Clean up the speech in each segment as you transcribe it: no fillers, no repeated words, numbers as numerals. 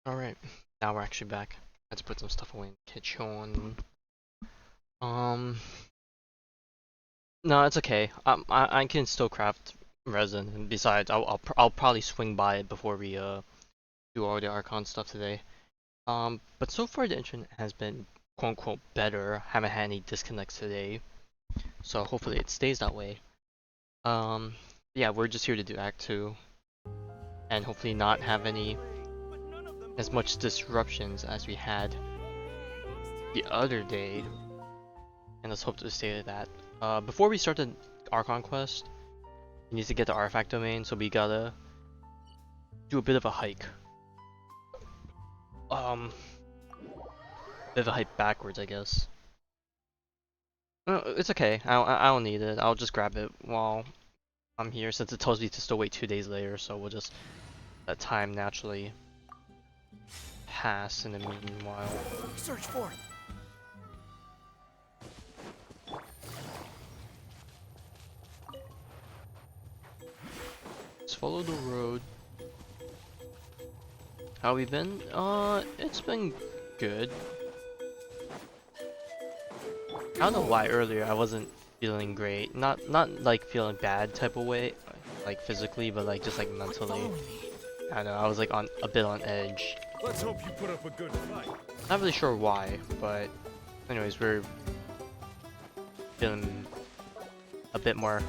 Alright, now we're actually back. Had to put some stuff away in the kitchen. Um, no, it's okay. I can still craft resin, and besides, I'll probably swing by it before we do all the Archon stuff today. But so far the internet has been quote unquote better. Haven't had any disconnects today, so hopefully it stays that way. Um, yeah, we're just here to do Act 2, and hopefully not have any as much disruptions as we had the other day. And let's hope to stay like that. Before we start the Archon quest, we need to get the artifact domain, so we gotta do a bit of a hike. Bit of a hike backwards, I guess. It's okay. I don't need it. I'll just grab it while I'm here, since it tells me to still wait 2 days later. So we'll just let time naturally pass in the meanwhile. Search forth. Let's follow the road. How we been? It's been good. I don't know why earlier I wasn't feeling great. Not like feeling bad type of way, like physically, but like just like mentally. I don't know, I was like on a bit on edge. Let's hope you put up a good fight. Not really sure why, but anyways, we're feeling a bit more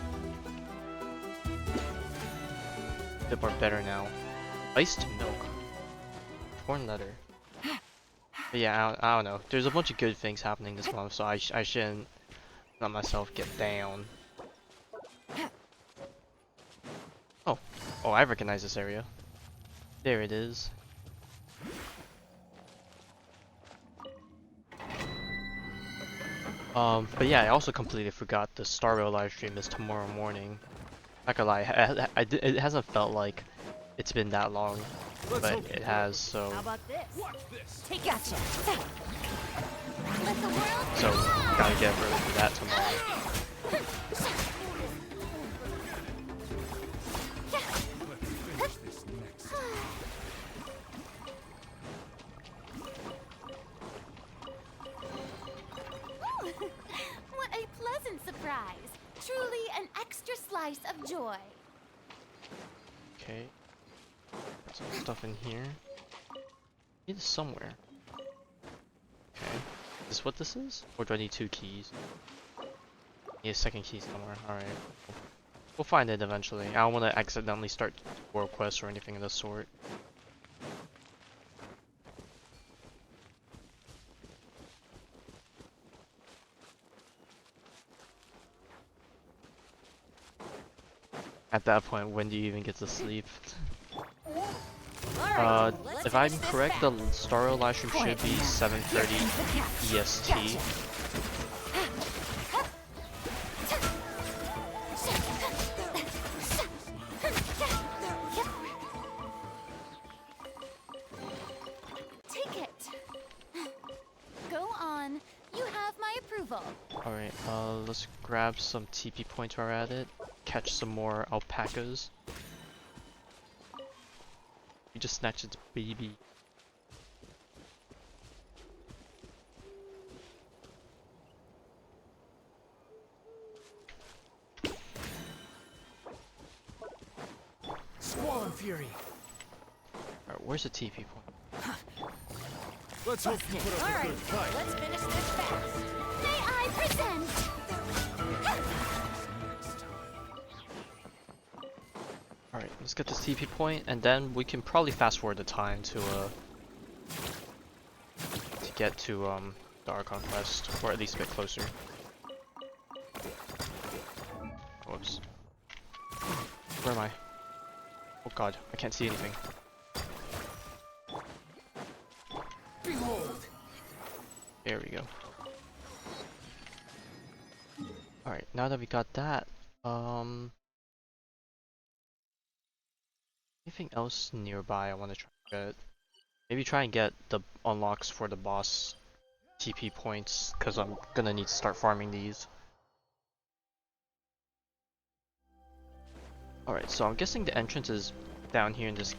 better now. Iced milk. Torn letter. But yeah, I don't know. There's a bunch of good things happening this month, so I shouldn't let myself get down. Oh, I recognize this area. There it is. But yeah, I also completely forgot the Star Rail live stream is tomorrow morning. Not gonna lie, it hasn't felt like it's been that long, but it has, so. How about this? Take action. Let the world So, gotta get ready for that tomorrow. What a pleasant surprise. Truly an extra slice of joy. Okay. Got some stuff in here. Need this somewhere. Okay. Is this what this is? Or do I need 2 keys? Need a second key somewhere. Alright. We'll find it eventually. I don't want to accidentally start world quests or anything of the sort. At that point, when do you even get to sleep? If I'm correct, the Star Rail live stream should be 7:30 EST. Take it. Go on. You have my approval. Alright, let's grab some TP points while we're at it. Catch some more alpacas. You just snatched its baby. Squall Fury. Alright, where's the TP point? Let's hope you put up a good fight. Let's finish this fast. May I present? Alright, let's get this TP point, and then we can probably fast forward the time to get to the Archon quest, or at least a bit closer. Whoops. Where am I? Oh god, I can't see anything. Behold. There we go. Alright, now that we got that, anything else nearby I want to try to get? Maybe try and get the unlocks for the boss TP points, because I'm gonna need to start farming these. Alright, so I'm guessing the entrance is down here in this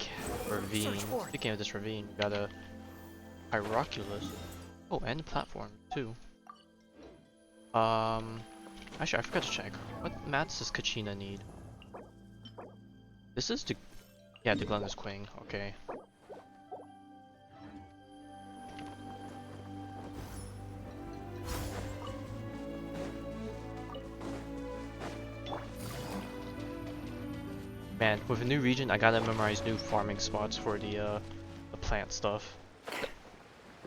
ravine. Speaking of this ravine, we got a Hierarchulus. Oh, and a platform too. Actually, I forgot to check. What mats does Kachina need? This is the, yeah, the Glennis Queen. Okay. Man, with a new region, I gotta memorize new farming spots for the plant stuff.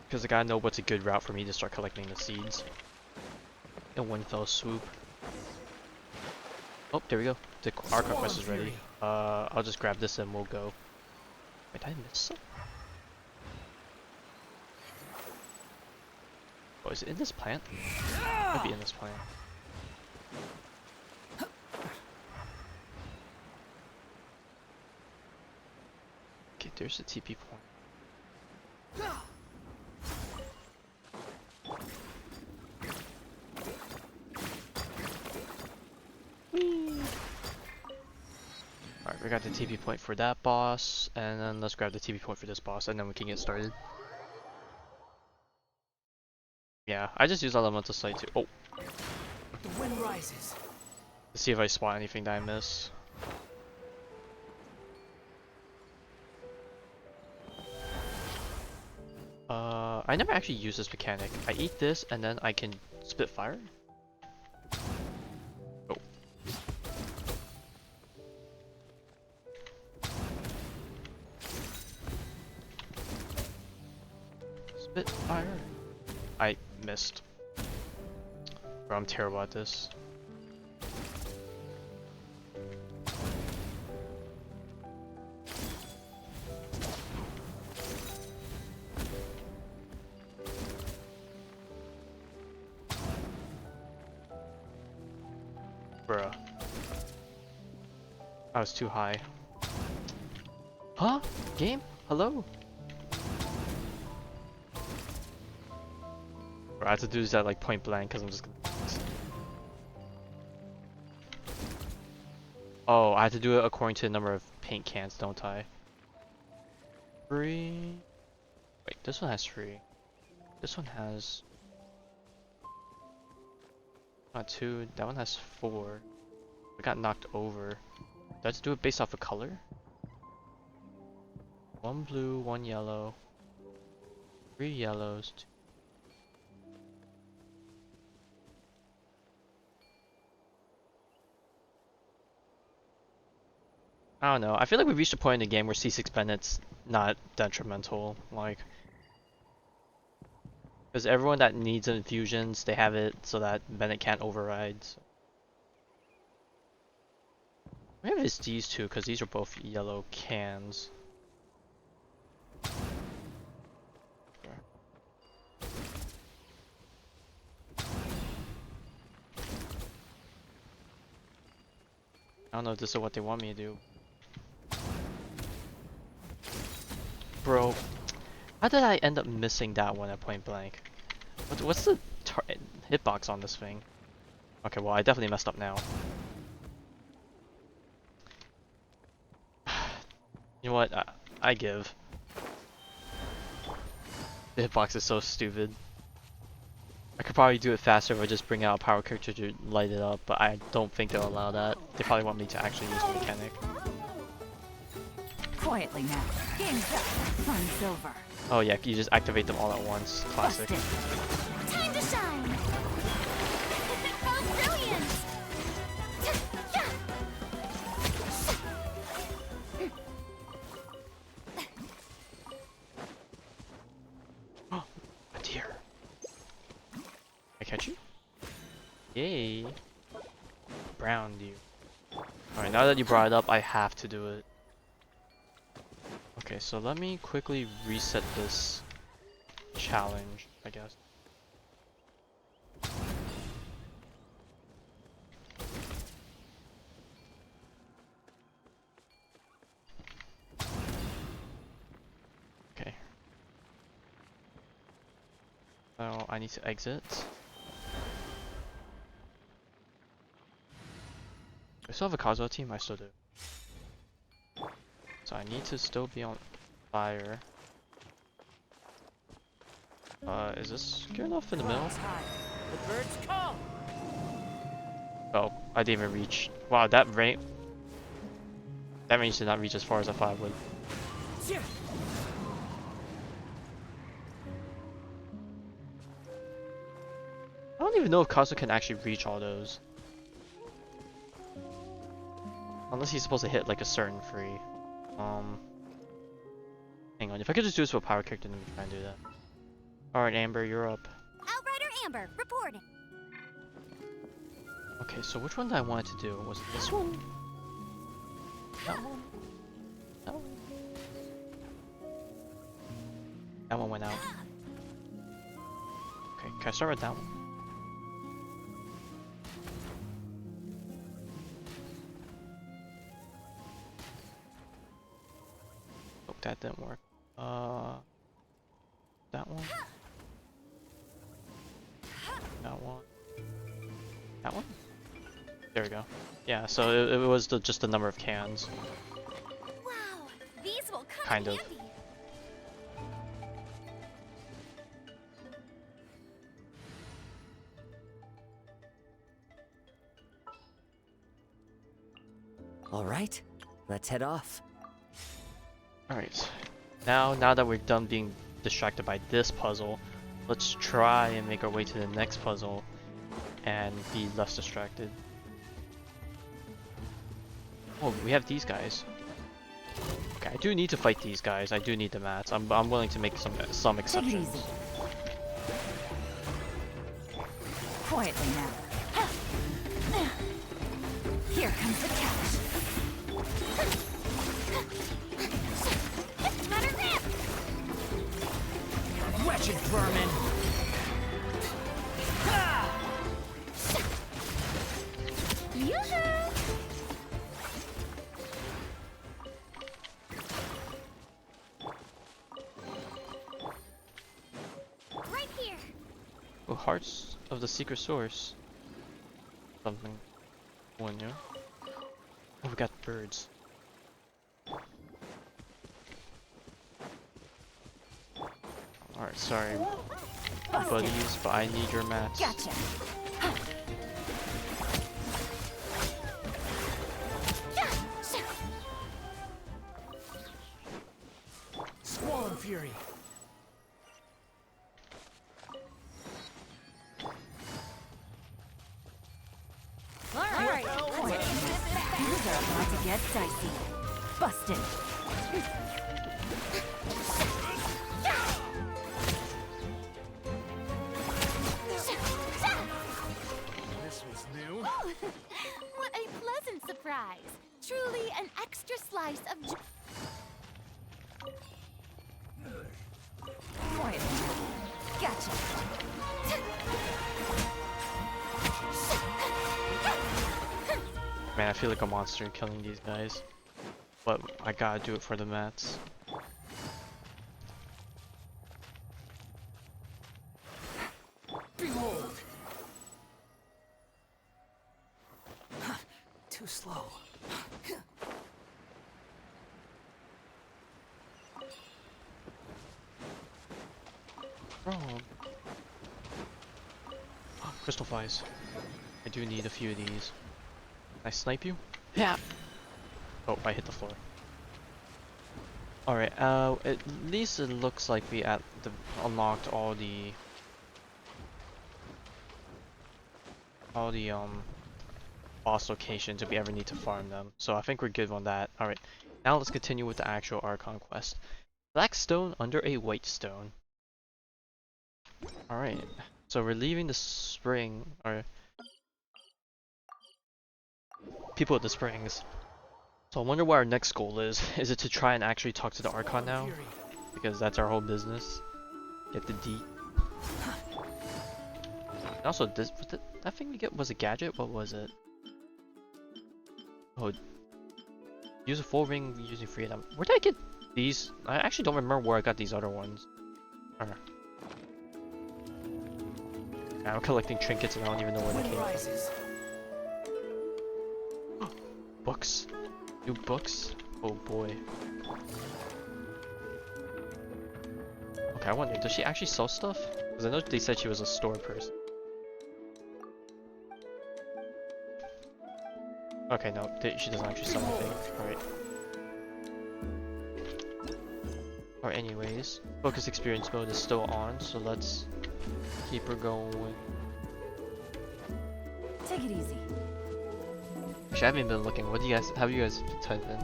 Because I gotta know what's a good route for me to start collecting the seeds. In one fell swoop. Oh, there we go. The Archon quest is ready. I'll just grab this and we'll go. Wait, did I miss some? Oh, is it in this plant? It might be in this plant. Okay, there's the TP point. Alright, we got the TP point for that boss, and then let's grab the TP point for this boss, and then we can get started. Yeah, I just use elemental sight to— oh! The wind rises. To see if I spot anything that I miss. I never actually use this mechanic. I eat this and then I can spit fire? Oh. Spit fire? I missed. Bro, I'm terrible at this. Bruh. I was too high. Huh? Game? Hello? Bro, I have to do that like point blank because I'm just gonna— oh, I have to do it according to the number of paint cans, don't I? 3. Wait, this one has 3. This one has— 2. That one has 4. I got knocked over. Do I have to do it based off of color? 1 blue, 1 yellow, 3 yellows, 2. I don't know. I feel like we've reached a point in the game where C6 Bennett's not detrimental. Like, because everyone that needs infusions, they have it so that Bennett can't override. So. Maybe it's these two, because these are both yellow cans. I don't know if this is what they want me to do. Bro, how did I end up missing that one at point blank? What's the hitbox on this thing? Okay, well I definitely messed up now. You know what? I give. The hitbox is so stupid. I could probably do it faster if I just bring out a power character to light it up, but I don't think they'll allow that. They probably want me to actually use the mechanic. Quietly now. Game's up. Fun's over. Oh yeah, you just activate them all at once. Classic. Time to shine! Oh, brilliant! Oh, a deer. I catch you? Yay. Brown deer. Alright, now that you brought it up, I have to do it. Okay, so let me quickly reset this challenge, I guess. Okay. So I need to exit. I still have a Kazuha team? I still do. So I need to still be on fire. Is this good enough in the middle? The birds come. Oh, I didn't even reach. Wow, that range did not reach as far as I thought it would. Yeah. I don't even know if Kazu can actually reach all those. Unless he's supposed to hit like a certain free. Hang on, if I could just do this with a power character, then we can try and do that. Alright, Amber, you're up. Outrider Amber, reporting. Okay, so which one did I want to do? Was it this one? That one? That one? That one went out. Okay, can I start with that one? Oh, that didn't work. That one? That one? That one? There we go. Yeah, so it was just the number of cans. Wow, these will come Kind in of. handy. All right, let's head off. Alright. Now that we're done being distracted by this puzzle, let's try and make our way to the next puzzle and be less distracted. Oh, we have these guys. Okay, I do need to fight these guys. I do need the mats. I'm willing to make some Take it exceptions. easy. Quietly now. Here comes the catch. Let her rip! Wretched vermin. Yoo-hoo! Right here. Oh, hearts of the secret source. Something. One, yeah. Oh, we got birds. Alright, sorry, buddies, but I need your mats. Gotcha. Squall fury. All right. Things are about to get dicey. Busted. This was new. What a pleasant surprise. Truly an extra slice of joy. Quietly now. Gotcha. Man, I feel like a monster killing these guys. But I gotta do it for the mats. Behold. Too slow. Oh. Crystal flies. I do need a few of these. Can I snipe you? Yeah. Oh, I hit the floor. Alright, at least it looks like we unlocked all the boss locations if we ever need to farm them. So I think we're good on that. Alright, now let's continue with the actual Archon quest. Black stone under a white stone. Alright, so we're leaving the spring, or people at the springs. So I wonder what our next goal is. Is it to try and actually talk to the Archon now? Fury. Because that's our whole business. Get the D. And also, that thing we get was a gadget? What was it? Oh, use a full ring using freedom. Where did I get these? I actually don't remember where I got these other ones. I'm collecting trinkets and I don't even know where they Wind came rises. from. Books. New books? Oh boy. Okay, I wonder, does she actually sell stuff? Because I know they said she was a store person. Okay, no, she doesn't actually sell anything. Alright. Alright, anyways. Focus experience mode is still on, so let's keep her going. Take it easy. Actually, I haven't been looking. What do you guys, have you guys typed in?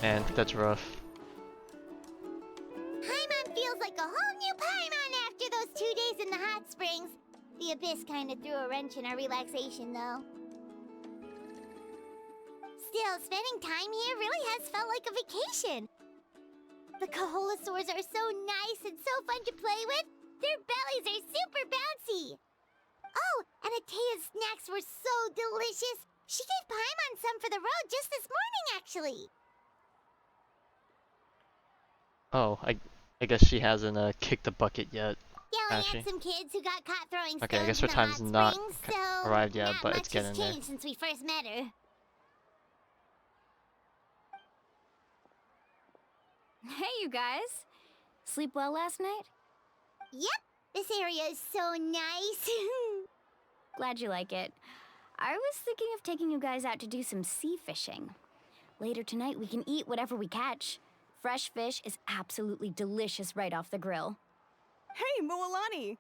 Man, that's rough. Paimon feels like a whole new Paimon after those 2 days in the hot springs. The Abyss kind of threw a wrench in our relaxation, though. Still, spending time here really has felt like a vacation. The Kaholosaurs are so nice and so fun to play with. Their bellies are super bouncy. Oh, and Atea's snacks were so delicious. She gave Paimon some for the road just this morning, actually. Oh, I guess she hasn't kicked the bucket yet. Yelling Actually. at some kids who got caught throwing Okay, I stones guess her in the time's hot not springs, so arrived yet, not but much it's getting has there. changed since we first met her. Hey, you guys. Sleep well last night? Yep, this area is so nice. Glad you like it. I was thinking of taking you guys out to do some sea fishing. Later tonight, we can eat whatever we catch. Fresh fish is absolutely delicious right off the grill. Hey, Moalani!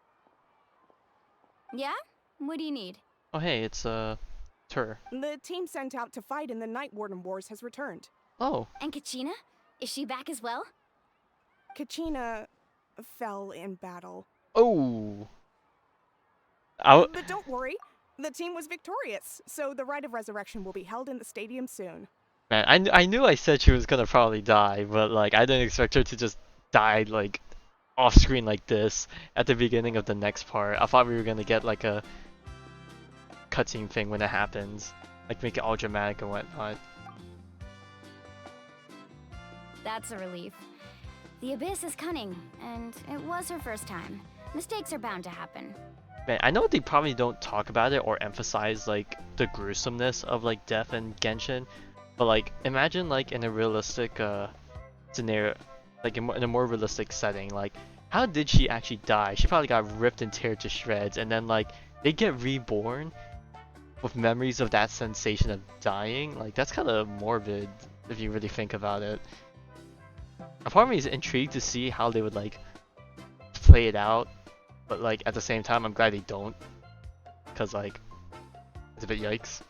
Yeah? What do you need? Oh hey, it's Tur. The team sent out to fight in the Night Warden Wars has returned. Oh, And Kachina? Is she back as well? Kachina fell in battle. oh. I But don't worry, the team was victorious, so the rite of resurrection will be held in the stadium soon. Man, I knew I said she was gonna probably die, but like I didn't expect her to just die like off screen like this at the beginning of the next part. I thought we were gonna get like a cutscene thing when it happens, like make it all dramatic and whatnot. That's a relief. The Abyss is cunning, and it was her first time. Mistakes are bound to happen. Man, I know they probably don't talk about it or emphasize like the gruesomeness of like death in Genshin, but like imagine like in a realistic scenario, like in a more realistic setting, like how did she actually die? She probably got ripped and teared to shreds, and then like they get reborn with memories of that sensation of dying. Like that's kind of morbid if you really think about it. A part of me is intrigued to see how they would like play it out, but like at the same time I'm glad they don't, cause like it's a bit yikes.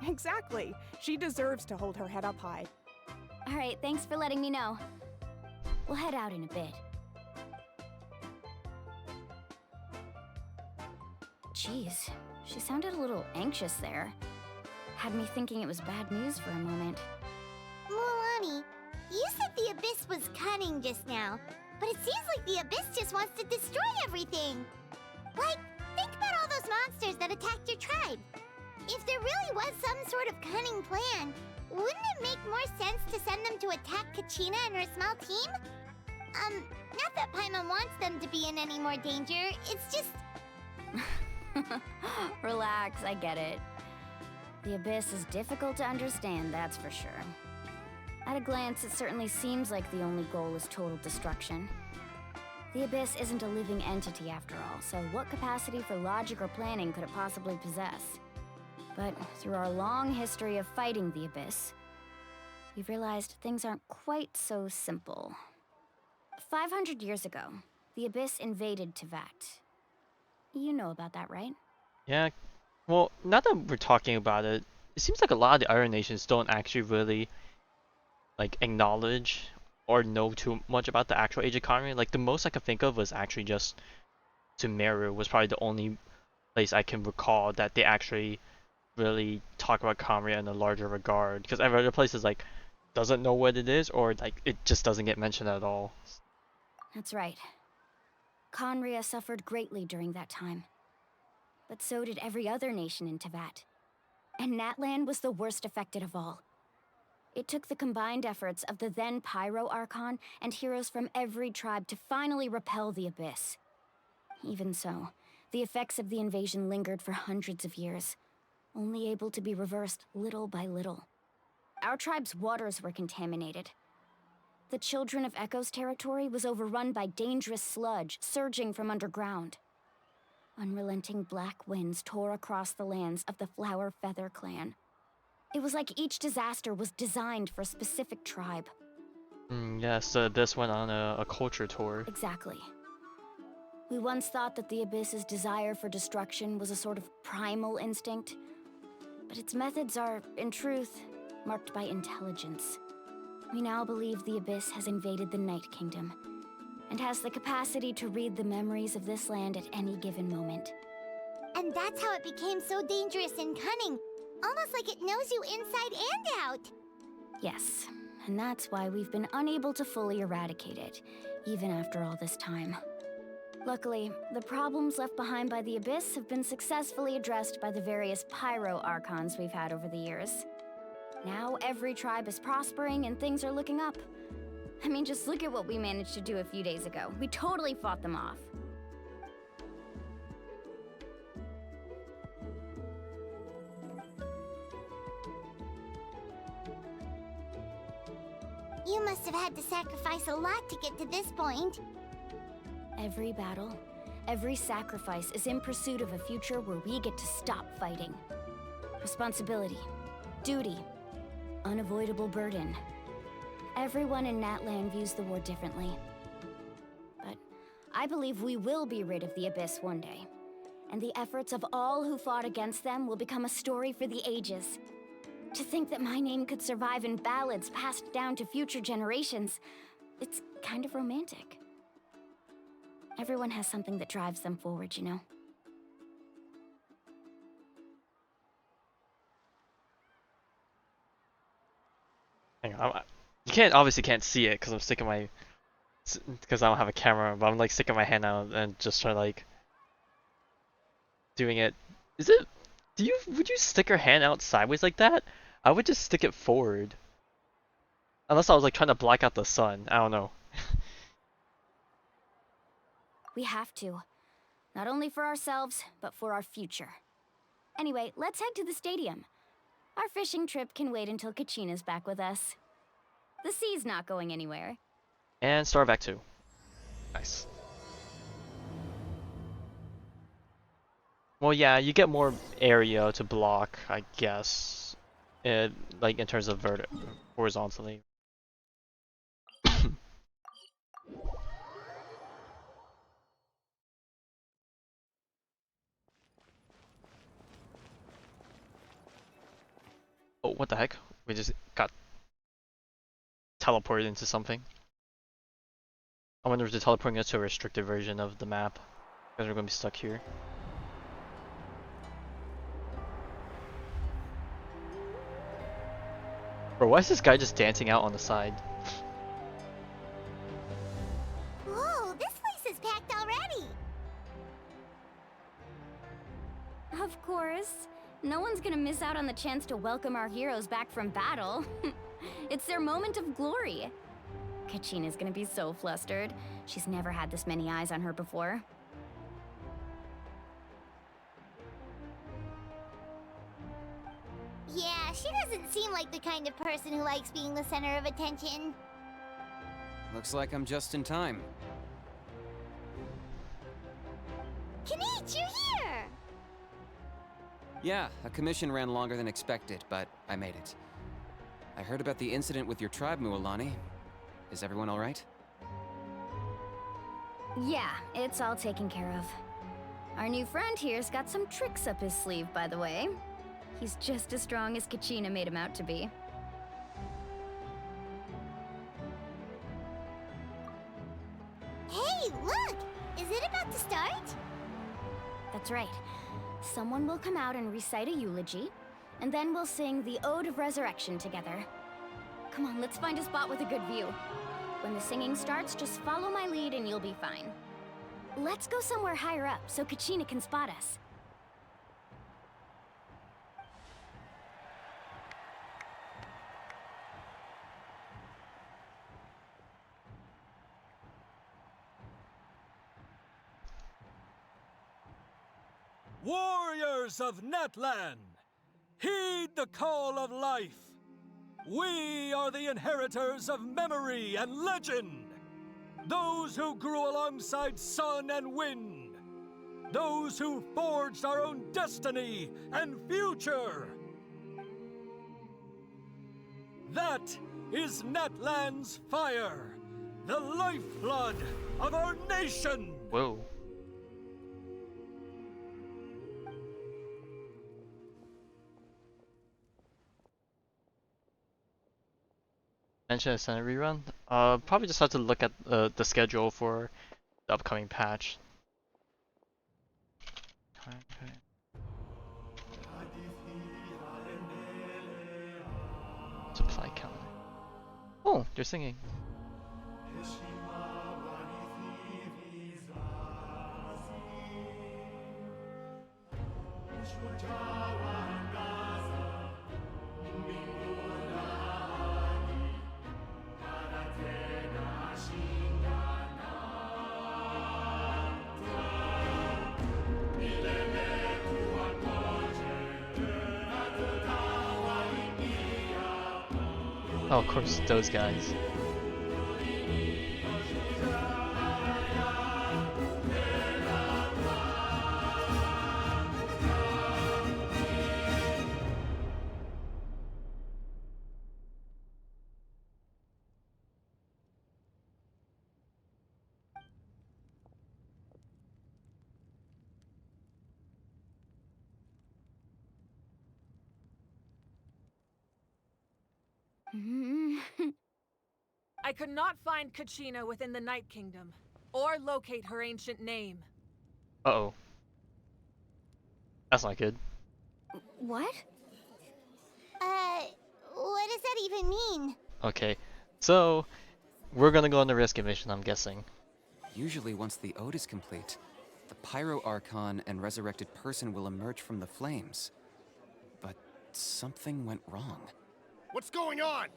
Exactly. She deserves to hold her head up high. All right, thanks for letting me know. We'll head out in a bit. Jeez, she sounded a little anxious there. Had me thinking it was bad news for a moment. Mulani, you said the Abyss was cunning just now, but it seems like the Abyss just wants to destroy everything. Like, think about all those monsters that attacked your tribe. If there really was some sort of cunning plan, wouldn't it make more sense to send them to attack Kachina and her small team? Not that Paimon wants them to be in any more danger, it's just... Relax, I get it. The Abyss is difficult to understand, that's for sure. At a glance, it certainly seems like the only goal is total destruction. The Abyss isn't a living entity after all, so what capacity for logic or planning could it possibly possess? But through our long history of fighting the Abyss, we've realized things aren't quite so simple. 500 years ago, the Abyss invaded Teyvat. You know about that, right? Yeah, well, now that we're talking about it, it seems like a lot of the Iron Nations don't actually really like acknowledge or know too much about the actual Age of Conry. Like the most I could think of was actually just Sumeru was probably the only place I can recall that they actually really talk about Conry in a larger regard. Because every other place is like doesn't know what it is, or like it just doesn't get mentioned at all. That's right. Conria suffered greatly during that time. But so did every other nation in Teyvat. And Natlan was the worst affected of all. It took the combined efforts of the then Pyro Archon and heroes from every tribe to finally repel the Abyss. Even so, the effects of the invasion lingered for hundreds of years, only able to be reversed little by little. Our tribe's waters were contaminated. The Children of Echo's territory was overrun by dangerous sludge surging from underground. Unrelenting black winds tore across the lands of the Flower Feather clan. It was like each disaster was designed for a specific tribe. Yes, this went on a culture tour. Exactly. We once thought that the Abyss's desire for destruction was a sort of primal instinct, but its methods are, in truth, marked by intelligence. We now believe the Abyss has invaded the Night Kingdom, and has the capacity to read the memories of this land at any given moment. And that's how it became so dangerous and cunning. Almost like it knows you inside and out. Yes, and that's why we've been unable to fully eradicate it, even after all this time. Luckily, the problems left behind by the Abyss have been successfully addressed by the various Pyro Archons we've had over the years. Now every tribe is prospering and things are looking up. I mean, just look at what we managed to do a few days ago. We totally fought them off. You must have had to sacrifice a lot to get to this point. Every battle, every sacrifice is in pursuit of a future where we get to stop fighting. Responsibility, duty, unavoidable burden. Everyone in Natlan views the war differently. But I believe we will be rid of the Abyss one day. And the efforts of all who fought against them will become a story for the ages. To think that my name could survive in ballads passed down to future generations, it's kind of romantic. Everyone has something that drives them forward, you know? Hang on, you obviously can't see it because I'm sticking my, because I don't have a camera, but I'm like sticking my hand out and just trying like doing it. Is it? Would you stick your hand out sideways like that? I would just stick it forward. Unless I was like trying to block out the sun. I don't know. We have to. Not only for ourselves, but for our future. Anyway, let's head to the stadium. Our fishing trip can wait until Kachina's back with us. The sea's not going anywhere. And start back 2. Nice. Well, yeah, you get more area to block, I guess. Like in terms of horizontally. Oh, what the heck? We just got teleported into something. I wonder if they're teleporting us to a restricted version of the map. Because we're gonna be stuck here. Bro, why is this guy just dancing out on the side? Whoa, this place is packed already. Of course. No one's gonna miss out on the chance to welcome our heroes back from battle. It's their moment of glory. Kachina's gonna be so flustered. She's never had this many eyes on her before. Yeah, she doesn't seem like the kind of person who likes being the center of attention. Looks like I'm just in time. Kanich, you're here! Yeah, a commission ran longer than expected, but I made it. I heard about the incident with your tribe, Mualani. Is everyone all right? Yeah, it's all taken care of. Our new friend here's got some tricks up his sleeve, by the way. He's just as strong as Kachina made him out to be. Hey, look! Is it about to start? That's right. Someone will come out and recite a eulogy, and then we'll sing the Ode of Resurrection together. Come on, let's find a spot with a good view. When the singing starts, just follow my lead and you'll be fine. Let's go somewhere higher up so Kachina can spot us. Warriors of Natlan, heed the call of life. We are the inheritors of memory and legend. Those who grew alongside sun and wind. Those who forged our own destiny and future. That is Natlan's fire, the lifeblood of our nation. Whoa. Mention a Senate rerun? Probably just have to look at the schedule for the upcoming patch. Okay. Supply calendar. Oh, they're singing. Oh, of course, those guys. I could not find Kachina within the Night Kingdom, or locate her ancient name. Uh-oh. That's not good. What? What does that even mean? Okay, so we're gonna go on the rescue mission, I'm guessing. Usually once the ode is complete, the Pyro Archon and resurrected person will emerge from the flames. But something went wrong. What's going on?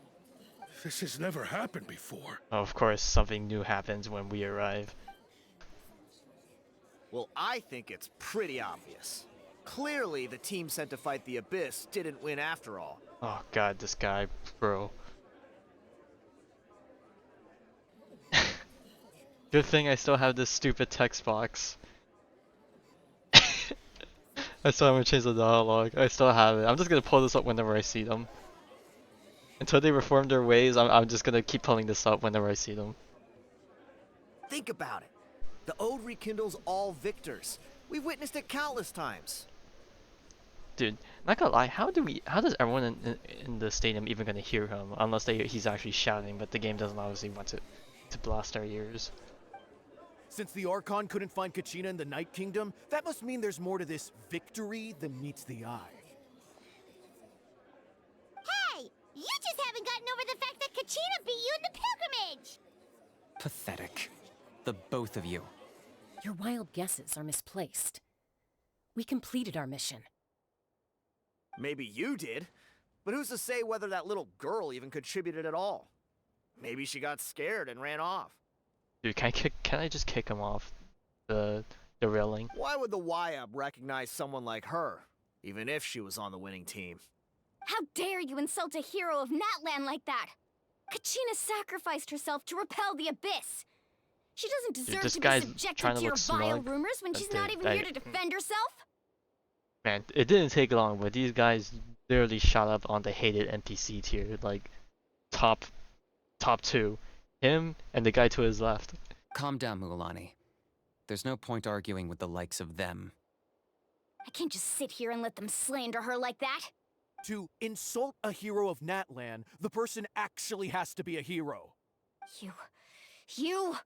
This has never happened before. Oh, of course, something new happens when we arrive. Well, I think it's pretty obvious. Clearly, the team sent to fight the Abyss didn't win after all. Oh god, this guy, bro. Good thing I still have this stupid text box. I still haven't changed the dialogue. I still have it. I'm just gonna pull this up whenever I see them. Until they reform their ways, I'm just gonna keep pulling this up whenever I see them. Think about it. The Ode rekindles all victors. We've witnessed it countless times. Dude, not gonna lie, how does everyone in the stadium even gonna hear him? Unless he's actually shouting, but the game doesn't obviously want to blast our ears. Since the Archon couldn't find Kachina in the Night Kingdom, that must mean there's more to this victory than meets the eye. Hey! You just haven't gotten over the fact that Kachina beat you in the pilgrimage! Pathetic. The both of you. Your wild guesses are misplaced. We completed our mission. Maybe you did, but who's to say whether that little girl even contributed at all? Maybe she got scared and ran off. Dude, can I just kick him off the railing? Why would the YUB recognize someone like her, even if she was on the winning team? How dare you insult a hero of Natlan like that? Kachina sacrificed herself to repel the Abyss. She doesn't deserve this to be guy's subjected trying to to your look vile smug. rumors when she's not even here to defend herself. Man, it didn't take long, but these guys literally shot up on the hated NPC tier, like top two. Him and the guy to his left. Calm down, Mualani. There's no point arguing with the likes of them. I can't just sit here and let them slander her like that. To insult a hero of Natlan, the person actually has to be a hero. You...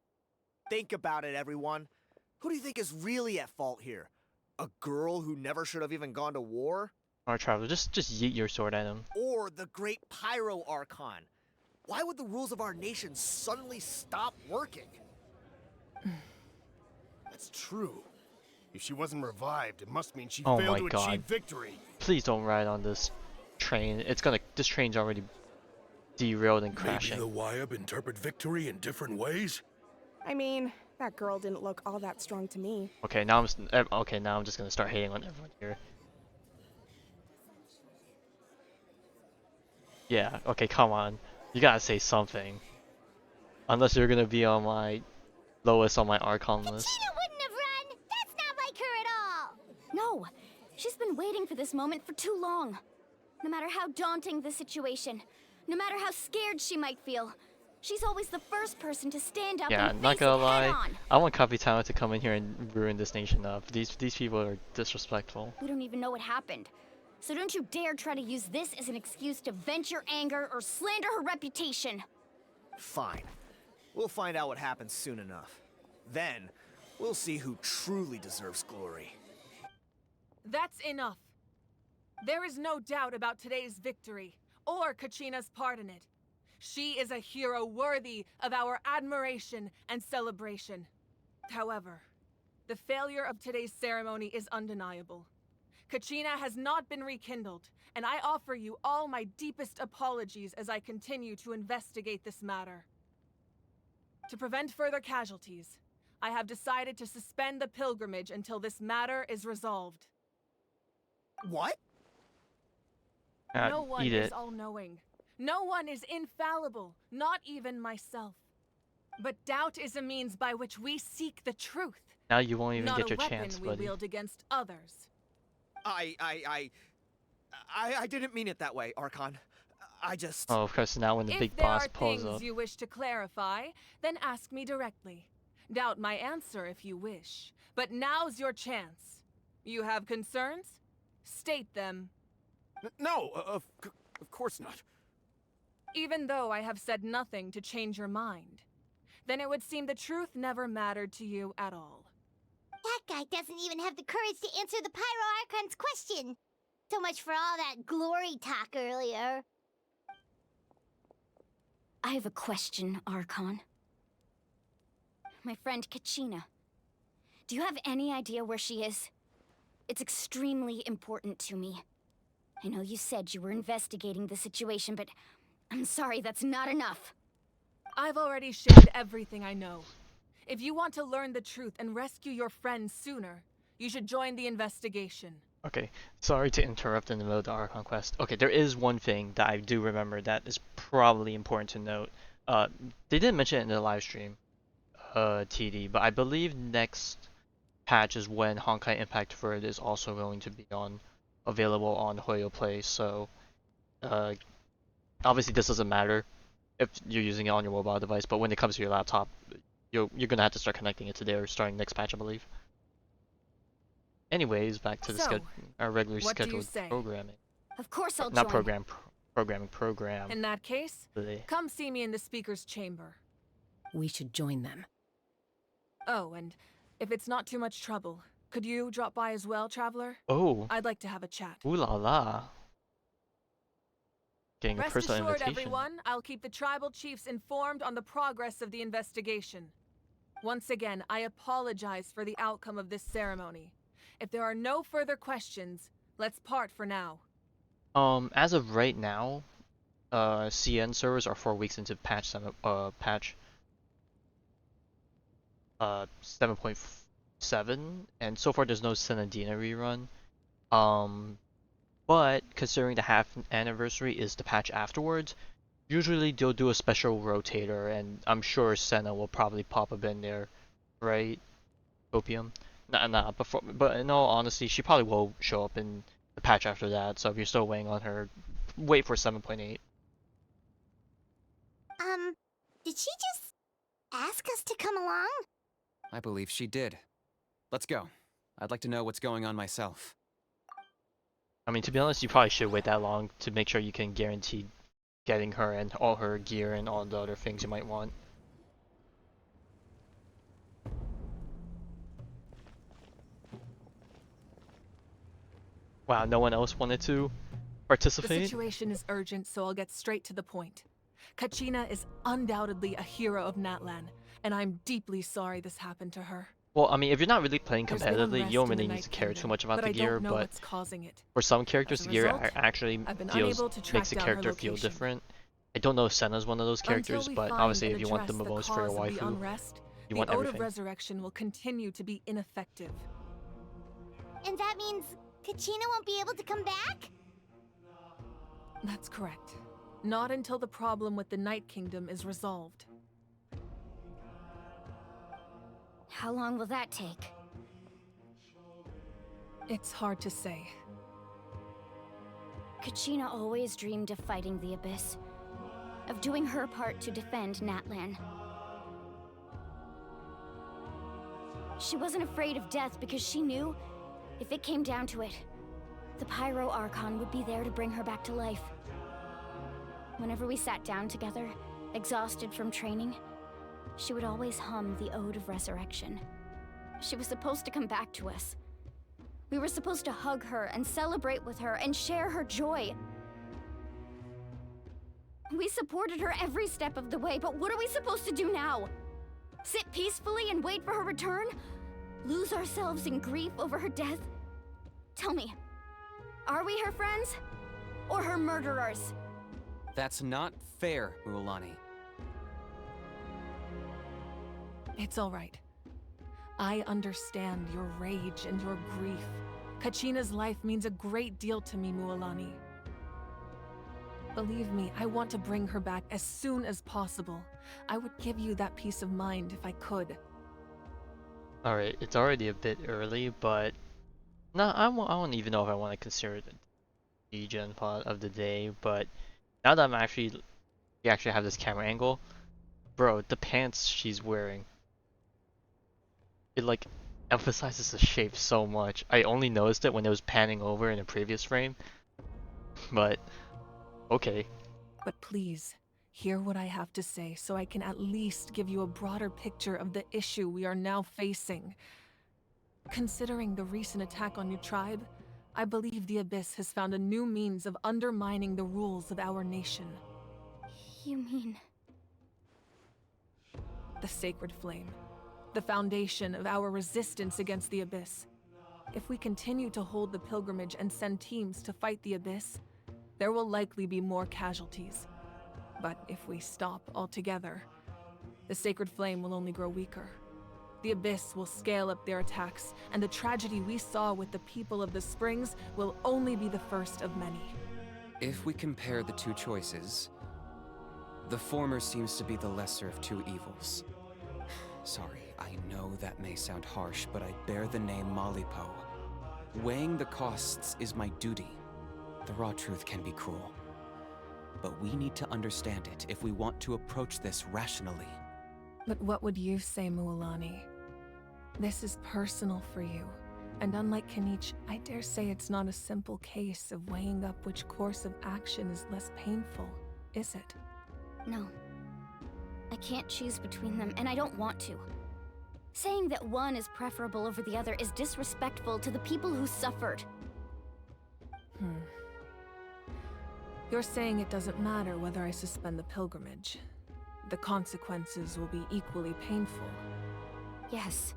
Think about it, everyone. Who do you think is really at fault here? A girl who never should have even gone to war? Alright, Traveler, just yeet your sword at him. Or the great Pyro Archon? Why would the rules of our nation suddenly stop working? That's true. If she wasn't revived, it must mean she Oh failed my to God. achieve victory. Please don't ride on this train. This train's already derailed and crashing. Maybe the YUB interpret victory in different ways? I mean, That girl didn't look all that strong to me. Okay, now I'm just gonna start hating on everyone here. Yeah, okay, come on. You gotta say something. Unless you're gonna be on my lowest on my Archon list. Kachina wouldn't have run! That's not like her at all! No! She's been waiting for this moment for too long. No matter how daunting the situation, no matter how scared she might feel, she's always the first person to stand up Yeah, and not face gonna it head lie. on. I want Capitano to come in here and ruin this nation up. These people are disrespectful. We don't even know what happened. So don't you dare try to use this as an excuse to vent your anger or slander her reputation. Fine. We'll find out what happens soon enough. Then, we'll see who truly deserves glory. That's enough. There is no doubt about today's victory, or Kachina's part in it. She is a hero worthy of our admiration and celebration. However, the failure of today's ceremony is undeniable. Kachina has not been rekindled, and I offer you all my deepest apologies as I continue to investigate this matter. To prevent further casualties, I have decided to suspend the pilgrimage until this matter is resolved. What? No one Eat is it. all-knowing. No one is infallible, not even myself. But doubt is a means by which we seek the truth, Now you won't even not get a your weapon chance, we buddy. wield against others. I didn't mean it that way, Archon. I just... Oh, of course, now when the If big there boss are pulls things up. you wish to clarify, then ask me directly. Doubt my answer if you wish. But now's your chance. You have concerns? State them. No, of course not. Even though I have said nothing to change your mind, then it would seem the truth never mattered to you at all. That guy doesn't even have the courage to answer the Pyro Archon's question. So much for all that glory talk earlier. I have a question, Archon. My friend Kachina. Do you have any idea where she is? It's extremely important to me. I know you said you were investigating the situation, but I'm sorry, that's not enough. I've already shared everything I know. If you want to learn the truth and rescue your friend sooner, you should join the investigation. Okay, sorry to interrupt in the middle of the Archon quest. Okay, there is one thing that I do remember that is probably important to note. They didn't mention it in the live stream, TD, but I believe next patch is when Honkai Impact Third is also going to be available on Hoyo Play. So, obviously this doesn't matter if you're using it on your mobile device, but when it comes to your laptop, you're gonna have to start connecting it to there starting next patch, I believe. Anyways, back to the our regularly what do you scheduled say? programming. Of course I'll Not join. program. In that case, Really. come see me in the speaker's chamber. We should join them. Oh, and if it's not too much trouble, could you drop by as well, Traveler? Oh, I'd like to have a chat. ooh la la. Getting a Rest personal assured, invitation. everyone, I'll keep the tribal chiefs informed on the progress of the investigation. Once again, I apologize for the outcome of this ceremony. If there are no further questions, let's part for now. As of right now, CN servers are 4 weeks into patch 7.7, and so far there's no Senadina rerun. But considering the half anniversary is the patch afterwards, usually they'll do a special rotator, and I'm sure Senna will probably pop up in there, right? Opium? Nah, but in all honesty, she probably will show up in the patch after that, so if you're still waiting on her, wait for 7.8. Did she just ask us to come along? I believe she did. Let's go. I'd like to know what's going on myself. I mean, to be honest, you probably should wait that long to make sure you can guarantee getting her and all her gear and all the other things you might want. Wow, no one else wanted to The participate? situation is urgent, so I'll get straight to the point. Kachina is undoubtedly a hero of Natlan, and I'm deeply sorry this happened to her. Well, I mean, if you're not really playing There's been competitively, unrest you don't in the really need Night to care too Kingdom, much about but the I gear, don't know but what's causing it. for some characters, As a the gear result, actually I've been feels unable to track makes the down her character feel location. different. I don't know if Senna's one of those characters, Until we but find obviously and if you want the address most for your cause of the waifu, unrest, you You the want Ode everything. of Resurrection will continue to be ineffective. And that means Kachina won't be able to come back? That's correct. Not until the problem with the Night Kingdom is resolved. How long will that take? It's hard to say. Kachina always dreamed of fighting the Abyss, of doing her part to defend Natlan. She wasn't afraid of death because she knew, if it came down to it, the Pyro Archon would be there to bring her back to life. Whenever we sat down together, exhausted from training, she would always hum the Ode of Resurrection. She was supposed to come back to us. We were supposed to hug her and celebrate with her and share her joy. We supported her every step of the way, but what are we supposed to do now? Sit peacefully and wait for her return? Lose ourselves in grief over her death? Tell me, are we her friends? Or her murderers? That's not fair, Mualani. It's all right. I understand your rage and your grief. Kachina's life means a great deal to me, Mualani. Believe me, I want to bring her back as soon as possible. I would give you that peace of mind if I could. Alright, it's already a bit early, but no, I don't even know if I want to consider it the gen pod of the day, but now that we actually have this camera angle, bro, the pants she's wearing, it like emphasizes the shape so much. I only noticed it when it was panning over in a previous frame, but okay. But please, hear what I have to say so I can at least give you a broader picture of the issue we are now facing. Considering the recent attack on your tribe, I believe the Abyss has found a new means of undermining the rules of our nation. You mean... The Sacred Flame. The foundation of our resistance against the Abyss. If we continue to hold the pilgrimage and send teams to fight the Abyss, there will likely be more casualties. But if we stop altogether, the Sacred Flame will only grow weaker. The Abyss will scale up their attacks, and the tragedy we saw with the people of the Springs will only be the first of many. If we compare the two choices, the former seems to be the lesser of two evils. Sorry, I know that may sound harsh, but I bear the name Malipo. Weighing the costs is my duty. The raw truth can be cruel. But we need to understand it if we want to approach this rationally. But what would you say, Mualani? This is personal for you. And unlike Kenichi, I dare say it's not a simple case of weighing up which course of action is less painful, is it? No. I can't choose between them, and I don't want to. Saying that one is preferable over the other is disrespectful to the people who suffered. You're saying it doesn't matter whether I suspend the pilgrimage. The consequences will be equally painful. Yes.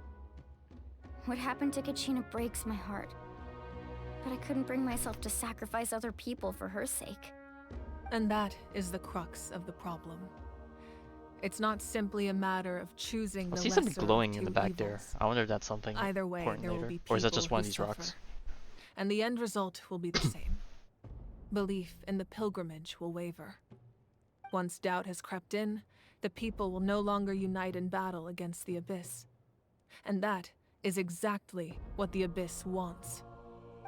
What happened to Kachina breaks my heart. But I couldn't bring myself to sacrifice other people for her sake. And that is the crux of the problem. It's not simply a matter of choosing the I see lesser something glowing of in the two back evils. there. I wonder if that's something Either way, important there will later. be Or is that people just one who of these suffer. rocks? And the end result will be the same. Belief in the pilgrimage will waver. Once doubt has crept in, the people will no longer unite in battle against the Abyss. And that is exactly what the Abyss wants.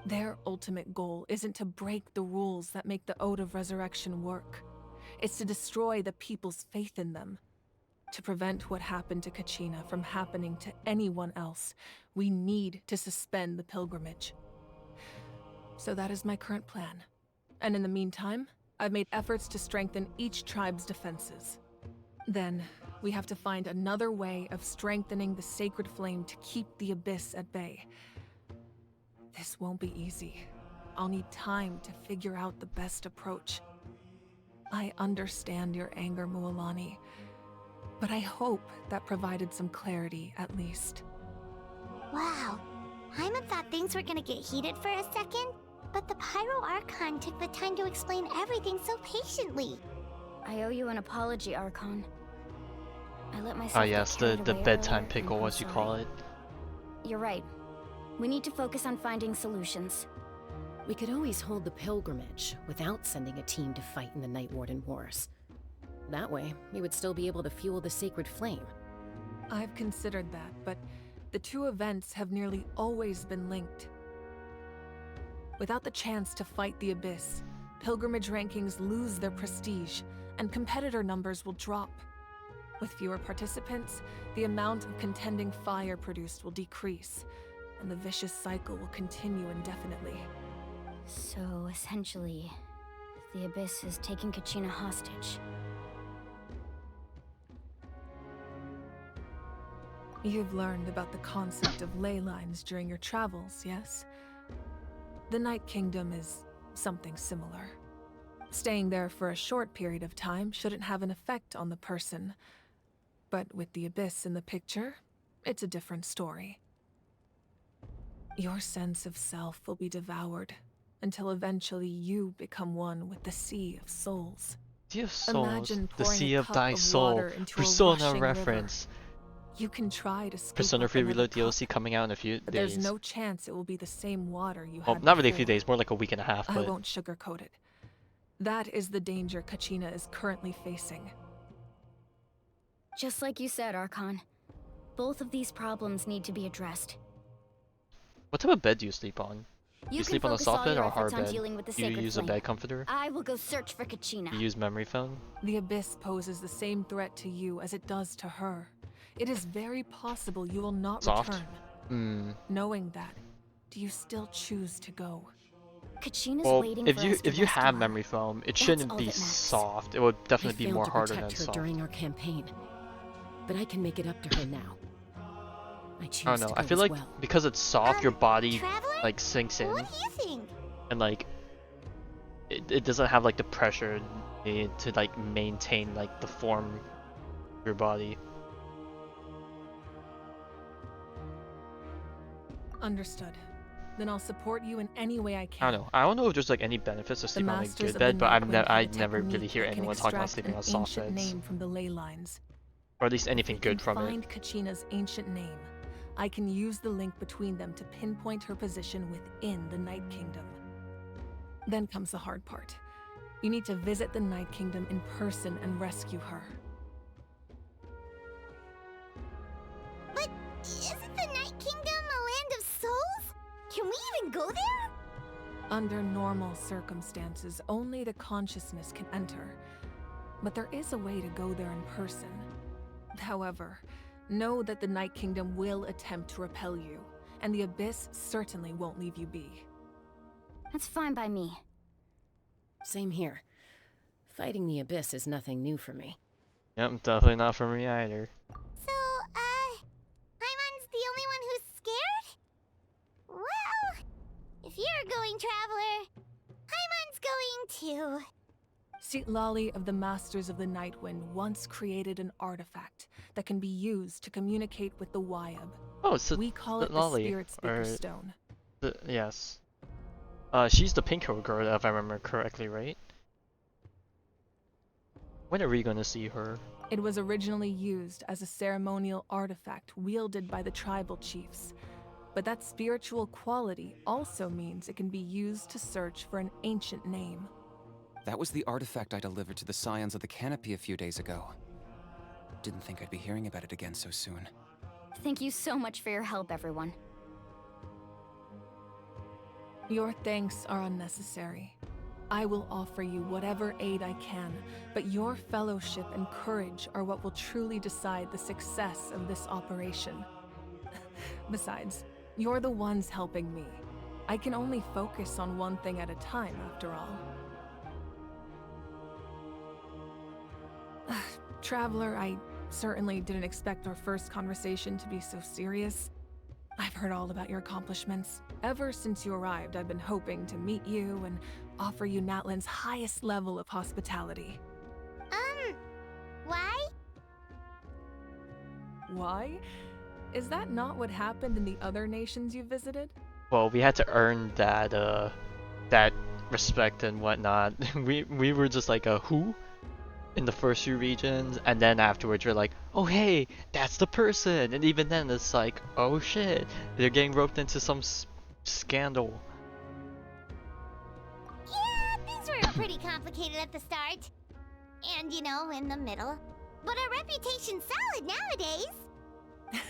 Their ultimate goal isn't to break the rules that make the Ode of Resurrection work. It's to destroy the people's faith in them. To prevent what happened to Kachina from happening to anyone else, we need to suspend the pilgrimage. So that is my current plan. And in the meantime, I've made efforts to strengthen each tribe's defenses. Then, we have to find another way of strengthening the Sacred Flame to keep the Abyss at bay. This won't be easy. I'll need time to figure out the best approach. I understand your anger, Mualani, but I hope that provided some clarity at least. Wow. Hyman thought things were gonna get heated for a second, but the Pyro Archon took the time to explain everything so patiently. I owe you an apology, Archon. I let myself Ah get yes, carried the away bedtime earlier, pickle, and I'm as you call sorry. it. You're right. We need to focus on finding solutions. We could always hold the pilgrimage without sending a team to fight in the Night Warden Wars. That way, we would still be able to fuel the sacred flame. I've considered that, but the two events have nearly always been linked. Without the chance to fight the Abyss, pilgrimage rankings lose their prestige, and competitor numbers will drop. With fewer participants, the amount of contending fire produced will decrease, and the vicious cycle will continue indefinitely. So, essentially, the Abyss has taken Kachina hostage. You've learned about the concept of ley lines during your travels, yes? The Night Kingdom is something similar. Staying there for a short period of time shouldn't have an effect on the person. But with the Abyss in the picture, it's a different story. Your sense of self will be devoured, until eventually you become one with the Sea of Souls. Sea of Souls, Imagine the pouring Sea a of cup Thy of Soul, water into a Persona rushing reference. river. You can try to scoop Persona up 3 another Reload cup, DLC coming out in a few but days. there's no chance it will be the same water you Well, had not really a few before. days, more like a week and a half, I but won't sugarcoat it. That is the danger Kachina is currently facing. Just like you said, Archon. Both of these problems need to be addressed. what type of bed do you sleep on? You You can sleep on a focus soft all bed your or a efforts hard on bed? dealing with the Do you sacred use a flame. bed comforter? I will go search for Kachina. Do you use memory foam? The Abyss poses the same threat to you as it does to her. It is very possible you will not Soft? return. Knowing that, do you still choose to go? Kachina's Well, waiting if for you us to have rescue her. memory foam, it That's shouldn't all be that matters. soft. It would I definitely be failed more to harder protect than her soft. during our campaign, but I can make it up to her now. I I choose don't to know. go I feel as like well. because it's soft, your body Traveler? like sinks in, What do you think? and like it doesn't have like the pressure needed to like maintain like the form of your body. Understood. Then I'll support you in any way I I can. don't know. I don't know if there's like any benefits to The sleeping on a Masters good of bed, the but Night Wind have I a never really technique hear that can anyone talking about extract sleeping an on soft ancient beds, name from the ley lines. or at least If anything we good can from it. find Kachina's ancient name, I can use the link between them to pinpoint her position within the Night Kingdom. Then comes the hard part. You need to visit the Night Kingdom in person and rescue her. But isn't the Night Kingdom a land of souls? Can we even go there? Under normal circumstances, only the consciousness can enter. But there is a way to go there in person. However, know that the Night Kingdom will attempt to repel you, and the Abyss certainly won't leave you be. That's fine by me. Same here. Fighting the Abyss is nothing new for me. Yep, definitely not for me either. So, Paimon's the only one who's scared? Well, if you're going, Traveler, Paimon's going too. Citlali of the Masters of the Nightwind once created an artifact that can be used to communicate with the Wyab. Oh, it's We call it the Lolly, Spirit Speaker or Stone. yes. She's the pink-haired girl, if I remember correctly, right? When are we gonna see her? It was originally used as a ceremonial artifact wielded by the tribal chiefs. But that spiritual quality also means it can be used to search for an ancient name. That was the artifact I delivered to the Scions of the Canopy a few days ago. Didn't think I'd be hearing about it again so soon. Thank you so much for your help, everyone. Your thanks are unnecessary. I will offer you whatever aid I can, but your fellowship and courage are what will truly decide the success of this operation. Besides, you're the ones helping me. I can only focus on one thing at a time, after all. Traveler, I certainly didn't expect our first conversation to be so serious. I've heard all about your accomplishments. Ever since you arrived, I've been hoping to meet you and offer you Natlan's highest level of hospitality. Why? Why? Is that not what happened in the other nations you visited? Well, we had to earn that that respect and whatnot. We were just like a who? in the first few regions, and then afterwards you're like, oh hey, that's the person, and even then it's like, oh shit, they're getting roped into some scandal. Yeah, things were pretty complicated at the start. And, you know, in the middle. But our reputation's solid nowadays.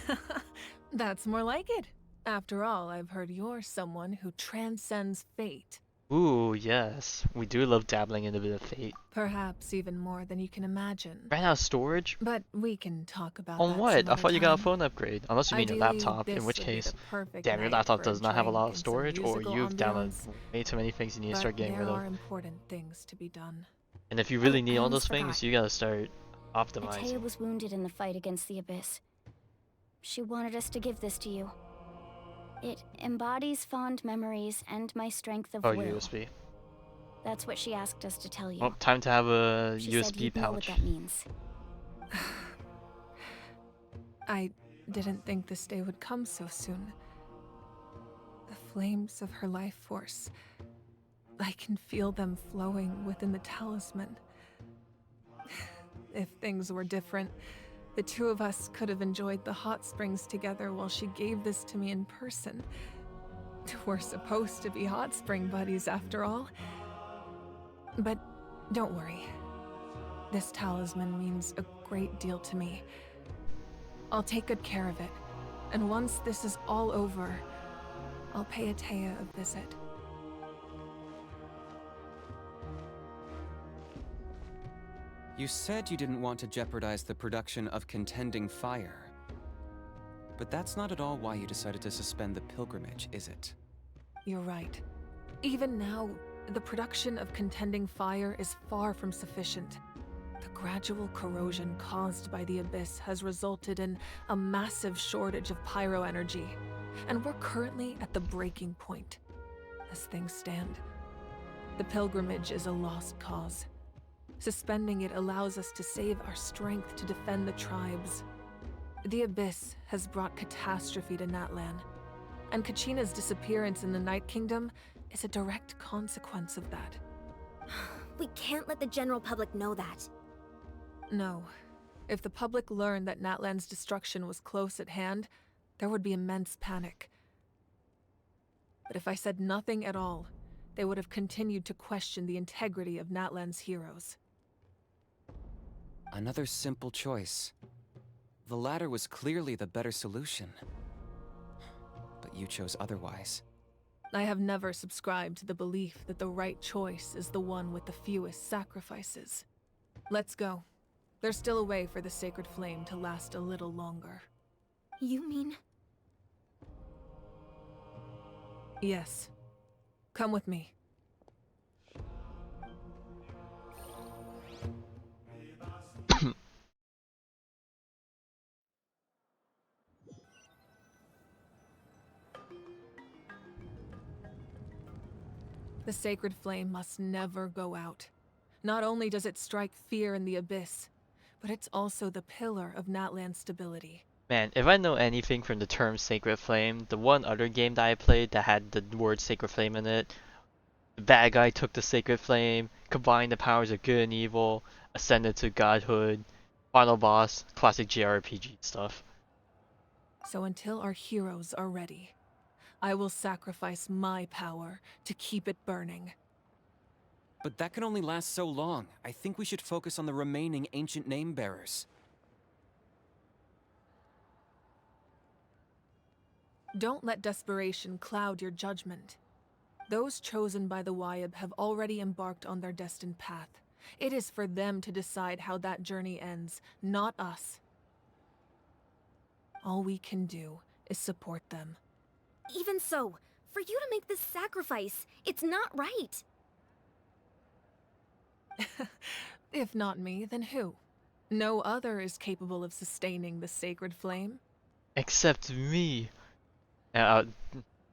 That's more like it. After all, I've heard you're someone who transcends fate. Ooh, yes, we do love dabbling in a bit of fate. Perhaps even more than you can imagine. Ran out of storage? But we can talk about On that what? some I other thought you got a time. phone upgrade. Unless you mean your Ideally, laptop, in this which would be case, the perfect damn, your night laptop for does not have a drink lot of and some storage, or musical you've downloaded ambiance. way too many things you need to But start getting there rid of. are important things to be done. And if you really need I all those almost things, forgot. you gotta start Atea optimizing. was wounded in the fight against the Abyss. She wanted us to give this to you. It embodies fond memories and my strength of Oh, will. USB. That's what she asked us to tell you. Well, time to have a She said USB you'd know what pouch. that means. I didn't think this day would come so soon. The flames of her life force. I can feel them flowing within the talisman. If things were different, the two of us could have enjoyed the hot springs together while she gave this to me in person. We're supposed to be hot spring buddies after all. But don't worry. This talisman means a great deal to me. I'll take good care of it. And once this is all over, I'll pay Atea a visit. You said you didn't want to jeopardize the production of contending fire. But that's not at all why you decided to suspend the pilgrimage, is it? You're right. Even now, the production of contending fire is far from sufficient. The gradual corrosion caused by the Abyss has resulted in a massive shortage of pyro energy, and we're currently at the breaking point. As things stand, the pilgrimage is a lost cause. Suspending it allows us to save our strength to defend the tribes. The Abyss has brought catastrophe to Natlan, and Kachina's disappearance in the Night Kingdom is a direct consequence of that. We can't let the general public know that. No. If the public learned that Natlan's destruction was close at hand, there would be immense panic. But if I said nothing at all, they would have continued to question the integrity of Natlan's heroes. Another simple choice. The latter was clearly the better solution. But you chose otherwise. I have never subscribed to the belief that the right choice is the one with the fewest sacrifices. Let's go. There's still a way for the sacred flame to last a little longer. You mean? Yes. Come with me. The sacred flame must never go out. Not only does it strike fear in the Abyss, but it's also the pillar of Natlan's stability. Man, if I know anything from the term Sacred Flame, the one other game that I played that had the word Sacred Flame in it, the bad guy took the Sacred Flame, combined the powers of good and evil, ascended to godhood, final boss, classic JRPG stuff. So until our heroes are ready, I will sacrifice my power to keep it burning. But that can only last so long. I think we should focus on the remaining ancient name bearers. Don't let desperation cloud your judgment. Those chosen by the Wyab have already embarked on their destined path. It is for them to decide how that journey ends, not us. All we can do is support them. Even so, for you to make this sacrifice, it's not right. If not me, then who? No other is capable of sustaining the sacred flame. Except me. And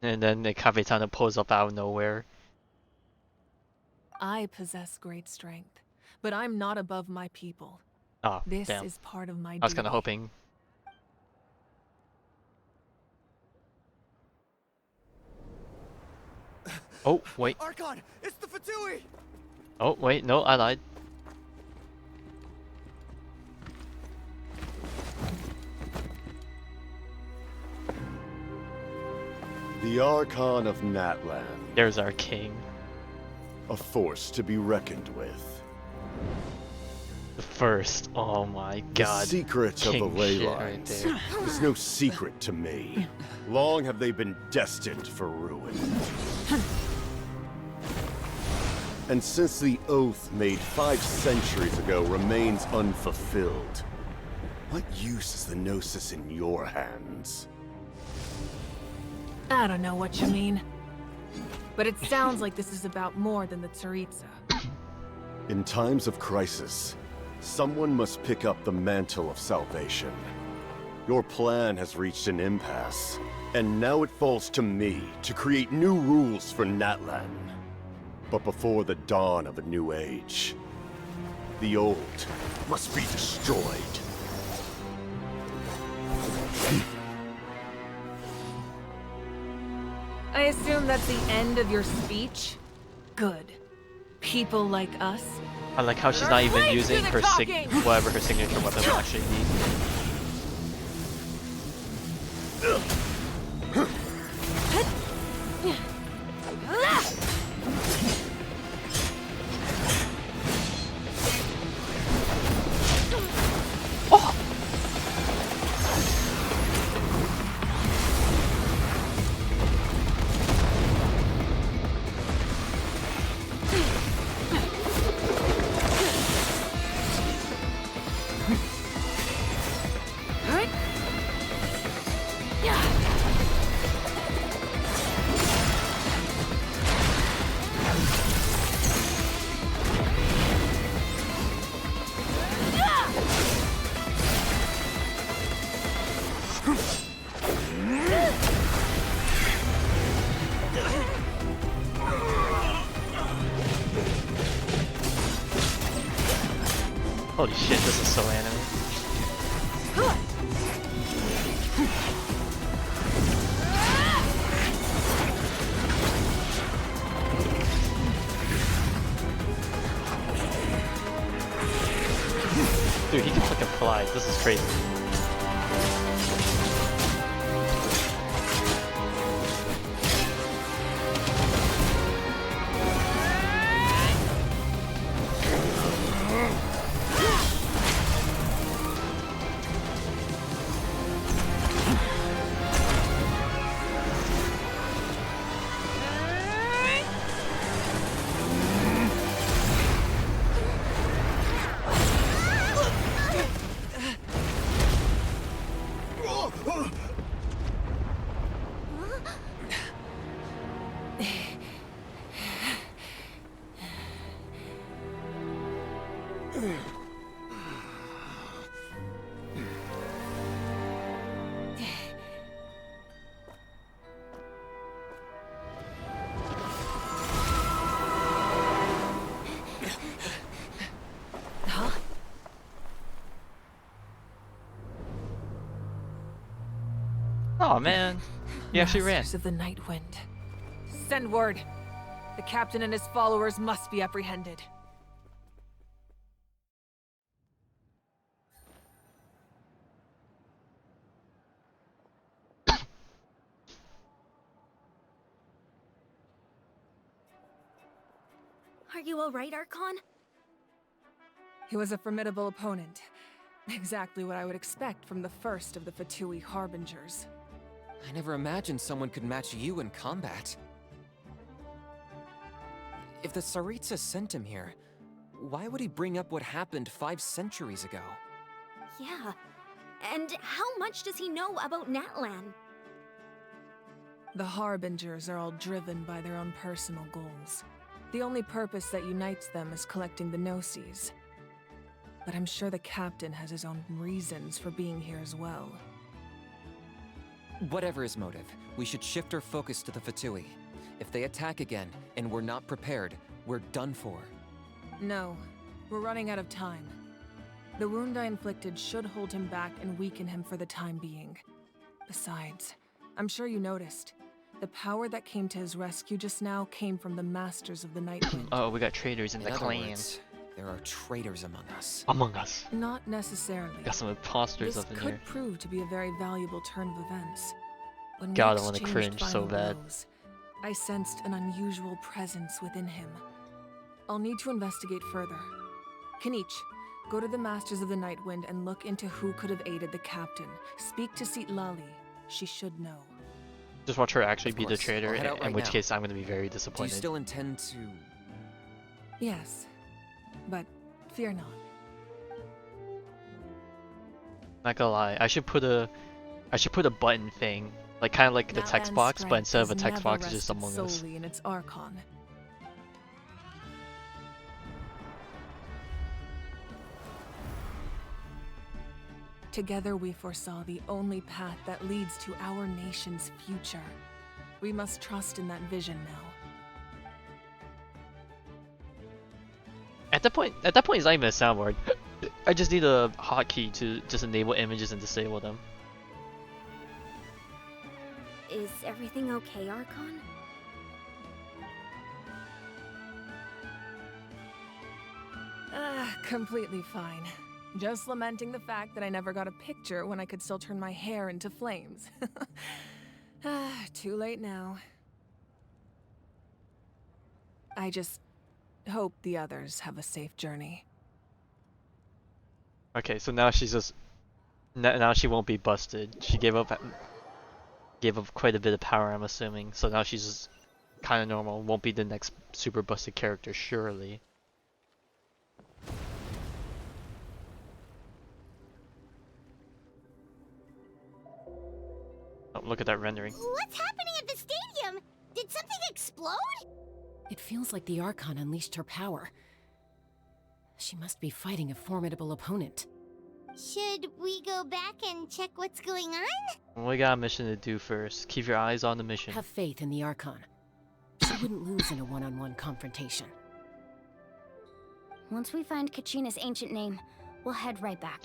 then the Capitana pulls up out of nowhere. I possess great strength, but I'm not above my people. Oh, This damn. is part of my I was kind duty. of hoping. Oh, wait. Archon, it's the Fatui! Oh, wait, no, I lied. The Archon of Natlan. There's our king. A force to be reckoned with. The first. Oh my god. The secret of the King ley shit right lines there. is no secret to me. Long have they been destined for ruin. And since the oath made 5 centuries ago remains unfulfilled, what use is the Gnosis in your hands? I don't know what you mean. But it sounds like this is about more than the Tsaritsa. In times of crisis, someone must pick up the mantle of salvation. Your plan has reached an impasse, and now it falls to me to create new rules for Natlan. But before the dawn of a new age, the old must be destroyed. I assume that's the end of your speech? Good. People like us. I like how she's not even using her whatever her signature weapon will actually be. Holy shit, this is so anime. Dude, he can fucking fly. This is crazy. Oh man, he actually ran. Masters of the Night Wind. Send word. The captain and his followers must be apprehended. Are you alright, Archon? He was a formidable opponent. Exactly what I would expect from the first of the Fatui Harbingers. I never imagined someone could match you in combat. If the Tsaritsa sent him here, why would he bring up what happened 5 centuries ago? Yeah. And how much does he know about Natlan? The Harbingers are all driven by their own personal goals. The only purpose that unites them is collecting the Gnosis. But I'm sure the captain has his own reasons for being here as well. Whatever his motive, we should shift our focus to the Fatui. If they attack again, and we're not prepared, we're done for. No, we're running out of time. The wound I inflicted should hold him back and weaken him for the time being. Besides, I'm sure you noticed, the power that came to his rescue just now came from the Masters of the Night Wind. Oh, we got traitors in the other clan. words, there are traitors among us. Among us. Not necessarily. Got some imposters This up in could here. prove to be a very valuable turn of events. When we God, I want to exchanged cringe so final bad. blows, I sensed an unusual presence within him. I'll need to investigate further. Kinich, go to the Masters of the Nightwind and look into who could have aided the captain. Speak to Lali. She should know. Just watch her actually Of be the course. traitor, I'll head out in right which now. case I'm going to be very Do you disappointed. still intend to... Yes, but fear not. Not gonna lie, I should put a button thing, like kind of like the text Natlan's box, but strength instead of a has text never box, it's just rested Among Us. solely in its Archon. Together we foresaw the only path that leads to our nation's future. We must trust in that vision now. At that point, it's not even a soundboard. I just need a hotkey to just enable images and disable them. Is everything okay, Archon? Completely fine. Just lamenting the fact that I never got a picture when I could still turn my hair into flames. Too late now. I just hope the others have a safe journey. Okay, so now she's just now she won't be busted. She gave up quite a bit of power, I'm assuming. So now she's just kind of normal. Won't be the next super busted character, surely. Oh, look at that rendering. What's happening at the stadium? Did something explode? It feels like the Archon unleashed her power. She must be fighting a formidable opponent. Should we go back and check what's going on? We got a mission to do first. Keep your eyes on the mission. Have faith in the Archon. She wouldn't lose in a one-on-one confrontation. Once we find Kachina's ancient name, we'll head right back.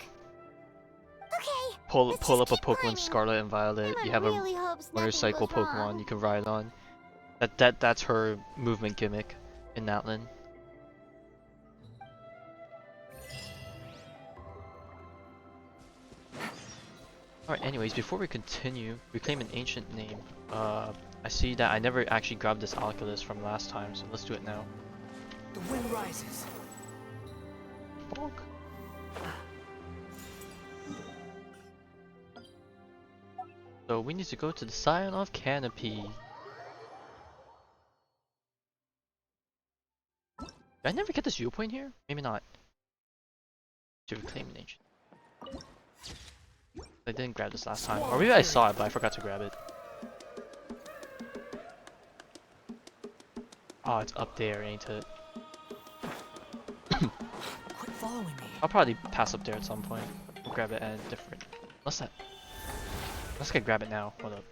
Okay. Pull let's up just a keep Pokemon climbing. Scarlet and Violet. Emma You have really hopes a nothing motorcycle goes wrong. Pokemon you can ride on. That's her movement gimmick in Natlan. Alright, anyways, before we continue, reclaim an ancient name. I see that I never actually grabbed this Oculus from last time, so let's do it now. The wind rises. Bonk. So we need to go to the Scion of Canopy. Did I never get this viewpoint here? Maybe not. To reclaim an ancient. I didn't grab this last time. Or maybe I saw it, but I forgot to grab it. Oh, it's up there, ain't it? Quit following me. I'll probably pass up there at some point. We'll grab it at a different... Let's get grab it now. Hold up.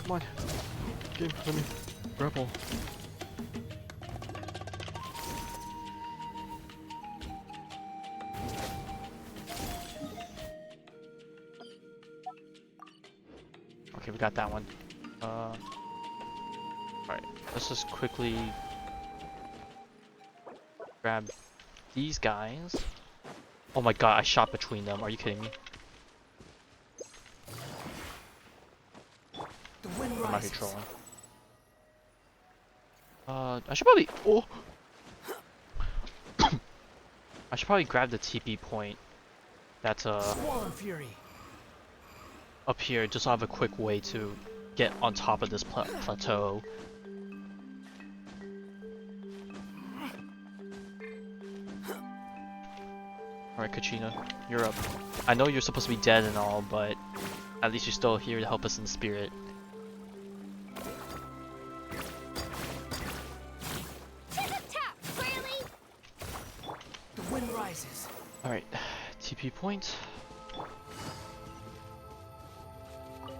Come on. Game, let me grapple. Okay, we got that one. Alright, let's just quickly grab these guys. Oh my god, I shot between them. Are you kidding me? The wind I'm not here rises. trolling. I should probably... Oh! I should probably grab the TP point that's Swan Fury. up here, just so I have a quick way to get on top of this plateau. Alright, Kachina, you're up. I know you're supposed to be dead and all, but at least you're still here to help us in spirit. The wind rises. Alright, TP point.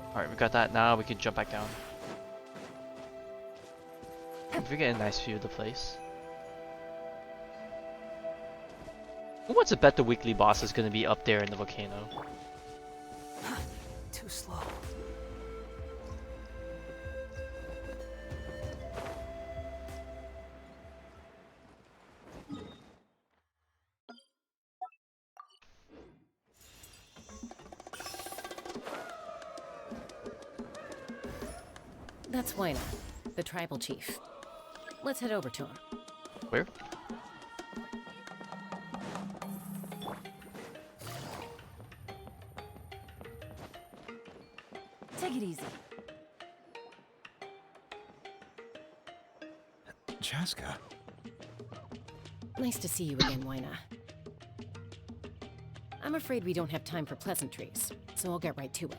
Alright, we got that. Now we can jump back down. We're getting a nice view of the place. Who wants to bet the weekly boss is going to be up there in the volcano? Too slow. That's Wayna, the tribal chief. Let's head over to him. Where? Take it easy. Chaska. Nice to see you again, Wayna. I'm afraid we don't have time for pleasantries, so I'll get right to it.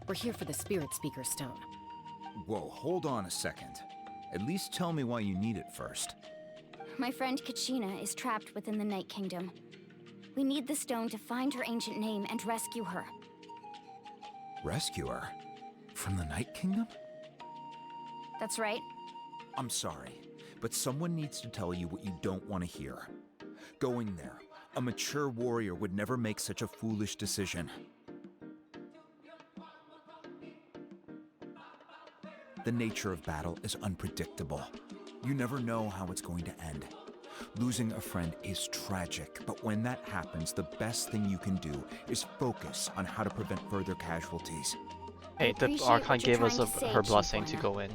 We're here for the Spirit Speaker Stone. Whoa, hold on a second. At least tell me why you need it first. My friend Kachina is trapped within the Night Kingdom. We need the stone to find her ancient name and rescue her. Rescue her? From the Night Kingdom? That's right. I'm sorry, but someone needs to tell you what you don't want to hear. Going there, a mature warrior would never make such a foolish decision. The nature of battle is unpredictable. You never know how it's going to end. Losing a friend is tragic, but when that happens, the best thing you can do is focus on how to prevent further casualties. Hey, the Archon gave us her blessing to go in.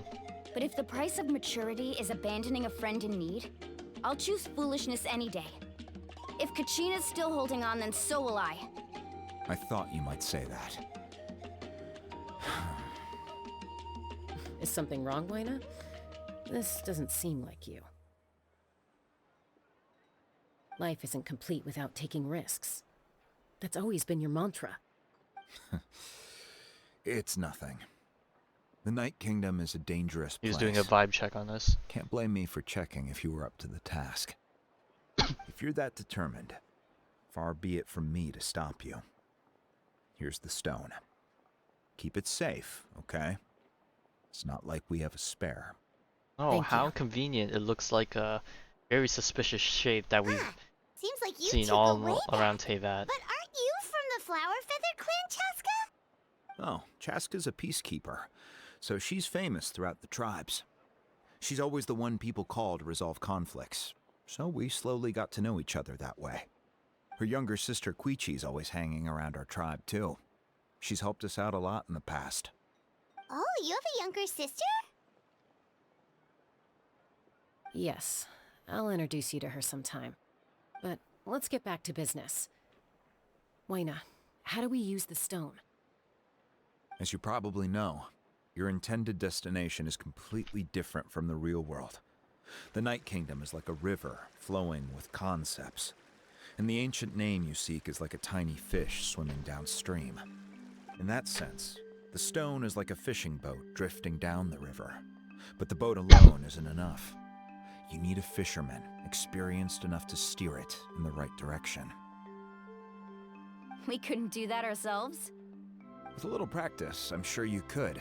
But if the price of maturity is abandoning a friend in need, I'll choose foolishness any day. If Kachina's still holding on, then so will I. I thought you might say that. Is something wrong, Wayna? This doesn't seem like you. Life isn't complete without taking risks. That's always been your mantra. It's nothing. The Night Kingdom is a dangerous place. He's doing a vibe check on this. Can't blame me for checking if you were up to the task. If you're that determined, far be it from me to stop you. Here's the stone. Keep it safe, okay? It's not like we have a spare. Oh, how convenient. It looks like a very suspicious shape that we've Seems like you seen two all go way around back. Teyvat. But aren't you from the Flower Feather Clan, Chaska? Oh, Chaska's a peacekeeper, so she's famous throughout the tribes. She's always the one people call to resolve conflicts, so we slowly got to know each other that way. Her younger sister Quichi's always hanging around our tribe, too. She's helped us out a lot in the past. Oh, you have a younger sister? Yes, I'll introduce you to her sometime. But let's get back to business. Wayna, how do we use the stone? As you probably know, your intended destination is completely different from the real world. The Night Kingdom is like a river flowing with concepts, and the ancient name you seek is like a tiny fish swimming downstream. In that sense, the stone is like a fishing boat drifting down the river, but the boat alone isn't enough. You need a fisherman experienced enough to steer it in the right direction. We couldn't do that ourselves? With a little practice, I'm sure you could.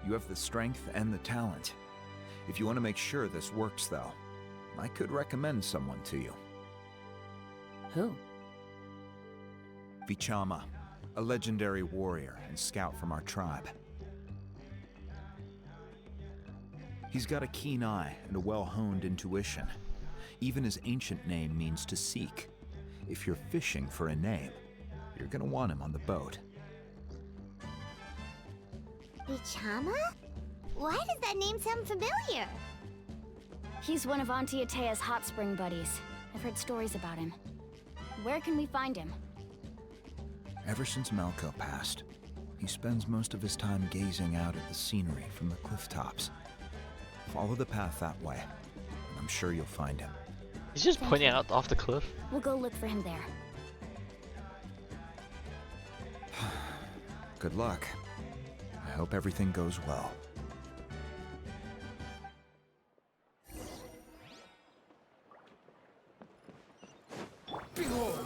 You have the strength and the talent. If you want to make sure this works, though, I could recommend someone to you. Who? Vichama, a legendary warrior and scout from our tribe. He's got a keen eye and a well-honed intuition. Even his ancient name means to seek. If you're fishing for a name, you're gonna want him on the boat. Vichama? Why does that name sound familiar? He's one of Auntie Atea's hot spring buddies. I've heard stories about him. Where can we find him? Ever since Malco passed, he spends most of his time gazing out at the scenery from the cliff tops. Follow the path that way, and I'm sure you'll find him. He's just pointing out off the cliff. We'll go look for him there. Good luck. I hope everything goes well. Behold!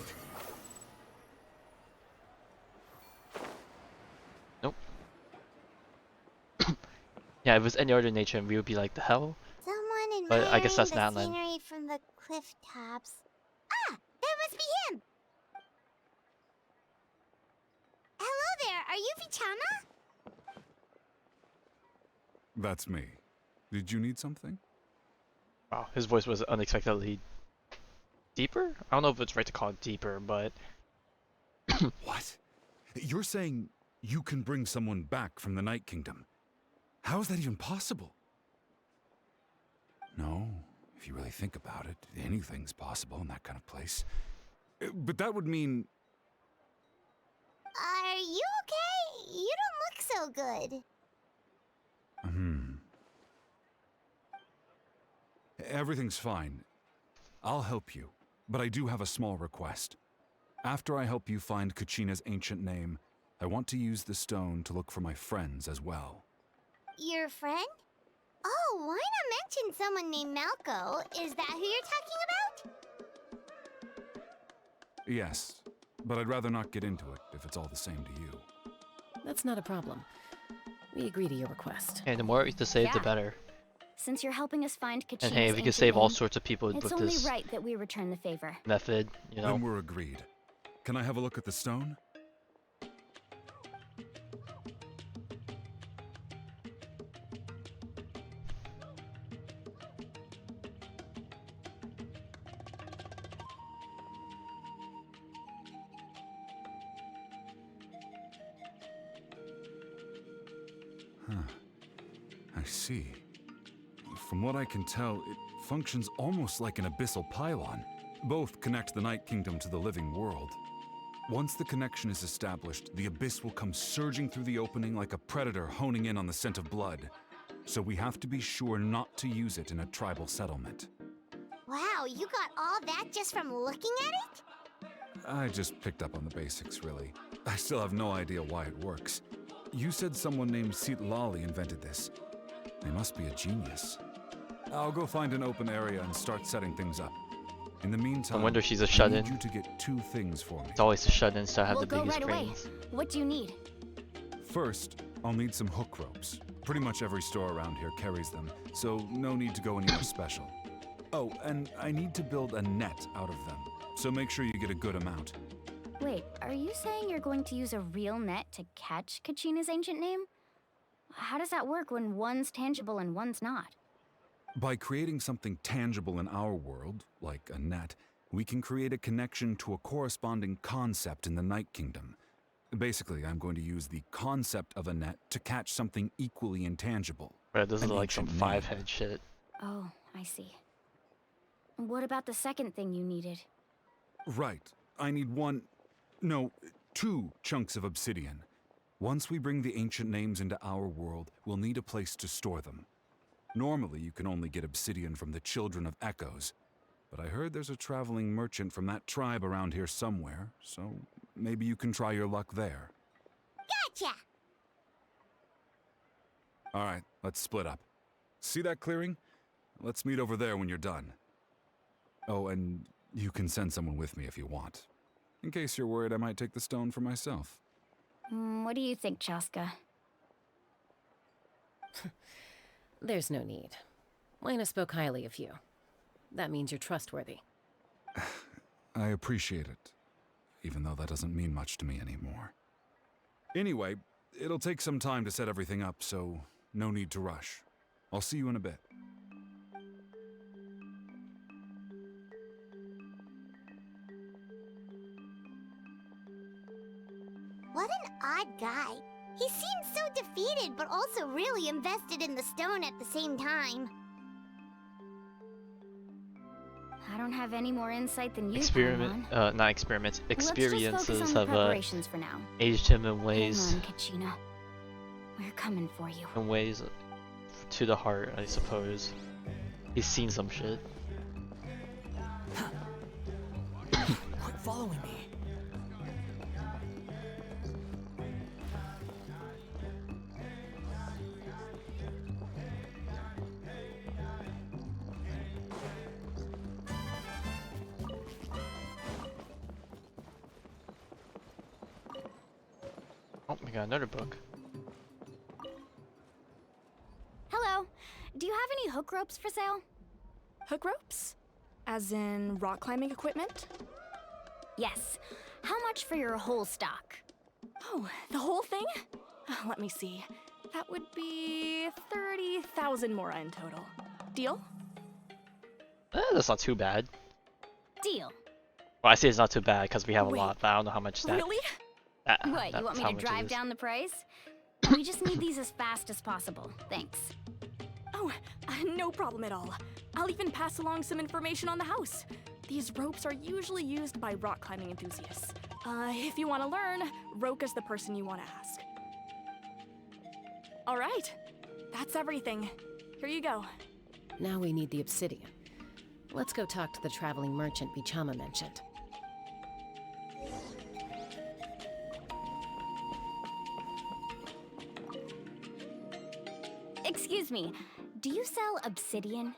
Nope. Yeah, if it was any other nature, we would be like, the hell? Someone But I guess that's admiring the Natlan. scenery from the cliff tops. Ah, that must be him. Hello there. Are you Vichama? That's me. Did you need something? Wow, his voice was unexpectedly deeper? I don't know if it's right to call it deeper, but... What? You're saying you can bring someone back from the Night Kingdom? How is that even possible? No, if you really think about it, anything's possible in that kind of place. But that would mean... Are you okay? You don't look so good. Everything's fine. I'll help you, but I do have a small request. After I help you find Kachina's ancient name, I want to use the stone to look for my friends as well. Your friend? Oh, why not mention someone named Malco? Is that who you're talking about? Yes, but I'd rather not get into it if it's all the same to you. That's not a problem. We agree to your request. And the more we to save, the better. Since you're helping us find Kachina's And hey, if we can ancient save all name, sorts of people it's with only this right that we return the favor. method, you know. Then we're agreed. Can I have a look at the stone? Huh. I see. From what I can tell, it functions almost like an abyssal pylon. Both connect the Night Kingdom to the living world. Once the connection is established, the abyss will come surging through the opening like a predator honing in on the scent of blood. So we have to be sure not to use it in a tribal settlement. Wow, you got all that just from looking at it? I just picked up on the basics, really. I still have no idea why it works. You said someone named Lali invented this. They must be a genius. I'll go find an open area and start setting things up. In the meantime, I wonder if she's a I shut-in. need you to get 2 things for me. It's always the shut-ins that have We'll the go biggest right away. brains. What do you need? First, I'll need some hook ropes. Pretty much every store around here carries them, so no need to go anywhere special. Oh, and I need to build a net out of them, so make sure you get a good amount. Wait, are you saying you're going to use a real net to catch Kachina's ancient name? How does that work when one's tangible and one's not? By creating something tangible in our world, like a net, we can create a connection to a corresponding concept in the Night Kingdom. Basically, I'm going to use the concept of a net to catch something equally intangible. Right, this is An like some ancient name. 5-head shit. Oh, I see. What about the second thing you needed? Right. I need 2 chunks of obsidian. Once we bring the ancient names into our world, we'll need a place to store them. Normally, you can only get obsidian from the Children of Echoes, but I heard there's a traveling merchant from that tribe around here somewhere, so maybe you can try your luck there. Gotcha! Alright, let's split up. See that clearing? Let's meet over there when you're done. Oh, and you can send someone with me if you want. In case you're worried I might take the stone for myself. What do you think, Chaska? There's no need. Lena spoke highly of you. That means you're trustworthy. I appreciate it, even though that doesn't mean much to me anymore. Anyway, it'll take some time to set everything up, so no need to rush. I'll see you in a bit. What an odd guy. He seems so defeated, but also really invested in the stone at the same time. I don't have any more insight than you, Not experiments. Experiences have preparations for now. aged him in ways. Hang on, Kachina. We're coming for you. In ways to the heart, I suppose. He's seen some shit. Quit following me. Oh, we got another book. Hello. Do you have any hook ropes for sale? Hook ropes? As in rock climbing equipment? Yes. How much for your whole stock? Oh, the whole thing? Let me see. That would be 30,000 mora in total. Deal? That's not too bad. Deal. Well, I say it's not too bad because we have a Wait, lot, but I don't know how much that. Really? What, you want me to drive down the price? We just need these as fast as possible. Thanks. Oh, no problem at all. I'll even pass along some information on the house. These ropes are usually used by rock climbing enthusiasts. If you want to learn, Roka's the person you want to ask. All right, that's everything. Here you go. Now we need the obsidian. Let's go talk to the traveling merchant Vichama mentioned. Excuse me, do you sell obsidian?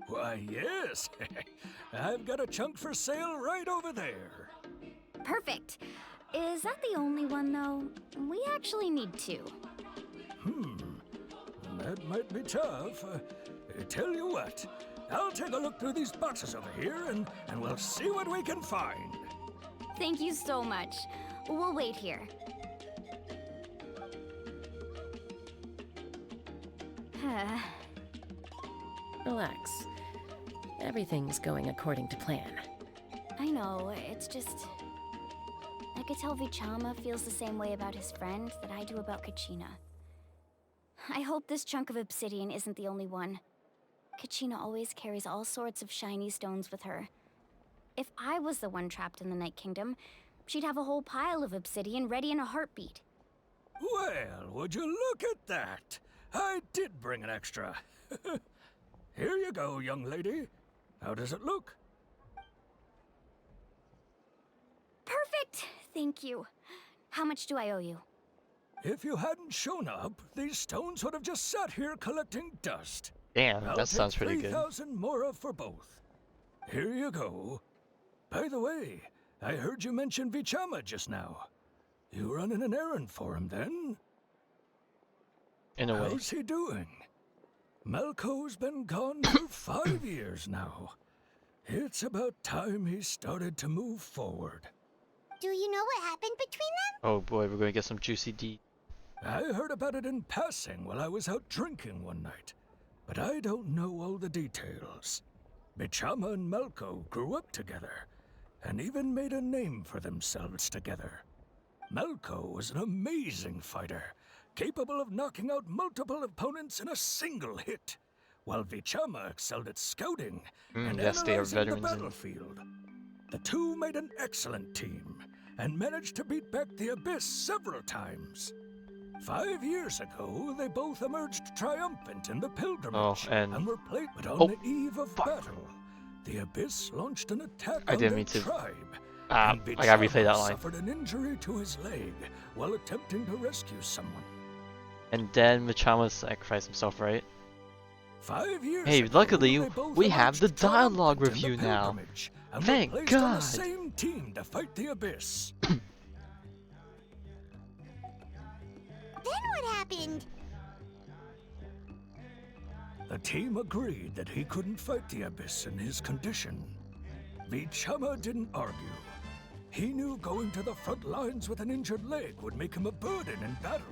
Why, yes. I've got a chunk for sale right over there. Perfect. Is that the only one, though? We actually need two. That might be tough. Tell you what, I'll take a look through these boxes over here and we'll see what we can find. Thank you so much. We'll wait here. Relax. Everything's going according to plan. I know, it's just... I could tell Vichama feels the same way about his friend that I do about Kachina. I hope this chunk of obsidian isn't the only one. Kachina always carries all sorts of shiny stones with her. If I was the one trapped in the Night Kingdom, she'd have a whole pile of obsidian ready in a heartbeat. Well, would you look at that? I did bring an extra. Here you go, young lady. How does it look? Perfect! Thank you. How much do I owe you? If you hadn't shown up, these stones would have just sat here collecting dust. Damn, I'll that sounds take pretty good. 3,000 more for both. Here you go. By the way, I heard you mention Vichama just now. You running an errand for him, then? In a way. How's he doing? Malco's been gone for 5 years now. It's about time he started to move forward. Do you know what happened between them? Oh boy, we're gonna get some juicy D. I heard about it in passing while I was out drinking one night, but I don't know all the details. Vichama and Malco grew up together, and even made a name for themselves together. Malco was an amazing fighter, capable of knocking out multiple opponents in a single hit, while Vichama excelled at scouting and yes, they are analyzing the veterans in- battlefield. The two made an excellent team, and managed to beat back the Abyss several times. 5 years ago, they both emerged triumphant in the pilgrimage and were played. But on the eve of battle, the Abyss launched an attack I on didn't their mean to. tribe. I and gotta replay Vichama that line. suffered an injury to his leg while attempting to rescue someone. And then Vichama sacrificed himself, right? 5 years Hey, ago, luckily, they both we have the emerged dialogue triumphant in the review now. pilgrimage and were Thank placed on the God. same team to fight the Abyss. Then what happened? The team agreed that he couldn't fight the Abyss in his condition. Vichama didn't argue. He knew going to the front lines with an injured leg would make him a burden in battle.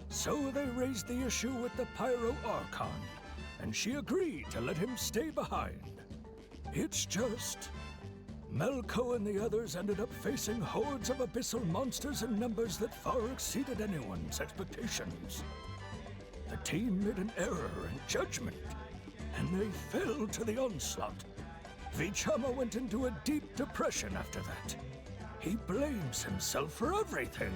So they raised the issue with the Pyro Archon, and she agreed to let him stay behind. It's just... Malco and the others ended up facing hordes of abyssal monsters in numbers that far exceeded anyone's expectations. The team made an error in judgment, and they fell to the onslaught. Vichama went into a deep depression after that. He blames himself for everything.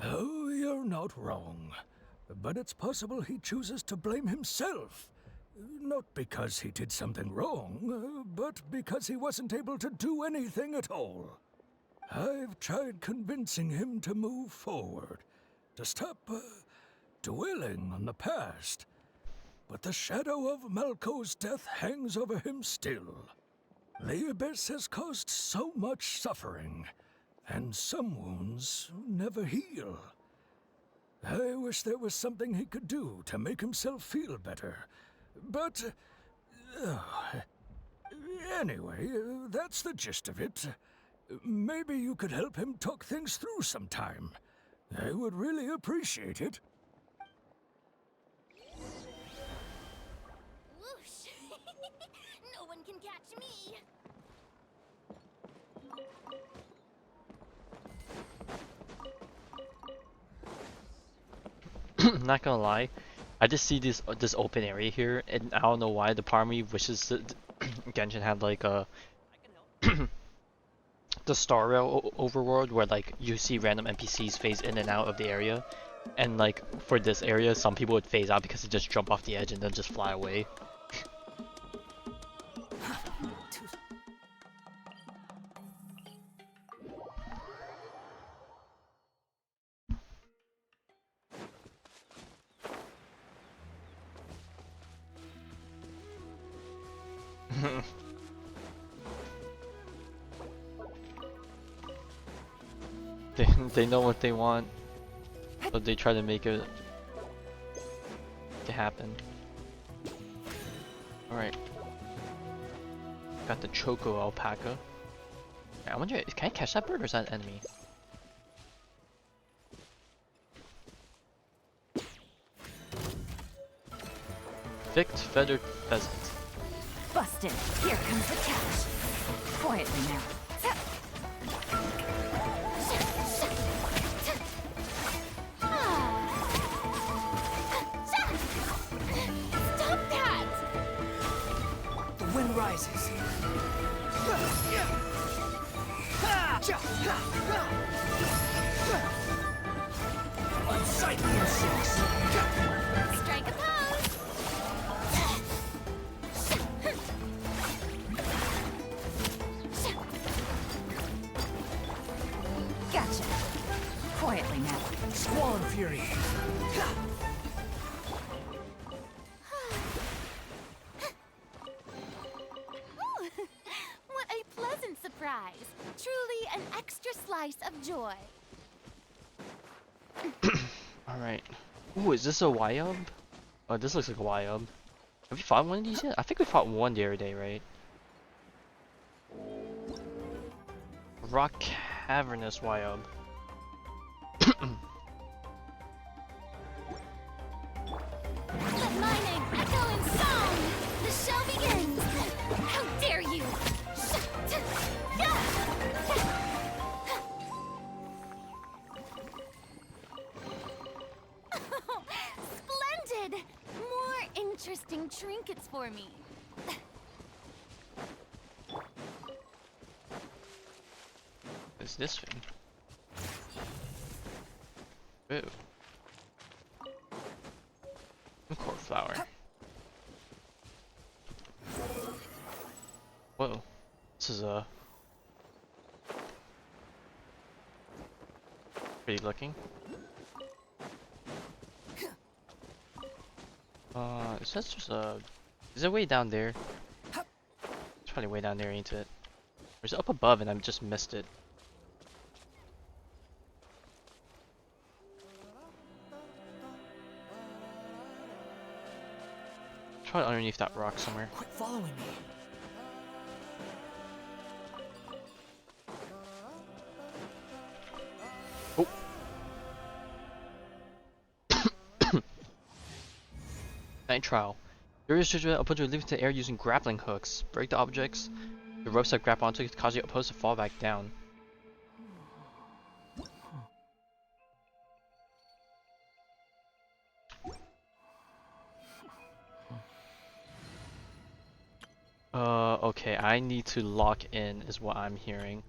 Oh, you're not wrong. But it's possible he chooses to blame himself. Not because he did something wrong, but because he wasn't able to do anything at all. I've tried convincing him to move forward, to stop dwelling on the past. But the shadow of Malco's death hangs over him still. The Abyss has caused so much suffering, and some wounds never heal. I wish there was something he could do to make himself feel better. But... anyway, that's the gist of it. Maybe you could help him talk things through sometime. I would really appreciate it. Whoosh! No one can catch me. Not gonna lie, I just see this open area here, and I don't know why the part of me wishes that Genshin had like a the Star Rail overworld where like you see random NPCs phase in and out of the area, and like for this area, some people would phase out because they just jump off the edge and then just fly away. They know what they want, but they try to make it to happen. Alright. Got the Choco Alpaca. I wonder, can I catch that bird or is that an enemy? Picked feathered pheasant. Busted. Here comes the catch. Quietly now. Stop that! The wind rises. Unsightly insects. Strike a pose. Gotcha. Quietly now. Squall and fury. What a pleasant surprise. Truly an extra slice of joy. Alright. Ooh, is this a Wyub? Oh, this looks like a Wyub. Have we fought one of these yet? I think we fought one the other day, right? Rock Cavernous Wyub. Let my name echo in song. The show begins. How dare you? Splendid! More interesting trinkets for me. What's this thing? Ooh. Core flower. Whoa. This is pretty looking. Is that just is it way down there? It's probably way down there, ain't it? Or is it up above and I've just missed it? Probably underneath that rock somewhere. Quit following me. Oh. Night trial. Various judgment opponents are leaping into the air using grappling hooks. Break the objects the ropes that grab onto cause your opponents to fall back down. Okay, I need to lock in is what I'm hearing.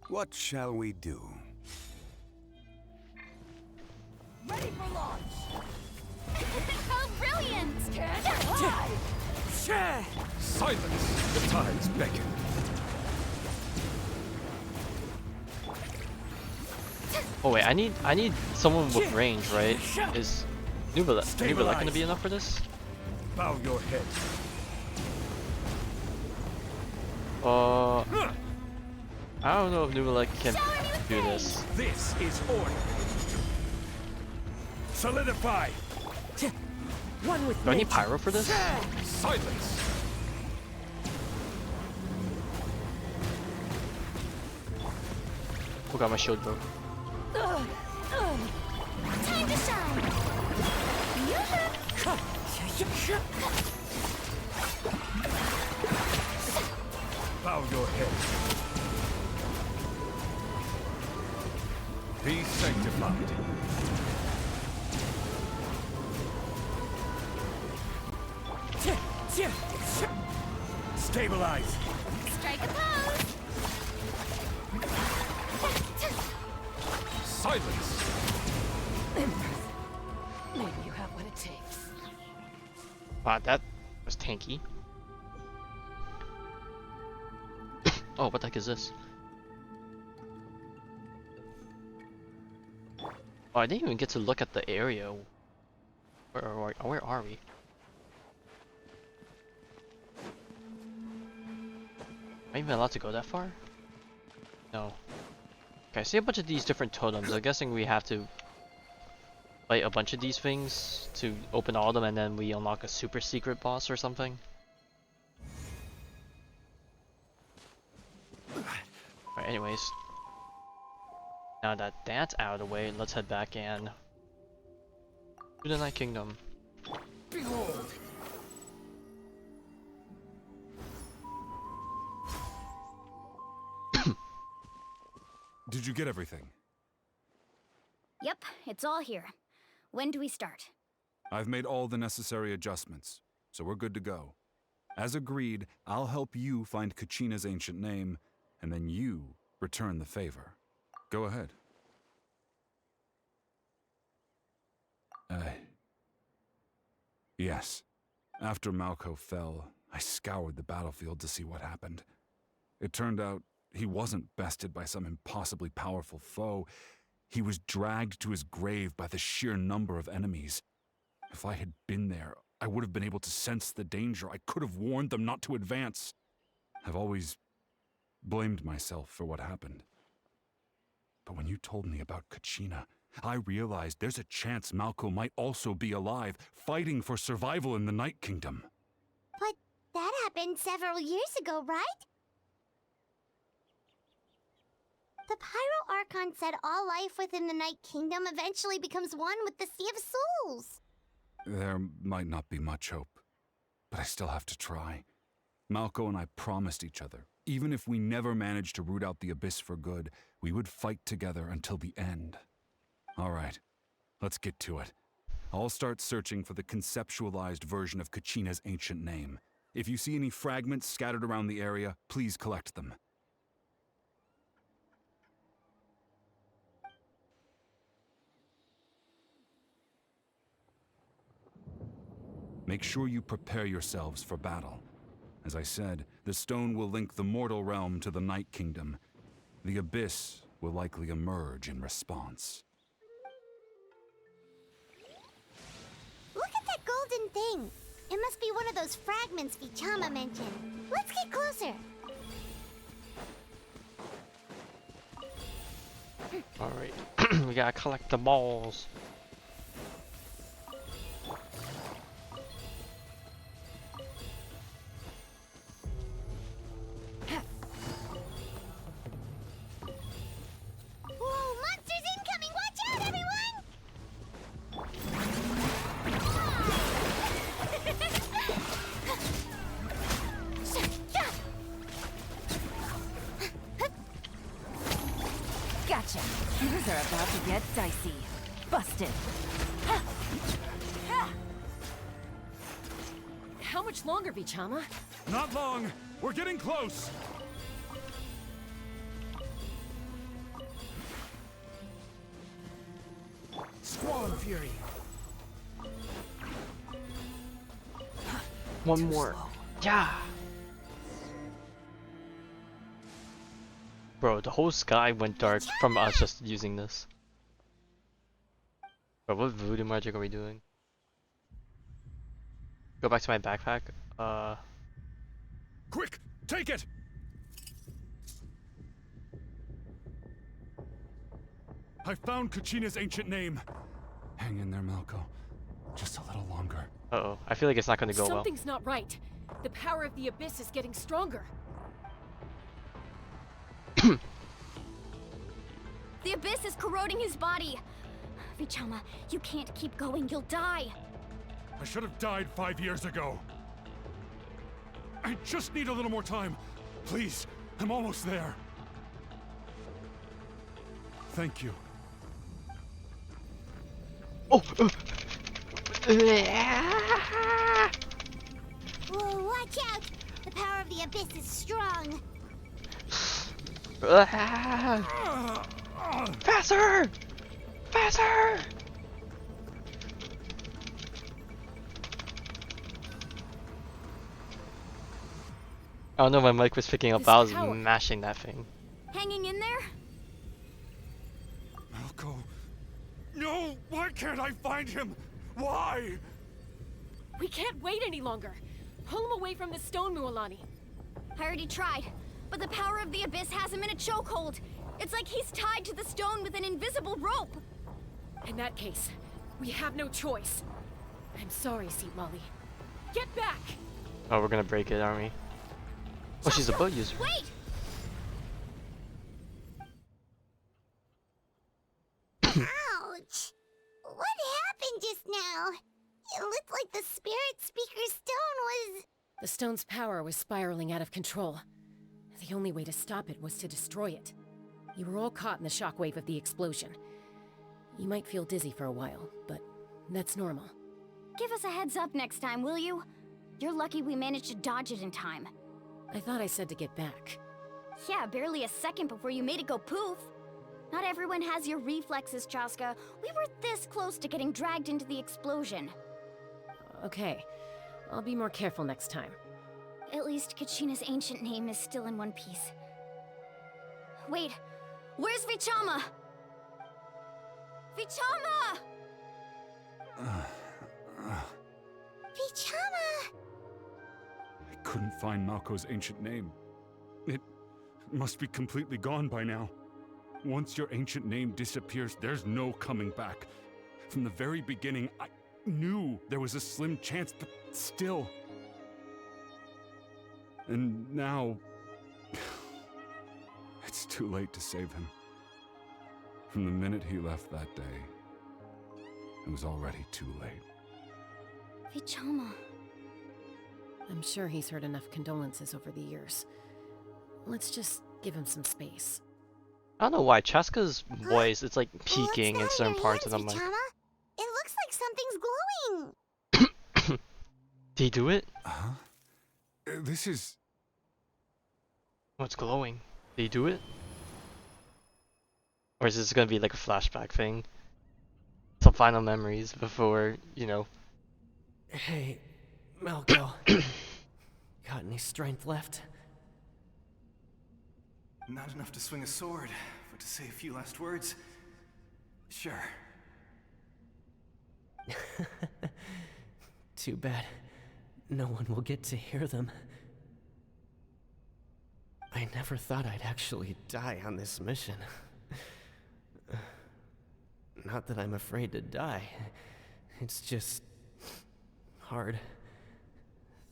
What shall we do? Ready for launch! How brilliant! Silence! The tides beckon. Oh wait, I need someone with range, right? Is Nubelek gonna be enough for this? Bow your head. I don't know if Nubelek can do this. This is order. Solidify. One with Do I need pyro for this? Silence. Oh god, my shield broke. Time to shine! blocked. Stabilize. Strike a pose. Silence! Maybe you have what it takes. Wow, that was tanky. Oh, what the heck is this? Oh, I didn't even get to look at the area. Where are we? Am I even allowed to go that far? No. Okay, I see a bunch of these different totems. I'm guessing we have to fight a bunch of these things to open all of them, and then we unlock a super secret boss or something. Alright, anyways. Now that that's out of the way, let's head back and to the Night Kingdom. Behold! Did you get everything? Yep, it's all here. When do we start? I've made all the necessary adjustments, so we're good to go. As agreed, I'll help you find Kachina's ancient name, and then you return the favor. Go ahead. Yes. After Malco fell, I scoured the battlefield to see what happened. It turned out he wasn't bested by some impossibly powerful foe. He was dragged to his grave by the sheer number of enemies. If I had been there, I would have been able to sense the danger. I could have warned them not to advance. I've always blamed myself for what happened. But when you told me about Kachina, I realized there's a chance Malco might also be alive, fighting for survival in the Night Kingdom. But that happened several years ago, right? The Pyro Archon said all life within the Night Kingdom eventually becomes one with the Sea of Souls. There might not be much hope, but I still have to try. Malco and I promised each other, even if we never managed to root out the Abyss for good, we would fight together until the end. All right, let's get to it. I'll start searching for the conceptualized version of Kachina's ancient name. If you see any fragments scattered around the area, please collect them. Make sure you prepare yourselves for battle. As I said, the stone will link the mortal realm to the Night Kingdom. The Abyss will likely emerge in response. Look at that golden thing. It must be one of those fragments Vichama mentioned. Let's get closer. Alright, we gotta collect the balls. Whoa, monsters incoming! Watch out, everyone! Gotcha. Things are about to get dicey. Busted. How much longer, Vichama? Not long! We're getting close! Squall Fury. One more. Yeah! Bro, the whole sky went dark from us just using this. Bro, what voodoo magic are we doing? Go back to my backpack. Quick! Take it! I found Kachina's ancient name. Hang in there, Malco. Just a little longer. Uh-oh, I feel like it's not gonna go well. Something's not right. The power of the Abyss is getting stronger. The Abyss is corroding his body. Vichama, you can't keep going. You'll die. I should have died 5 years ago. I just need a little more time. Please, I'm almost there. Thank you. Oh! Whoa, watch out! The power of the abyss is strong. Faster! Faster! I don't know, my mic was picking up, This I was power. mashing that thing. Hanging in there? Malco. No! Why can't I find him? Why? We can't wait any longer. Pull him away from the stone, Mualani. I already tried, but the power of the abyss has him in a chokehold. It's like he's tied to the stone with an invisible rope. In that case, we have no choice. I'm sorry, Seat Molly. Get back! Oh, we're gonna break it, aren't we? Oh, she's a boat user. Wait! Ouch! What happened just now? It looked like the spirit speaker's stone was... The stone's power was spiraling out of control. The only way to stop it was to destroy it. You were all caught in the shockwave of the explosion. You might feel dizzy for a while, but that's normal. Give us a heads up next time, will you? You're lucky we managed to dodge it in time. I thought I said to get back. Yeah, barely a second before you made it go poof. Not everyone has your reflexes, Chaska. We were this close to getting dragged into the explosion. Okay, I'll be more careful next time. At least Kachina's ancient name is still in one piece. Wait, where's Vichama? Vichama! Vichama! I couldn't find Malco's ancient name. It must be completely gone by now. Once your ancient name disappears, there's no coming back. From the very beginning, I knew there was a slim chance, but still. And now... it's too late to save him. From the minute he left that day, it was already too late. Vichama. I'm sure he's heard enough condolences over the years. Let's just give him some space. I don't know why, Chaska's voice, it's like peaking in certain parts and I'm like... Vichama? It looks like something's glowing. Did he do it? Huh? This is... What's glowing? Did he do it? Or is this gonna be like a flashback thing? Some final memories before, you know... Hey, Malco. Got any strength left? Not enough to swing a sword, but to say a few last words? Sure. Too bad. No one will get to hear them. I never thought I'd actually die on this mission. Not that I'm afraid to die. It's just... hard.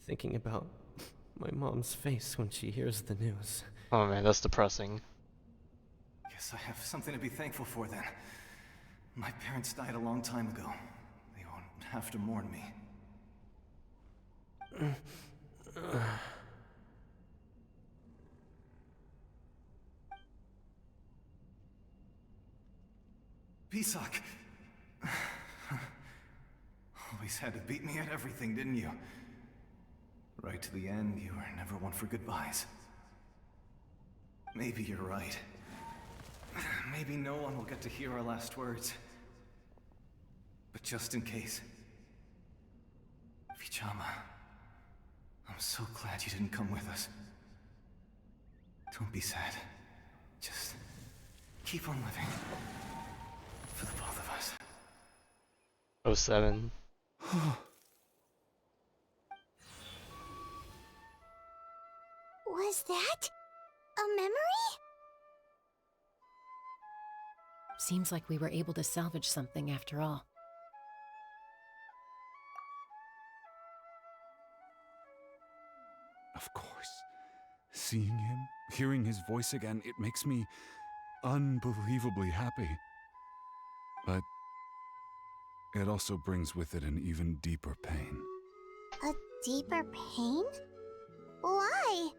Thinking about my mom's face when she hears the news. Oh man, that's depressing. Guess I have something to be thankful for then. My parents died a long time ago. They won't have to mourn me. Pisak! Always had to beat me at everything, didn't you? Right to the end, you were never one for goodbyes. Maybe you're right. Maybe no one will get to hear our last words. But just in case... Vichama, I'm so glad you didn't come with us. Don't be sad. Just keep on living. For the both of us. 07. Was that a memory? Seems like we were able to salvage something after all. Of course. Seeing him, hearing his voice again, it makes me unbelievably happy. But it also brings with it an even deeper pain. A deeper pain? Why?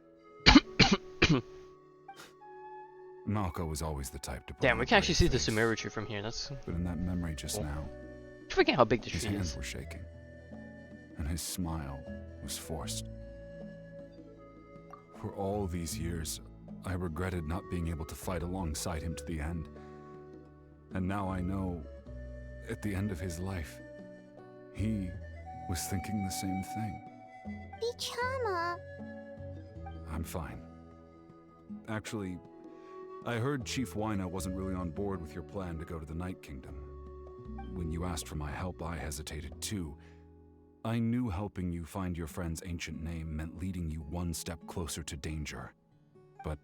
Malco was always the type to... Damn, we can actually see the Sumeru tree from here, that's... But in that memory just now, I forget how big the His tree hands is. were shaking, and his smile was forced. For all these years, I regretted not being able to fight alongside him to the end. And now I know, at the end of his life, he was thinking the same thing. Vichama. I'm fine. Actually, I heard Chief Wyna wasn't really on board with your plan to go to the Night Kingdom. When you asked for my help, I hesitated too. I knew helping you find your friend's ancient name meant leading you one step closer to danger. But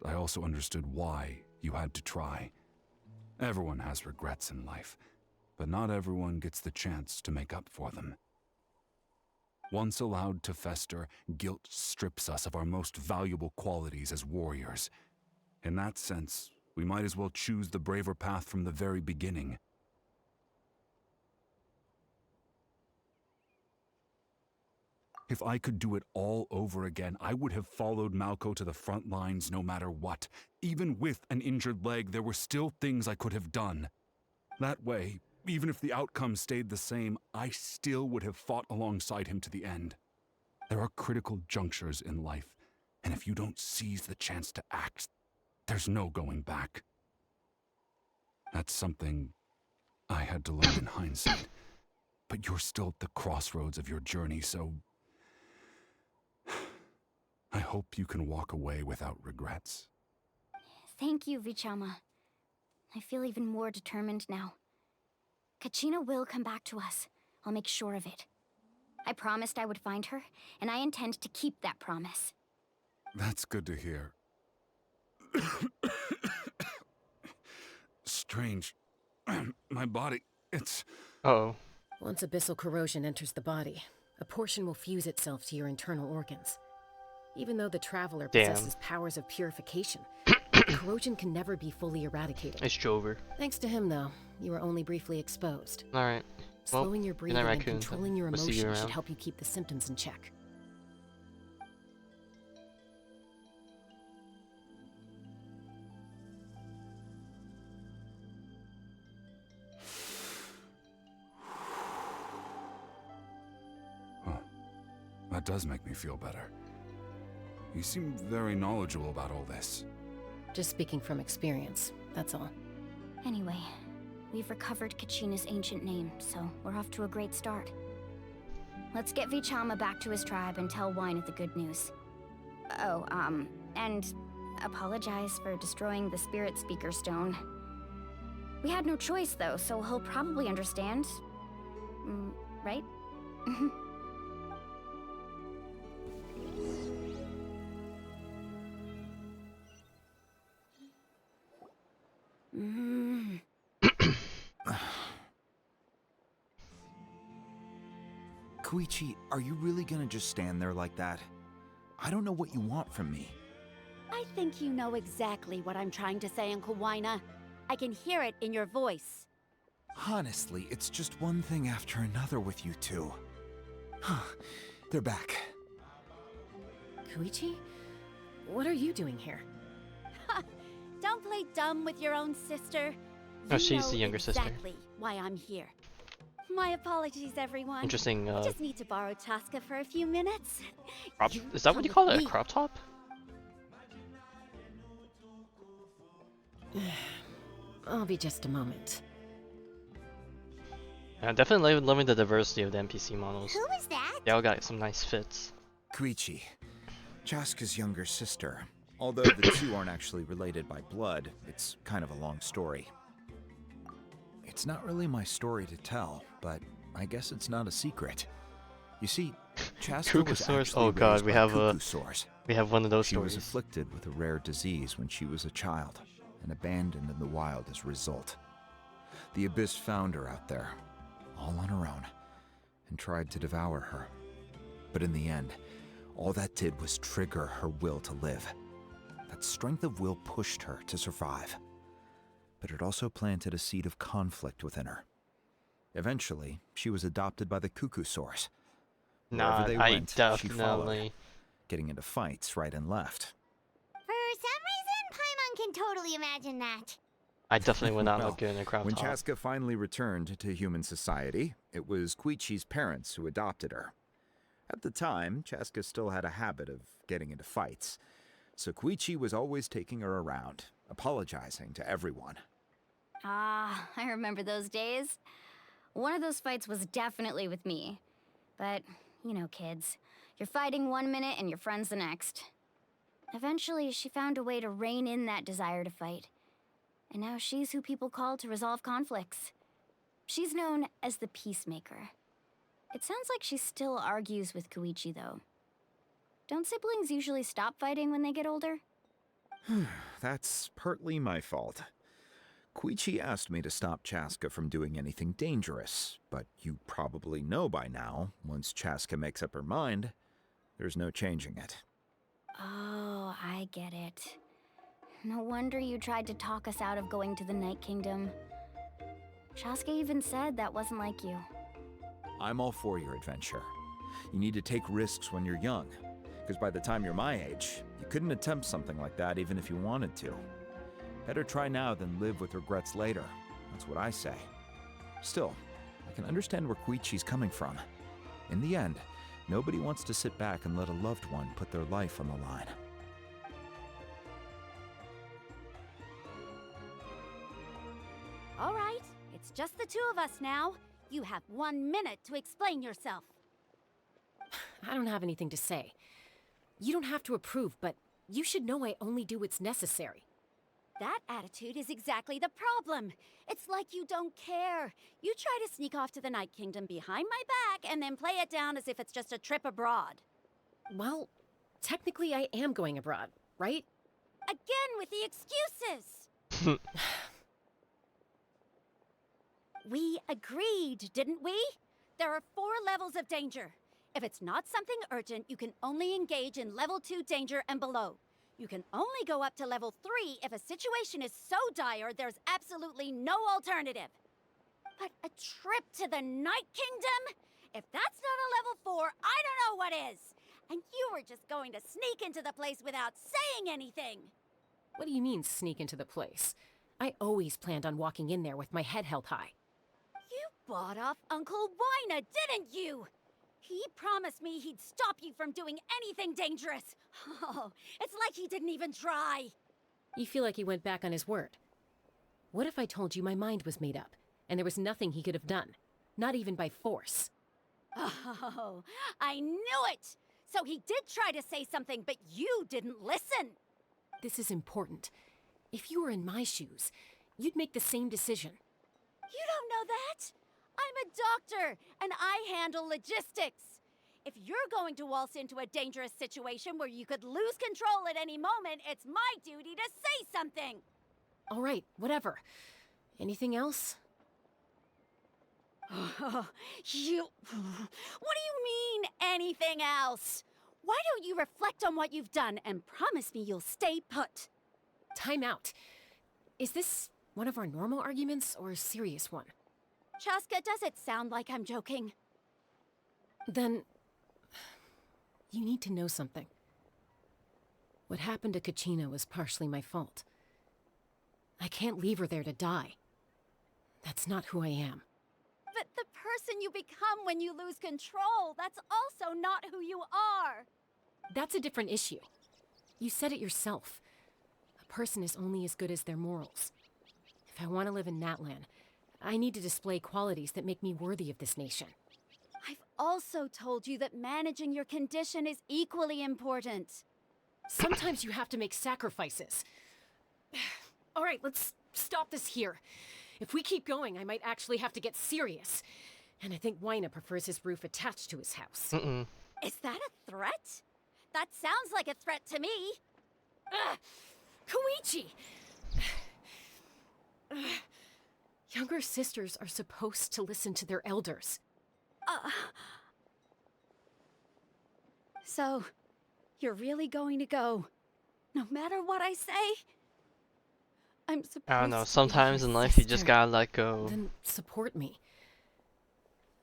I also understood why you had to try. Everyone has regrets in life, but not everyone gets the chance to make up for them. Once allowed to fester, guilt strips us of our most valuable qualities as warriors. In that sense, we might as well choose the braver path from the very beginning. If I could do it all over again, I would have followed Malco to the front lines no matter what. Even with an injured leg, there were still things I could have done. That way, even if the outcome stayed the same, I still would have fought alongside him to the end. There are critical junctures in life, and if you don't seize the chance to act, there's no going back. That's something I had to learn in hindsight. But you're still at the crossroads of your journey, so I hope you can walk away without regrets. Thank you, Vichama. I feel even more determined now. Kachina will come back to us. I'll make sure of it. I promised I would find her, and I intend to keep that promise. That's good to hear. Strange. My body, it's... Uh-oh. Once abyssal corrosion enters the body, a portion will fuse itself to your internal organs. Even though the Traveler possesses powers of purification, corrosion can never be fully eradicated. It's Jover. Thanks to him, though, you were only briefly exposed. Alright. Well, Slowing your good breathing night, and raccoons. controlling your We'll see you emotions should around. help you keep the symptoms in check. That does make me feel better. You seem very knowledgeable about all this. Just speaking from experience, that's all. Anyway, we've recovered Kachina's ancient name, so we're off to a great start. Let's get Vichama back to his tribe and tell Wyna the good news. Oh, and apologize for destroying the Spirit Speaker Stone. We had no choice, though, so he'll probably understand. Right? Koichi, are you really gonna just stand there like that? I don't know what you want from me. I think you know exactly what I'm trying to say, Uncle Wyna. I can hear it in your voice. Honestly, it's just one thing after another with you two. They're back. Koichi? What are you doing here? Don't play dumb with your own sister. Oh, You she's know the younger sister. exactly why I'm here. My apologies, everyone. Interesting, I just need to borrow Tosca for a few minutes. Is that what you call it? A me. crop top? I'll be just a moment. Yeah, definitely loving the diversity of the NPC models. Who is that? They all got some nice fits. Koichi, Chaska's younger sister. Although the two aren't actually related by blood, it's kind of a long story. It's not really my story to tell, but I guess it's not a secret. You see, Chaska was Cuckoosaurs? actually Oh god, raised we by have Cuckoosaurs. we have one of those She was stories. afflicted with a rare disease when she was a child, and abandoned in the wild as a result. The Abyss found her out there, all on her own, and tried to devour her. But in the end, all that did was trigger her will to live. That strength of will pushed her to survive. But it also planted a seed of conflict within her. Eventually, she was adopted by the Cuckoosaurs. Nah, Wherever they I went, she followed, definitely... getting into fights right and left. For some reason, Paimon can totally imagine that. I definitely would not Well, look good in a crop when top. Chaska finally returned to human society, it was Koichi's parents who adopted her. At the time, Chaska still had a habit of getting into fights, so Koichi was always taking her around, apologizing to everyone. Ah, I remember those days. One of those fights was definitely with me. But, you know, kids. You're fighting one minute and your friend's the next. Eventually, she found a way to rein in that desire to fight. And now she's who people call to resolve conflicts. She's known as the Peacemaker. It sounds like she still argues with Koichi, though. Don't siblings usually stop fighting when they get older? That's partly my fault. Koichi asked me to stop Chaska from doing anything dangerous, but you probably know by now, once Chaska makes up her mind, there's no changing it. Oh, I get it. No wonder you tried to talk us out of going to the Night Kingdom. Chaska even said that wasn't like you. I'm all for your adventure. You need to take risks when you're young, because by the time you're my age, you couldn't attempt something like that even if you wanted to. Better try now than live with regrets later. That's what I say. Still, I can understand where Koichi's coming from. In the end, nobody wants to sit back and let a loved one put their life on the line. All right, it's just the two of us now. You have 1 minute to explain yourself. I don't have anything to say. You don't have to approve, but you should know I only do what's necessary. That attitude is exactly the problem. It's like you don't care. You try to sneak off to the Night Kingdom behind my back and then play it down as if it's just a trip abroad. Well, technically I am going abroad, right? Again with the excuses! We agreed, didn't we? There are 4 levels of danger. If it's not something urgent, you can only engage in level 2 danger and below. You can only go up to level 3 if a situation is so dire there's absolutely no alternative. But a trip to the Night Kingdom? If that's not a level 4, I don't know what is. And you were just going to sneak into the place without saying anything. What do you mean, sneak into the place? I always planned on walking in there with my head held high. You bought off Uncle Wina, didn't you? He promised me he'd stop you from doing anything dangerous. Oh, it's like he didn't even try. You feel like he went back on his word. What if I told you my mind was made up, and there was nothing he could have done? Not even by force. Oh, I knew it! So he did try to say something, but you didn't listen. This is important. If you were in my shoes, you'd make the same decision. You don't know that? I'm a doctor, and I handle logistics. If you're going to waltz into a dangerous situation where you could lose control at any moment, it's my duty to say something. All right, whatever. Anything else? What do you mean, anything else? Why don't you reflect on what you've done and promise me you'll stay put? Time out. Is this one of our normal arguments or a serious one? Chaska, does it sound like I'm joking? Then, you need to know something. What happened to Kachina was partially my fault. I can't leave her there to die. That's not who I am. But the person you become when you lose control, that's also not who you are. That's a different issue. You said it yourself. A person is only as good as their morals. If I want to live in Natlan, I need to display qualities that make me worthy of this nation. I've also told you that managing your condition is equally important. Sometimes you have to make sacrifices. All right, let's stop this here. If we keep going, I might actually have to get serious. And I think Wina prefers his roof attached to his house. Is that a threat? That sounds like a threat to me. Koichi! Younger sisters are supposed to listen to their elders. So, you're really going to go, no matter what I say? I'm supposed I don't know, to be sometimes your in life you just sister. gotta let go. Then support me.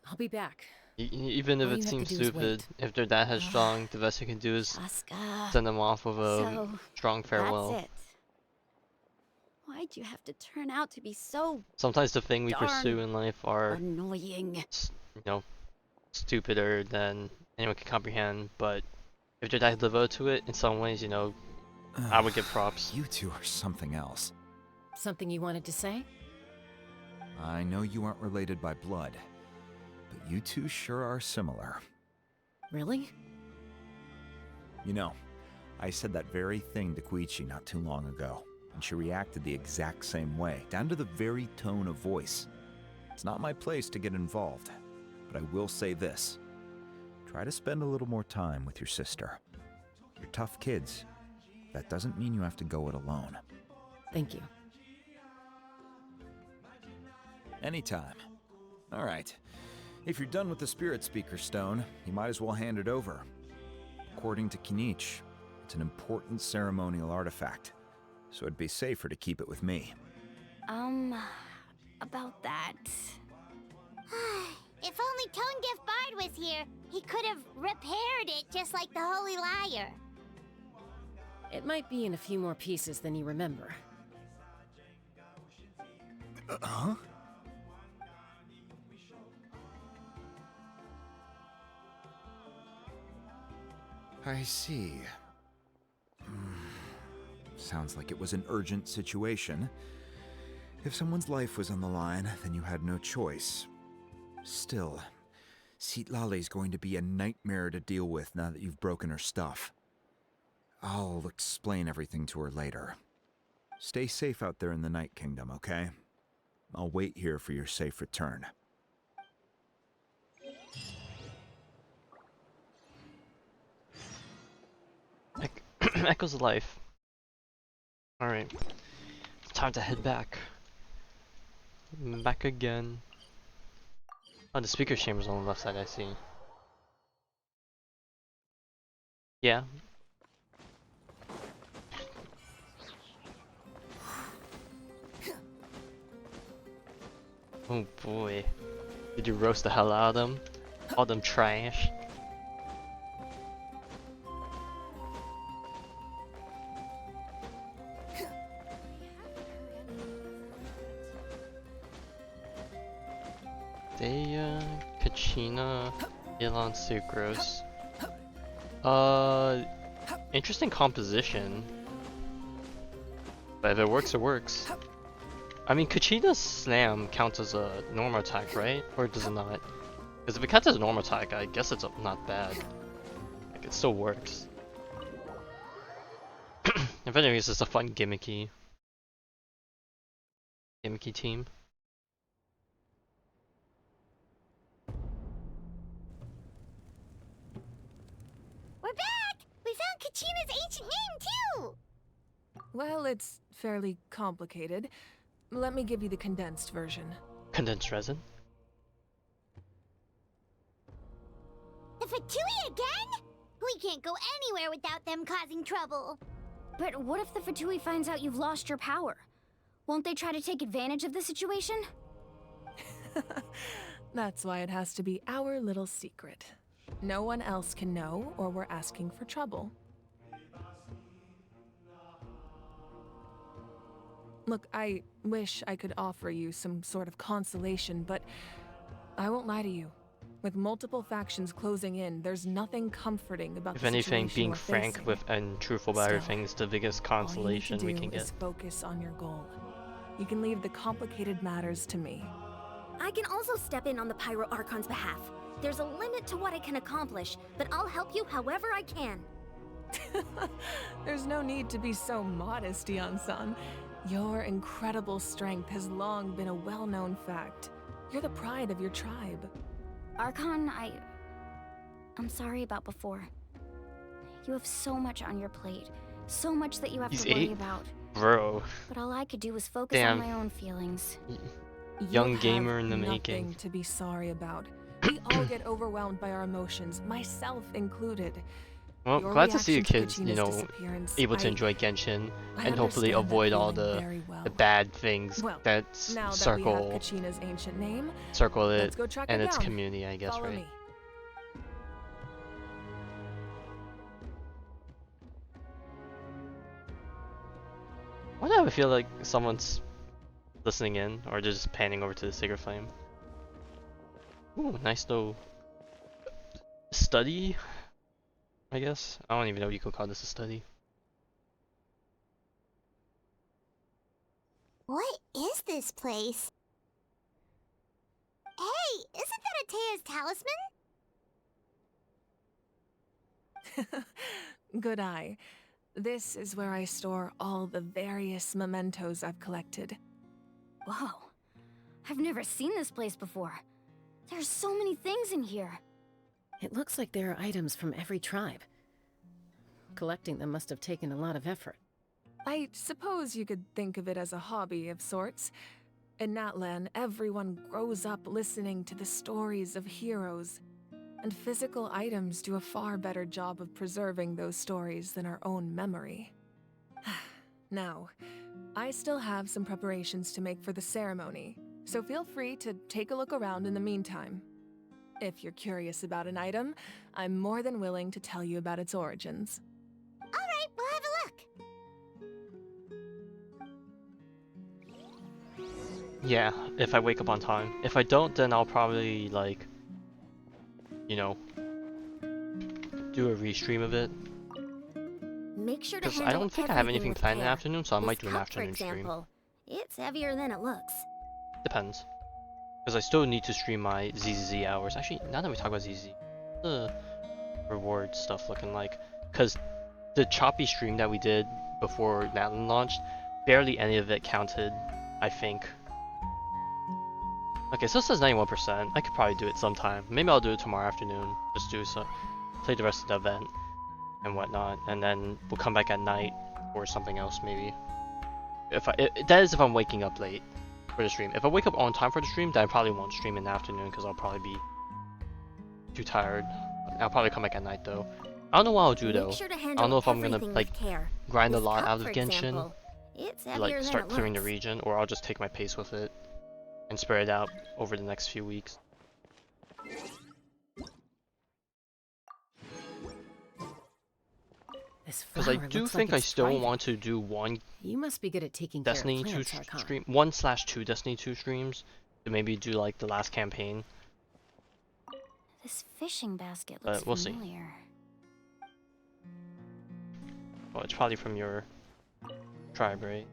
I'll be back. Even if All it you have seems to do is stupid, wait. if they're that headstrong, the best you can do is Chaska. send them off with a So, strong farewell. That's it. Why Why'd you have to turn out to be so Sometimes the thing we darn pursue in life are, annoying? you know, stupider than anyone can comprehend, but if you're that devoted to it, in some ways, you know, I would give props. You two are something else. Something you wanted to say? I know you aren't related by blood, but you two sure are similar. Really? You know, I said that very thing to Koichi not too long ago, and she reacted the exact same way, down to the very tone of voice. It's not my place to get involved, but I will say this. Try to spend a little more time with your sister. You're tough kids. That doesn't mean you have to go it alone. Thank you. Anytime. All right. If you're done with the Spirit Speaker Stone, you might as well hand it over. According to Kinich, it's an important ceremonial artifact, so it'd be safer to keep it with me. About that. If only Tone Deaf Bard was here, he could have repaired it just like the Holy Liar. It might be in a few more pieces than you remember. Huh? I see. Sounds like it was an urgent situation. If someone's life was on the line, then you had no choice. Still, Citlali's going to be a nightmare to deal with now that you've broken her stuff. I'll explain everything to her later. Stay safe out there in the Night Kingdom, okay? I'll wait here for your safe return. Echoes of life. Alright. Time to head back. Back again. Oh, the speaker chamber's on the left side, I see. Yeah. Oh boy. Did you roast the hell out of them? All them trash? Daya, Kachina, Elon Sucrose. Interesting composition. But if it works, it works. I mean, Kachina's Slam counts as a normal attack, right? Or does it not? Because if it counts as a normal attack, I guess it's not bad. Like, it still works. If anything, it's just a fun gimmicky team. We're back! We found Kachina's ancient name, too! Well, it's fairly complicated. Let me give you the condensed version. Condensed resin? The Fatui again? We can't go anywhere without them causing trouble. But what if the Fatui finds out you've lost your power? Won't they try to take advantage of the situation? That's why it has to be our little secret. No one else can know, or we're asking for trouble. Look, I wish I could offer you some sort of consolation, but I won't lie to you. With multiple factions closing in, there's nothing comforting about If the anything, situation being we're frank facing. with and truthful about everything is the biggest consolation all you we need to can do get. is focus on your goal. You can leave the complicated matters to me. I can also step in on the Pyro Archon's behalf. There's a limit to what I can accomplish, but I'll help you however I can. There's no need to be so modest, Yan-san. Your incredible strength has long been a well-known fact. You're the pride of your tribe. Archon, I'm sorry about before. You have so much on your plate. So much that you have He's to worry 8? about. Bro. But all I could do was focus Damn. on my own feelings. Young You gamer have in the nothing making. to be sorry about. We all get overwhelmed by our emotions, myself included. Well, Your glad to see you reaction to kids, you Kachina's know, disappearance, able to I enjoy Genshin I and hopefully understand that avoid all feeling the very well. bad things Well, that now that circle we have Kachina's ancient name, circle it let's go track and her its down. community, I guess, Follow right? me. Why do I feel like someone's listening in or just panning over to the Sacred Flame? Ooh, nice little study, I guess. I don't even know if you could call this a study. What is this place? Hey, isn't that Atea's talisman? Good eye. This is where I store all the various mementos I've collected. Whoa. I've never seen this place before. There's so many things in here. It looks like there are items from every tribe. Collecting them must have taken a lot of effort. I suppose you could think of it as a hobby of sorts. In Natlan, everyone grows up listening to the stories of heroes, and physical items do a far better job of preserving those stories than our own memory. Now, I still have some preparations to make for the ceremony, so feel free to take a look around in the meantime. If you're curious about an item, I'm more than willing to tell you about its origins. Alright, we'll have a look. Yeah, if I wake up on time. If I don't, then I'll probably, like, you know, do a restream of it. Make sure to Because handle I don't think I have everything anything with planned in the care. afternoon, so I This might do an cup, afternoon for stream. example, it's heavier than it looks. Depends. Because I still need to stream my ZZZ hours. Actually, now that we talk about ZZZ, the reward stuff looking like? Because the choppy stream that we did before Natlan launched, barely any of it counted, I think. Okay, so it says 91%. I could probably do it sometime. Maybe I'll do it tomorrow afternoon. Just do so, play the rest of the event and whatnot, and then we'll come back at night or something else maybe. That is if I'm waking up late for the stream. If I wake up on time for the stream, then I probably won't stream in the afternoon because I'll probably be too tired. I'll probably come back at night though. I don't know what I'll do though. Sure I don't know if I'm gonna like grind a This lot cup, out of for Genshin, example, it's heavier like than start it clearing the looks. region, or I'll just take my pace with it and spread it out over the next few weeks. Because I do think I still want to do one You must be good at taking Destiny care 2 of plants, Archon. stream, 1/2 Destiny 2 streams to maybe do like the last campaign. This fishing basket looks We'll see. familiar. Well, it's probably from your tribe, right?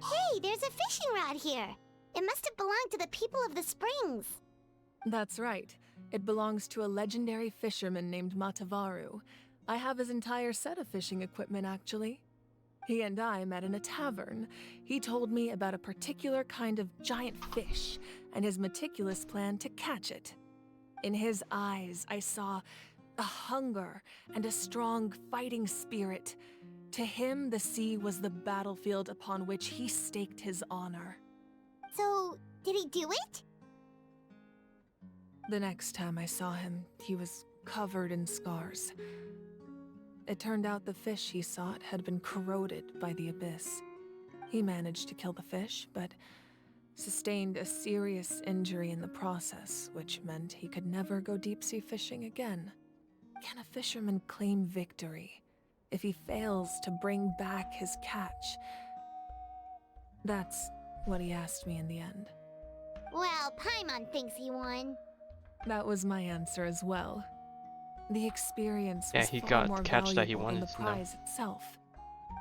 Hey, there's a fishing rod here. It must have belonged to the people of the springs. That's right. It belongs to a legendary fisherman named Matavaru. I have his entire set of fishing equipment, actually. He and I met in a tavern. He told me about a particular kind of giant fish and his meticulous plan to catch it. In his eyes, I saw a hunger and a strong fighting spirit. To him, the sea was the battlefield upon which he staked his honor. So, did he do it? The next time I saw him, he was covered in scars. It turned out the fish he sought had been corroded by the abyss. He managed to kill the fish, but sustained a serious injury in the process, which meant he could never go deep-sea fishing again. Can a fisherman claim victory if he fails to bring back his catch? That's what he asked me in the end. Well, Paimon thinks he won. That was my answer as well. The experience Yeah, was he far got more the catch that he valuable than wanted the to know. prize itself.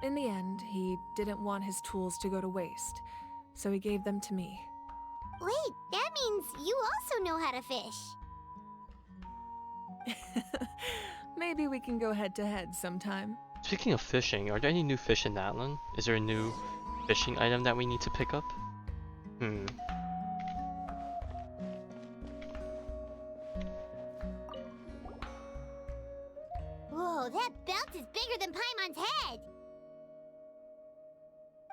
In the end, he didn't want his tools to go to waste, so he gave them to me. Wait, that means you also know how to fish. Maybe we can go head-to-head sometime. Speaking of fishing, are there any new fish in Natlan? Is there a new fishing item that we need to pick up? Whoa, that belt is bigger than Paimon's head!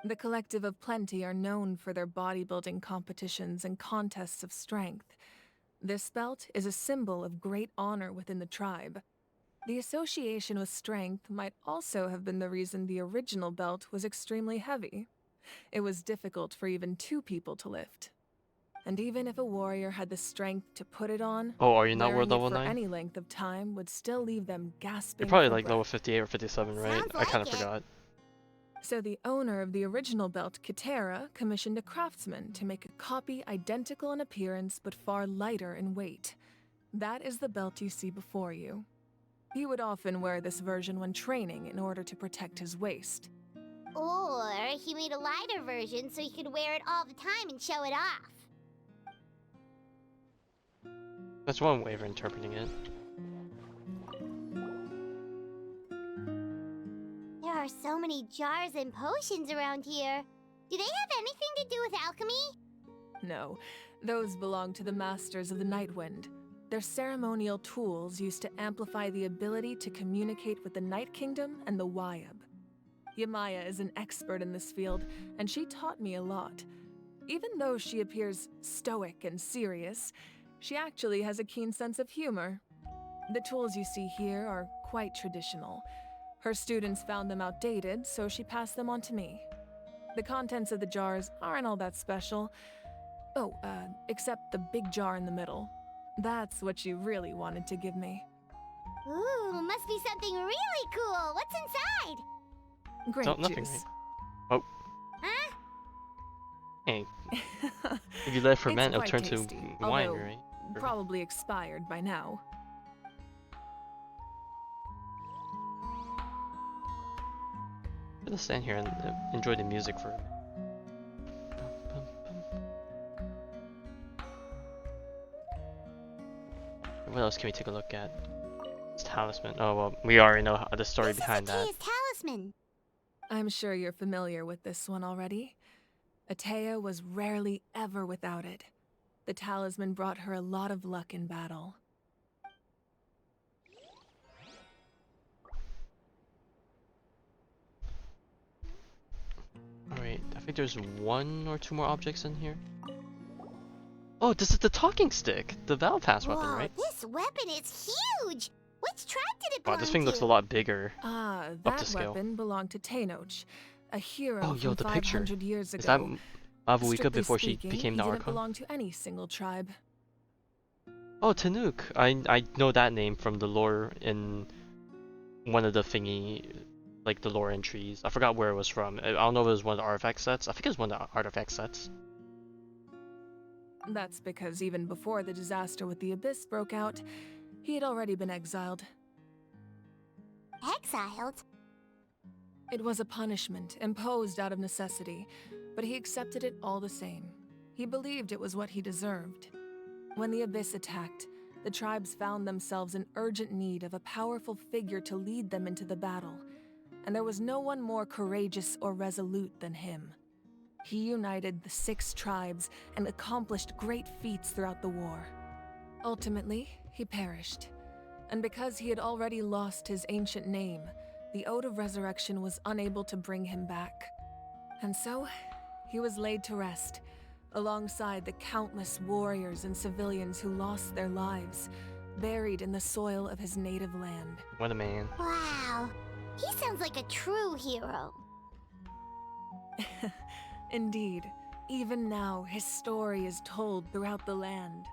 The Collective of Plenty are known for their bodybuilding competitions and contests of strength. This belt is a symbol of great honor within the tribe. The association with strength might also have been the reason the original belt was extremely heavy. It was difficult for even 2 people to lift. And even if a warrior had the strength to put it on, Oh, are you not wearing world it level for 9? any length of time would still leave them gasping. You're probably for like breath. level 58 or 57, right? Sounds I kind of like it. forgot. So the owner of the original belt, Kitera, commissioned a craftsman to make a copy identical in appearance but far lighter in weight. That is the belt you see before you. He would often wear this version when training in order to protect his waist. Or he made a lighter version so he could wear it all the time and show it off. That's one way of interpreting it. There are so many jars and potions around here. Do they have anything to do with alchemy? No, those belong to the Masters of the Nightwind. They're ceremonial tools used to amplify the ability to communicate with the Night Kingdom and the Wyab. Yamaya is an expert in this field, and she taught me a lot. Even though she appears stoic and serious, she actually has a keen sense of humor. The tools you see here are quite traditional. Her students found them outdated, so she passed them on to me. The contents of the jars aren't all that special. Oh, except the big jar in the middle. That's what she really wanted to give me. Ooh, must be something really cool. What's inside? Grape Nothing, juice. right? Oh. Huh? Hey. If you let it ferment, it'll It's turn quite to tasty, wine, although right? probably expired by now. I'm gonna stand here and enjoy the music for a minute. What else can we take a look at? It's Talisman. Oh well, we already know the story behind that. This is Atea's talisman. I'm sure you're familiar with this one already. Atea was rarely ever without it. The talisman brought her a lot of luck in battle. Alright, I think there's one or two more objects in here. Oh, this is the talking stick! The Battle Pass weapon, Whoa, right? this weapon is huge! Which tribe did it belong Wow, this thing to? looks a lot bigger. Ah, Up that to scale. weapon belonged to Tenoch, a hero Oh, yo, from the picture. 500 years ago. Is that Avuika Strictly before she speaking, became he the didn't Archon? belong to any single tribe. Oh, Tanuk. I know that name from the lore in one of the thingy, like the lore entries. I forgot where it was from. I don't know if it was one of the artifact sets. I think it was one of the artifact sets. That's because even before the disaster with the Abyss broke out, he had already been exiled. Exiled? It was a punishment imposed out of necessity, but he accepted it all the same. He believed it was what he deserved. When the Abyss attacked, the tribes found themselves in urgent need of a powerful figure to lead them into the battle, and there was no one more courageous or resolute than him. He united the 6 tribes and accomplished great feats throughout the war. Ultimately, he perished, and because he had already lost his ancient name, the Ode of Resurrection was unable to bring him back. And so, he was laid to rest, alongside the countless warriors and civilians who lost their lives, buried in the soil of his native land. What a man. Wow. He sounds like a true hero. Indeed, even now, his story is told throughout the land.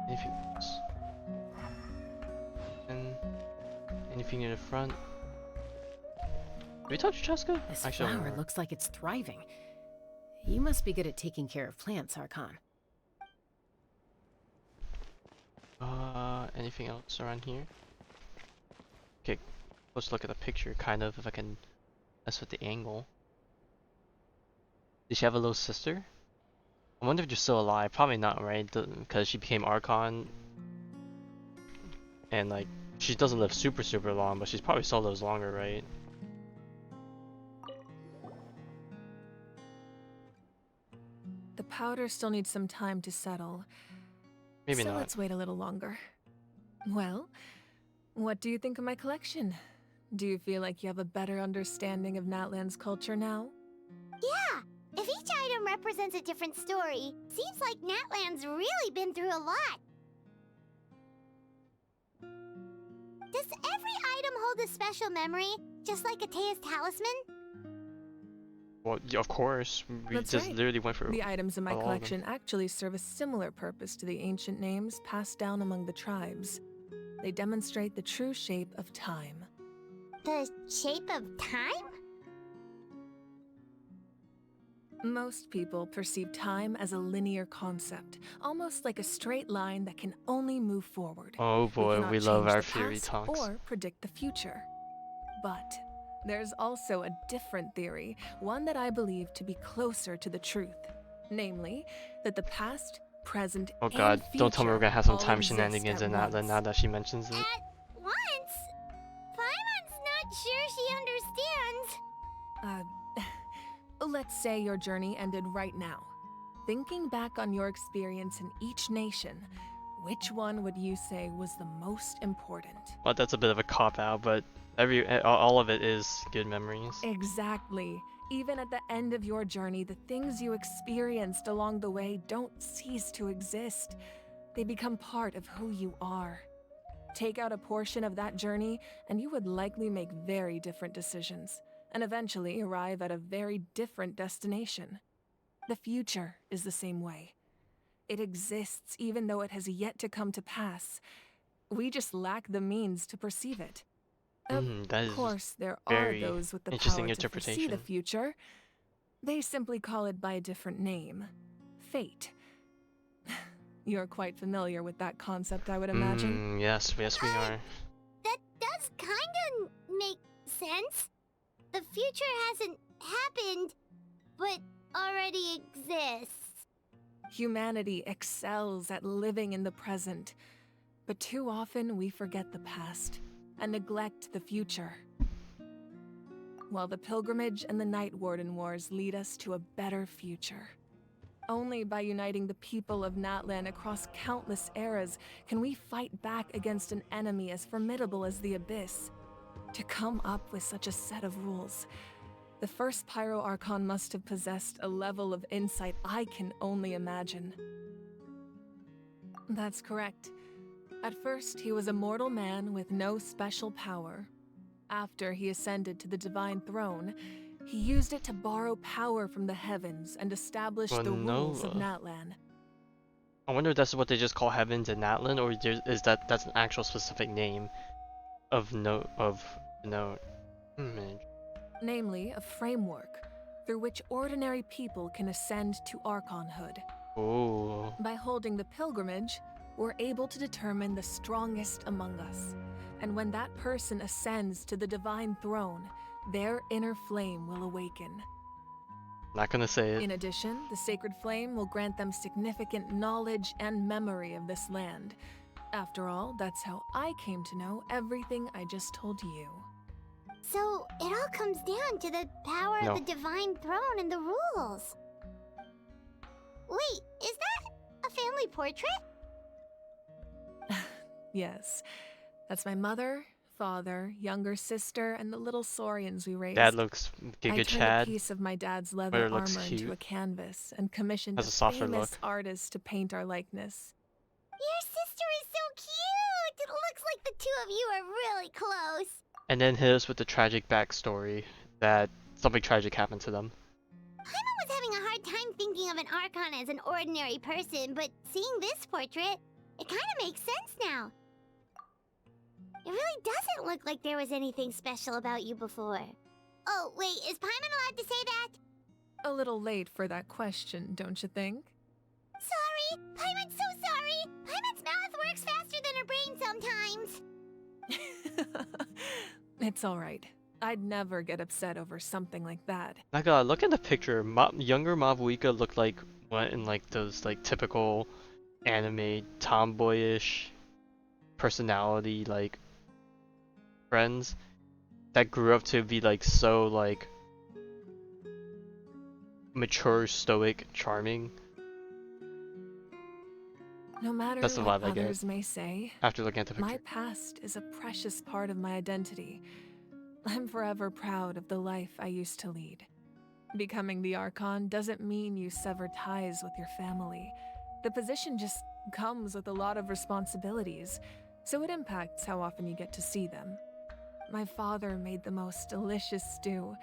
Anything else? And anything in the front? Did we touch Cheska? This Actually, I don't flower remember. looks like it's thriving. You must be good at taking care of plants, Archon. Anything else around here? Okay, let's look at the picture, kind of, if I can mess with the angle. Did she have a little sister? I wonder if she's still alive. Probably not, right? Because she became Archon. And, like, she doesn't live super long, but she's probably still lives longer, right? The powder still needs some time to settle. Maybe so not. let's wait a little longer. Well, what do you think of my collection? Do you feel like you have a better understanding of Natlan's culture now? Yeah! If each item represents a different story, seems like Natlan's really been through a lot. Does every item hold a special memory, just like Atea's talisman? Well, yeah, of course. We That's just right. literally went through The items in my all of them. collection actually serve a similar purpose to the ancient names passed down among the tribes. They demonstrate the true shape of time. The shape of time? Most people perceive time as a linear concept, almost like a straight line that can only move forward. Oh boy, cannot we love change our the theory past talks. or predict the future. But there's also a different theory, one that I believe to be closer to the truth. Namely, that the past, present, Oh and god, future don't tell me we're gonna have some all time exist shenanigans at in Natlan once. now that she mentions it. At once? Paimon's not sure she understands. Let's say your journey ended right now. Thinking back on your experience in each nation, which one would you say was the most important? Well, that's a bit of a cop-out, but all of it is good memories. Exactly. Even at the end of your journey, the things you experienced along the way don't cease to exist. They become part of who you are. Take out a portion of that journey, and you would likely make very different decisions, and eventually arrive at a very different destination. The future is the same way. It exists even though it has yet to come to pass. We just lack the means to perceive it. That Of is course, there are very those with the interesting power to foresee the interpretation. future. They simply call it by a different name. Fate. You're quite familiar with that concept, I would imagine. Yes, we are. That does kinda make sense. The future hasn't happened, but already exists. Humanity excels at living in the present, but too often we forget the past and neglect the future. While the pilgrimage and the Night Warden Wars lead us to a better future. Only by uniting the people of Natlan across countless eras can we fight back against an enemy as formidable as the Abyss. To come up with such a set of rules, the first Pyro Archon must have possessed a level of insight I can only imagine. That's correct. At first, he was a mortal man with no special power. After he ascended to the Divine Throne, he used it to borrow power from the heavens and establish the rules of Natlan. I wonder if that's what they just call heavens in Natlan, or is that's an actual specific name of note. Namely, a framework through which ordinary people can ascend to Archonhood. Oh. By holding the pilgrimage, we're able to determine the strongest among us. And when that person ascends to the Divine Throne, their inner flame will awaken. Not gonna say it. In addition, the Sacred Flame will grant them significant knowledge and memory of this land. After all, that's how I came to know everything I just told you. So, it all comes down to the power of the Divine Throne and the rules. Wait, is that a family portrait? Yes, that's my mother, father, younger sister, and the little saurians we raised. Dad looks Giga I turned Chad. a piece of my dad's leather Mother armor looks into cute. a canvas and commissioned Has a a softer famous look. artist to paint our likeness. Your sister is so cute! It looks like the two of you are really close. And then hit us with the tragic backstory that something tragic happened to them. Paimon was having a hard time thinking of an Archon as an ordinary person, but seeing this portrait, it kind of makes sense now. It really doesn't look like there was anything special about you before. Oh, wait, is Paimon allowed to say that? A little late for that question, don't you think? Sorry! Paimon's so sorry! Paimon's mouth works faster than her brain sometimes. It's alright. I'd never get upset over something like that. My god, look at the picture. Younger Mavuika looked like what in like those like typical anime tomboyish personality like friends that grew up to be like so like mature, stoic, charming. No matter That's the what vibe I get others may say, after looking at the picture. my past is a precious part of my identity. I'm forever proud of the life I used to lead. Becoming the Archon doesn't mean you sever ties with your family. The position just comes with a lot of responsibilities, so it impacts how often you get to see them. My father made the most delicious stew,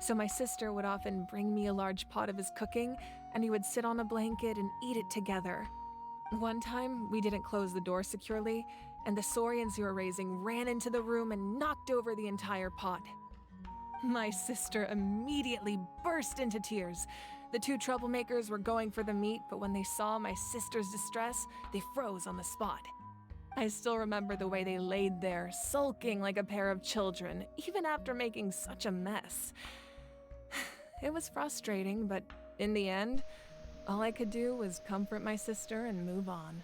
so my sister would often bring me a large pot of his cooking, and we would sit on a blanket and eat it together. One time, we didn't close the door securely, and the Saurians you were raising ran into the room and knocked over the entire pot. My sister immediately burst into tears. The two troublemakers were going for the meat, but when they saw my sister's distress, they froze on the spot. I still remember the way they laid there, sulking like a pair of children, even after making such a mess. It was frustrating, but in the end, all I could do was comfort my sister and move on.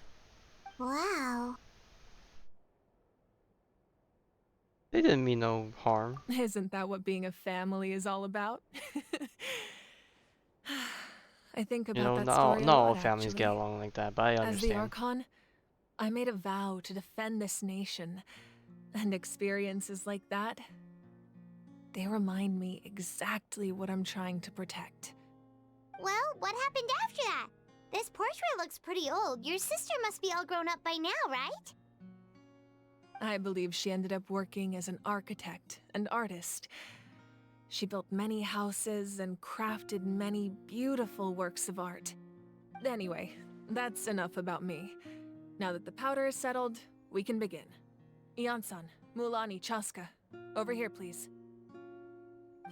Wow. They didn't mean no harm. Isn't that what being a family is all about? I think about You know, that not story a not all lot, families actually. get along like that, but I As the understand. Archon, I made a vow to defend this nation, and experiences like that, they remind me exactly what I'm trying to protect. Well, what happened after that? This portrait looks pretty old. Your sister must be all grown up by now, right? I believe she ended up working as an architect and artist. She built many houses and crafted many beautiful works of art. Anyway, that's enough about me. Now that the powder is settled, we can begin. Ian-san, Mulani, Chaska, over here, please.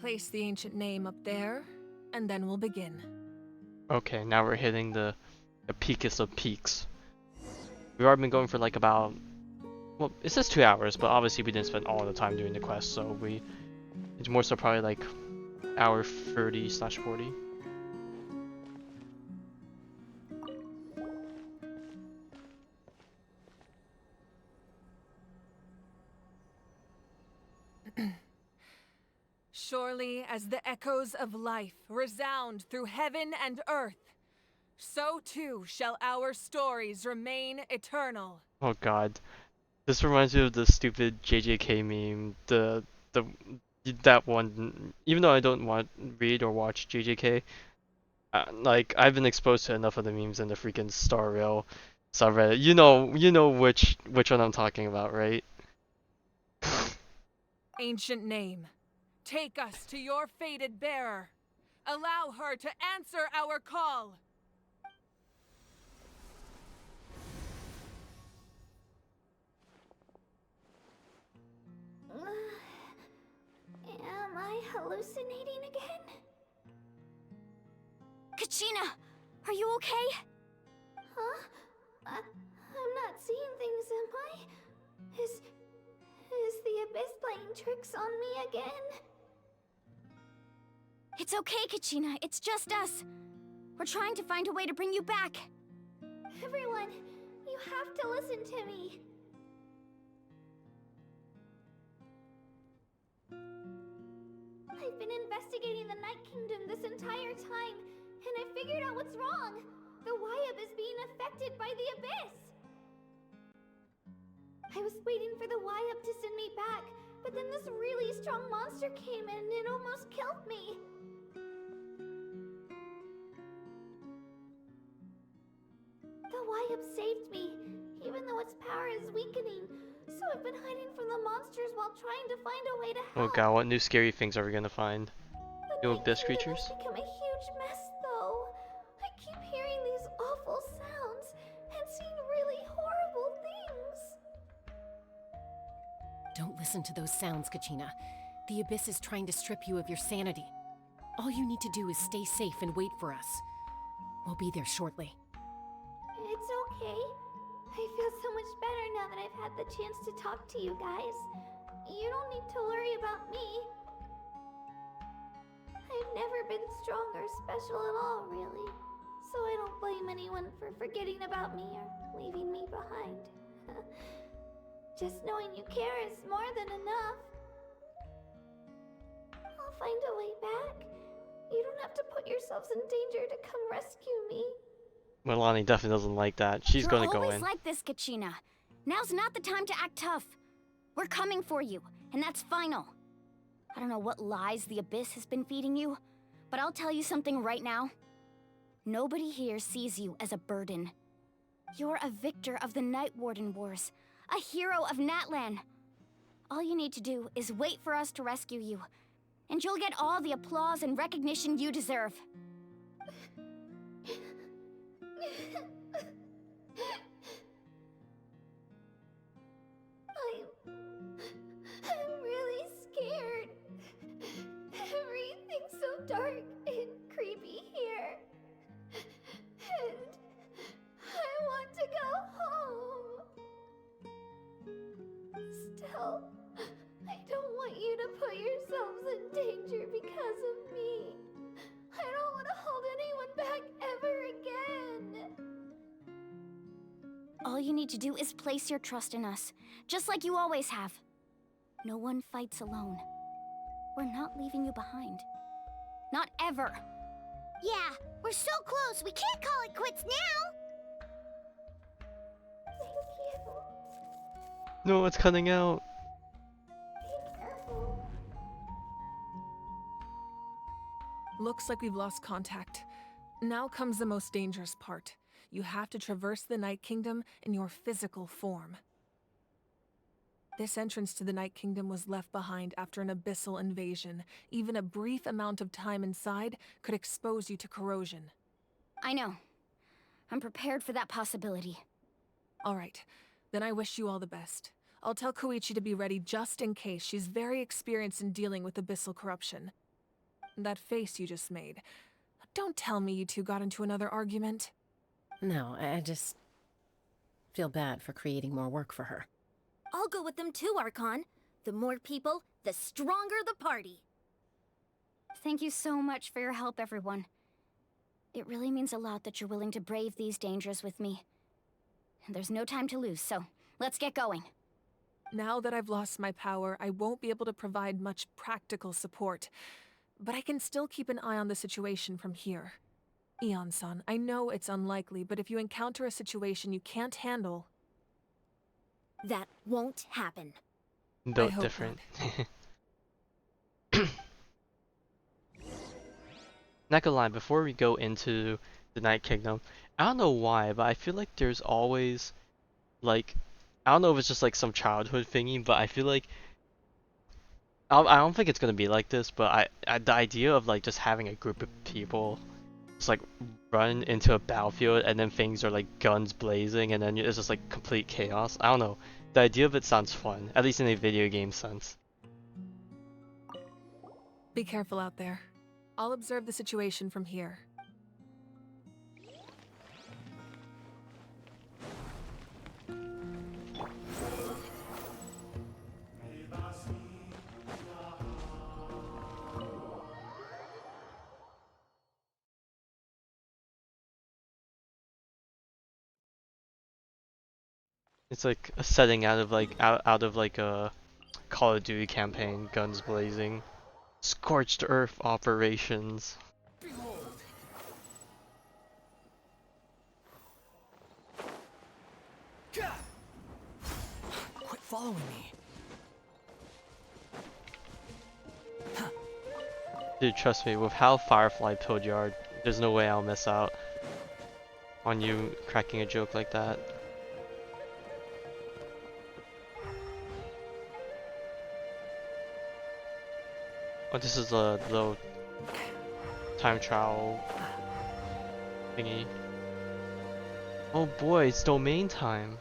Place the ancient name up there, and then we'll begin. Okay, now we're hitting the peakest of peaks. We've already been going for like about, well, it says 2 hours, but obviously we didn't spend all the time doing the quest, so it's more so probably like hour 30/40. Surely as the echoes of life resound through heaven and earth, so too shall our stories remain eternal. Oh god. This reminds me of the stupid JJK meme, that one. Even though I don't read or watch JJK, like I've been exposed to enough of the memes in the freaking Star Rail subreddit. You know which one I'm talking about, right? Ancient name, take us to your fated bearer. Allow her to answer our call. Am I hallucinating again? Kachina, are you okay? Huh? I'm not seeing things, am I? Is the Abyss playing tricks on me again? It's okay, Kachina. It's just us. We're trying to find a way to bring you back. Everyone, you have to listen to me. I've been investigating the Night Kingdom this entire time, and I figured out what's wrong. The Wyab is being affected by the Abyss. I was waiting for the Wyab to send me back, but then this really strong monster came in and it almost killed me. The Wyab saved me, even though its power is weakening. So I've been hiding from the monsters while trying to find a way to Oh help. god, what new scary things are we gonna find? The New Night abyss Kingdom creatures? has become a huge mess, though. I keep hearing these awful sounds and seeing really horrible things. Don't listen to those sounds, Kachina. The Abyss is trying to strip you of your sanity. All you need to do is stay safe and wait for us. We'll be there shortly. It's okay. I feel so much better now that I've had the chance to talk to you guys. You don't need to worry about me. I've never been strong or special at all, really. So I don't blame anyone for forgetting about me or leaving me behind. Just knowing you care is more than enough. I'll find a way back. You don't have to put yourselves in danger to come rescue me. Milani definitely doesn't like that. She's gonna go You're always in. like this, Kachina. Now's not the time to act tough. We're coming for you, and that's final. I don't know what lies the Abyss has been feeding you, but I'll tell you something right now. Nobody here sees you as a burden. You're a victor of the Night Warden Wars, a hero of Natlan. All you need to do is wait for us to rescue you, and you'll get all the applause and recognition you deserve. All you need to do is place your trust in us, just like you always have. No one fights alone. We're not leaving you behind. Not ever. Yeah, we're so close, we can't call it quits now! No, it's cutting out. Looks like we've lost contact. Now comes the most dangerous part. You have to traverse the Night Kingdom in your physical form. This entrance to the Night Kingdom was left behind after an abyssal invasion. Even a brief amount of time inside could expose you to corrosion. I know. I'm prepared for that possibility. All right, then I wish you all the best. I'll tell Koichi to be ready just in case. She's very experienced in dealing with abyssal corruption. That face you just made. Don't tell me you two got into another argument. No, I just feel bad for creating more work for her. I'll go with them too, Archon. The more people, the stronger the party. Thank you so much for your help, everyone. It really means a lot that you're willing to brave these dangers with me. There's no time to lose, so let's get going. Now that I've lost my power, I won't be able to provide much practical support. But I can still keep an eye on the situation from here. Eon-san, I know it's unlikely, but if you encounter a situation you can't handle... That won't happen. No different. Not gonna lie, before we go into the Night Kingdom, I don't know why, but I feel like there's always, like, I don't know if it's just like some childhood thingy, but I feel like, I don't think it's gonna be like this, but the idea of like just having a group of people just like run into a battlefield and then things are like guns blazing and then it's just like complete chaos. I don't know. The idea of it sounds fun, at least in a video game sense. Be careful out there. I'll observe the situation from here. It's like a setting out of like a Call of Duty campaign, guns blazing, scorched earth operations. Quit following me. Dude, trust me, with how Firefly pilled yard, there's no way I'll miss out on you cracking a joke like that. Oh, this is a little time travel thingy. Oh boy, it's domain time.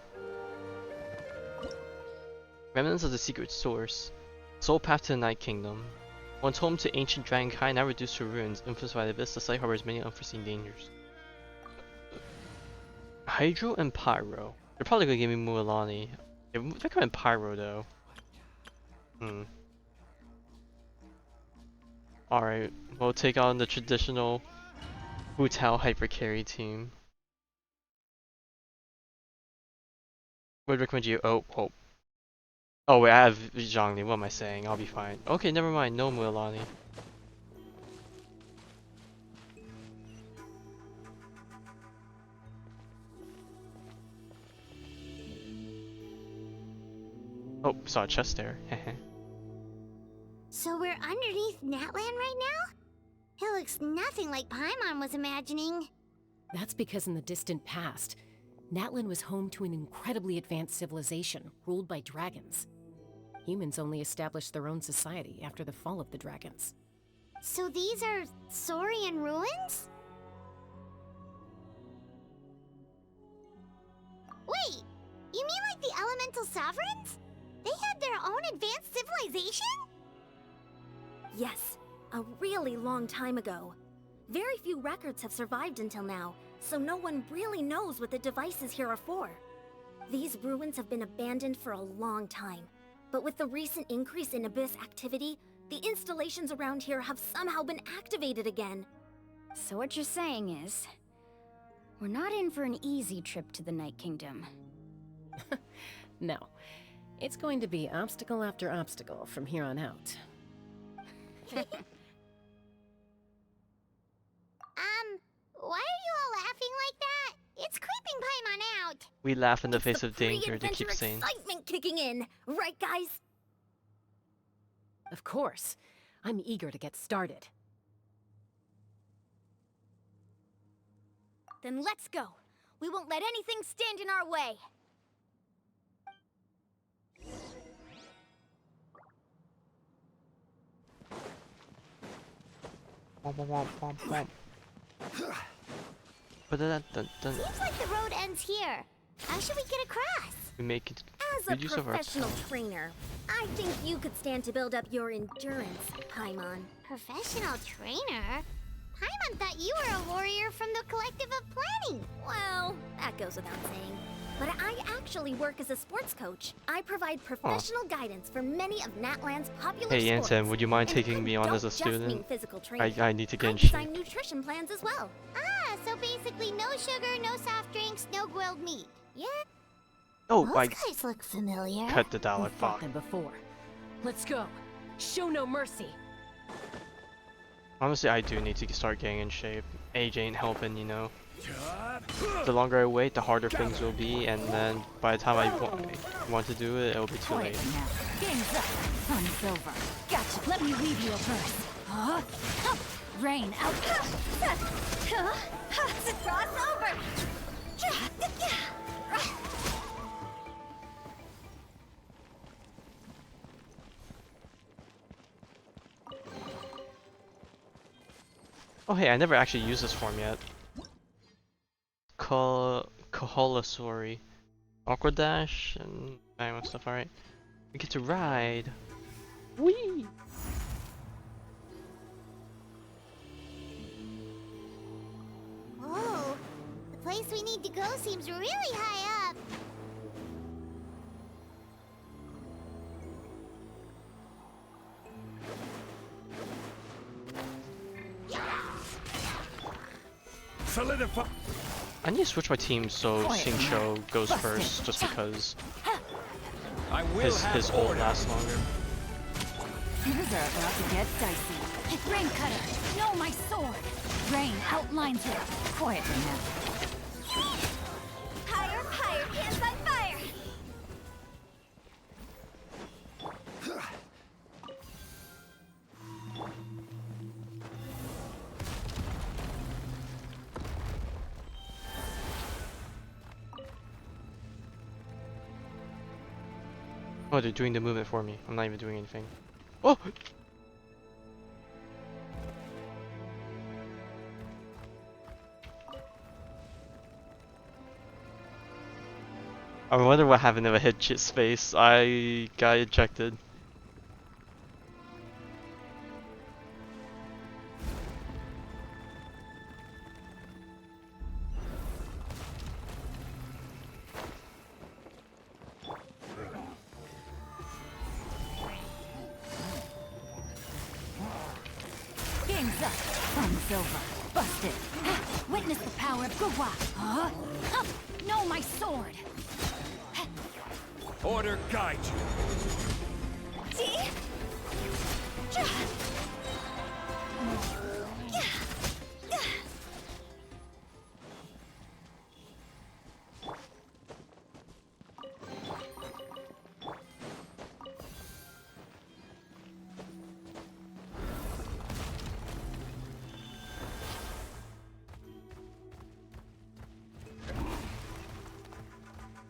Remnants of the secret source. Soul path to the Night Kingdom. Once home to ancient dragonkind, now reduced to ruins, influenced by the abyss, the site harbors many unforeseen dangers. Hydro and Pyro. They're probably gonna give me Mualani. They're coming Pyro though. Alright, we'll take on the traditional Wu-Tao hyper carry team. Would recommend you. Oh wait, I have Zhongli. What am I saying? I'll be fine. Okay, never mind. No Mualani. Oh, saw a chest there. So we're underneath Natlan right now? It looks nothing like Paimon was imagining. That's because in the distant past, Natlan was home to an incredibly advanced civilization ruled by dragons. Humans only established their own society after the fall of the dragons. So these are Saurian ruins? Wait, you mean like the elemental sovereigns? They had their own advanced civilization? Yes, a really long time ago. Very few records have survived until now, so no one really knows what the devices here are for. These ruins have been abandoned for a long time, but with the recent increase in Abyss activity, the installations around here have somehow been activated again. So what you're saying is, we're not in for an easy trip to the Night Kingdom. No. It's going to be obstacle after obstacle from here on out. Why are you all laughing like that? It's creeping Paimon out. We laugh in the It's face the of danger, they pre-adventure keep saying. excitement kicking in, right, guys? Of course. I'm eager to get started. Then let's go. We won't let anything stand in our way. Womp, womp, womp, womp. Ba-da-da-dun-dun. Seems like the road ends here. How should we get across? We make it. As a Good use of our professional time. trainer, I think you could stand to build up your endurance, Paimon. Professional trainer? Paimon thought you were a warrior from the Collective of Planning. Well, that goes without saying. But I actually work as a sports coach. I provide professional guidance for many of Natlan's popular Hey sports. Yansen, would you mind And taking I me on don't as a just mean student? physical training. I need to get I in shape. design nutrition plans as well. Ah, so basically no sugar, no soft drinks, no grilled meat. Yeah? Oh, Those I guys look familiar. cut the dollar. We've fought Fuck. them before. Let's go. Show no mercy. Honestly, I do need to start getting in shape. Age ain't helping, you know. The longer I wait, the harder things will be, and then by the time I want to do it, it'll be too late. Quiet now. Game's up. Fun's over. Gotcha. Let me leave you a verse. Huh? Rain out. Cross over! Oh hey, I never actually used this form yet. Kaholasauri. Awkward dash and bang and stuff, alright. We get to ride. Whee! Whoa, the place we need to go seems really high up. Solidify. I need to switch my team so Xingqiu goes first, just because his ult lasts longer. Things are about to get dicey. Rain cutter. No, my sword. Rain outlines it. Quietly now. Higher, higher, hands on fire! Oh, they're doing the movement for me. I'm not even doing anything. Oh! I wonder what happened if I hit space. I got ejected. Game's up. Fun's over. Busted. Witness the power of Gugwa. Huh? No, my sword. Order guide you.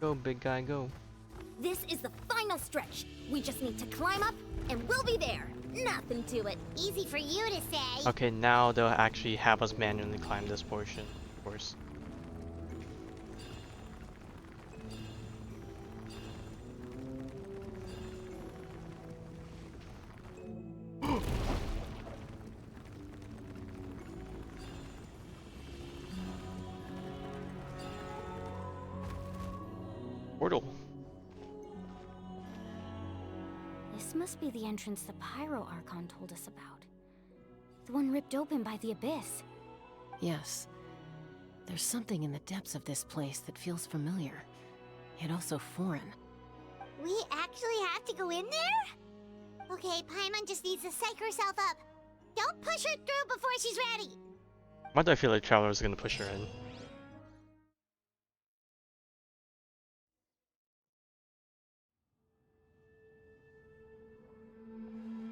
Go, big guy, go. This is the final stretch. We just need to climb up, and we'll be there. Nothing to it. Easy for you to say. Okay, now they'll actually have us manually climb this portion, of course. Portal. This must be the entrance the Pyro Archon told us about. The one ripped open by the Abyss. Yes. There's something in the depths of this place that feels familiar. yet also foreign. We actually have to go in there? Okay, Paimon just needs to psych herself up. Don't push her through before she's ready. Why do I feel like Traveler's gonna push her in?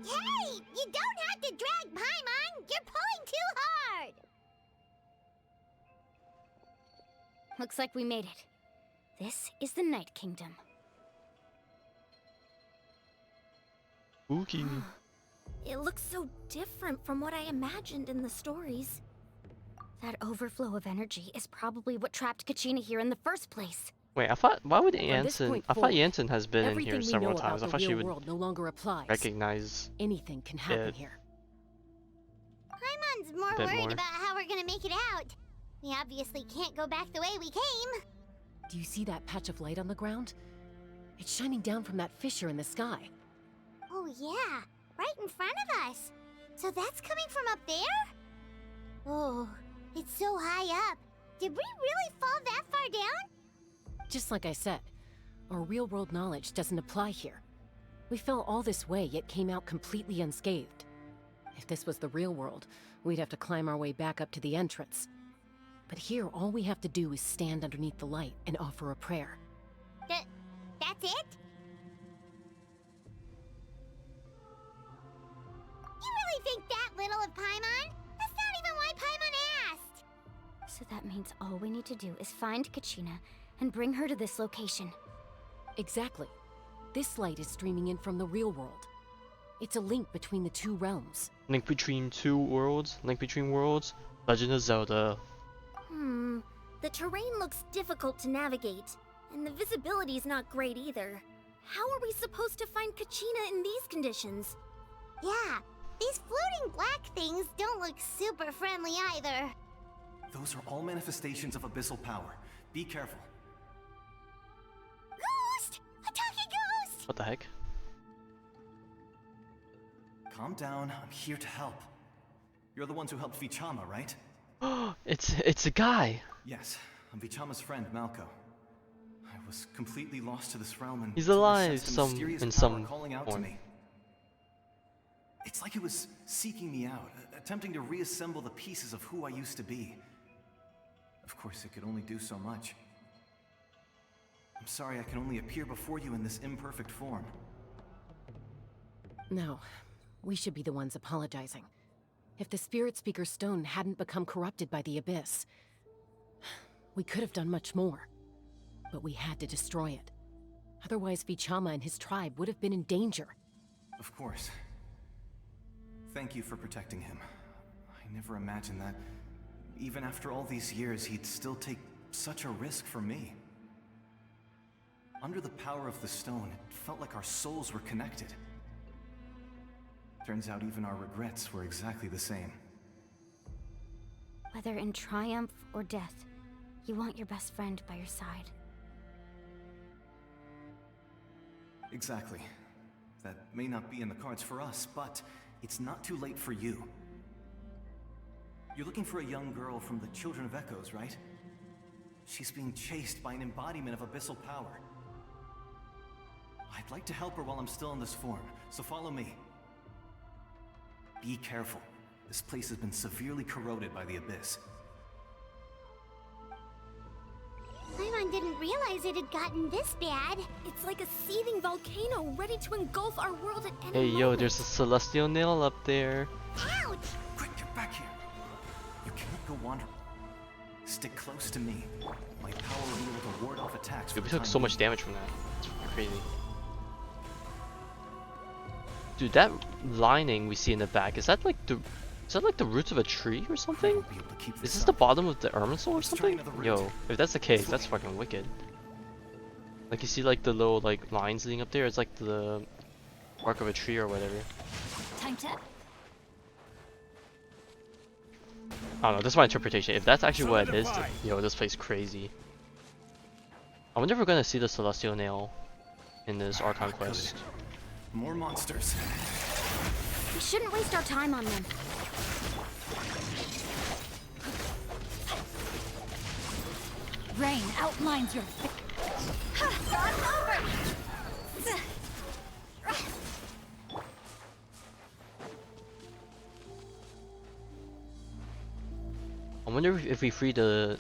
Hey! You don't have to drag Paimon! You're pulling too hard! Looks like we made it. This is the Night Kingdom. Spooky. It looks so different from what I imagined in the stories. That overflow of energy is probably what trapped Kachina here in the first place. Wait, I thought, why would From this Jansen? point I thought forward, Jansen has been in everything here we several know times. I about thought the she real would world no longer applies. recognize Anything can happen it. here. Paimon's more Bit worried more. about how we're gonna make it out. We obviously can't go back the way we came. Do you see that patch of light on the ground? It's shining down from that fissure in the sky. Oh yeah, right in front of us. So that's coming from up there? Oh, it's so high up. Did we really fall that far down? Just like I said, our real-world knowledge doesn't apply here. We fell all this way, yet came out completely unscathed. If this was the real world, we'd have to climb our way back up to the entrance. But here, all we have to do is stand underneath the light and offer a prayer. That's it? You really think that little of Paimon? That's not even why Paimon asked! So that means all we need to do is find Kachina and bring her to this location. Exactly. This light is streaming in from the real world. It's a link between the two realms. Link between two worlds? Link between worlds? Legend of Zelda. The terrain looks difficult to navigate, and the visibility's not great either. How are we supposed to find Kachina in these conditions? Yeah, these floating black things don't look super friendly either. Those are all manifestations of abyssal power. Be careful. Ghost! A talking ghost! What the heck? Calm down, I'm here to help. You're the ones who helped Vichama, right? it's a guy. Yes, I'm Vichama's friend, Malco. I was completely lost to this realm and He's until I alive sensed a mysterious in power some calling out to form. me. It's like it was seeking me out, attempting to reassemble the pieces of who I used to be. Of course, it could only do so much. I'm sorry I can only appear before you in this imperfect form. No, we should be the ones apologizing. If the Spirit Speaker's stone hadn't become corrupted by the Abyss, we could have done much more. But we had to destroy it. Otherwise, Vichama and his tribe would have been in danger. Of course. Thank you for protecting him. I never imagined that, even after all these years, he'd still take such a risk for me. Under the power of the stone, it felt like our souls were connected. Turns out even our regrets were exactly the same. Whether in triumph or death, you want your best friend by your side. Exactly. That may not be in the cards for us, but it's not too late for you. You're looking for a young girl from the Children of Echoes, right? She's being chased by an embodiment of abyssal power. I'd like to help her while I'm still in this form, so follow me. Be careful. This place has been severely corroded by the Abyss. Paimon didn't realize it had gotten this bad. It's like a seething volcano ready to engulf our world at any Hey moment. yo, there's a celestial nail up there. Ouch! Quick, get back here! You can't go wandering. Stick close to me. My power will be able to ward off attacks. Dude, for we the took time so much being. damage from that. It's crazy. Dude, that lining we see in the back, is that like the roots of a tree or something? Is this the bottom of the Irminsul or something? Yo, if that's the case, that's fucking wicked. Like you see like the little like lines leading up there, it's like the bark of a tree or whatever. Time to... I don't know, this is my interpretation. If that's actually what it is, then, yo, this place crazy. I wonder if we're gonna see the Celestial Nail in this Archon quest. More monsters. We shouldn't waste our time on them. Rain outlines your... God's over! I wonder if we free the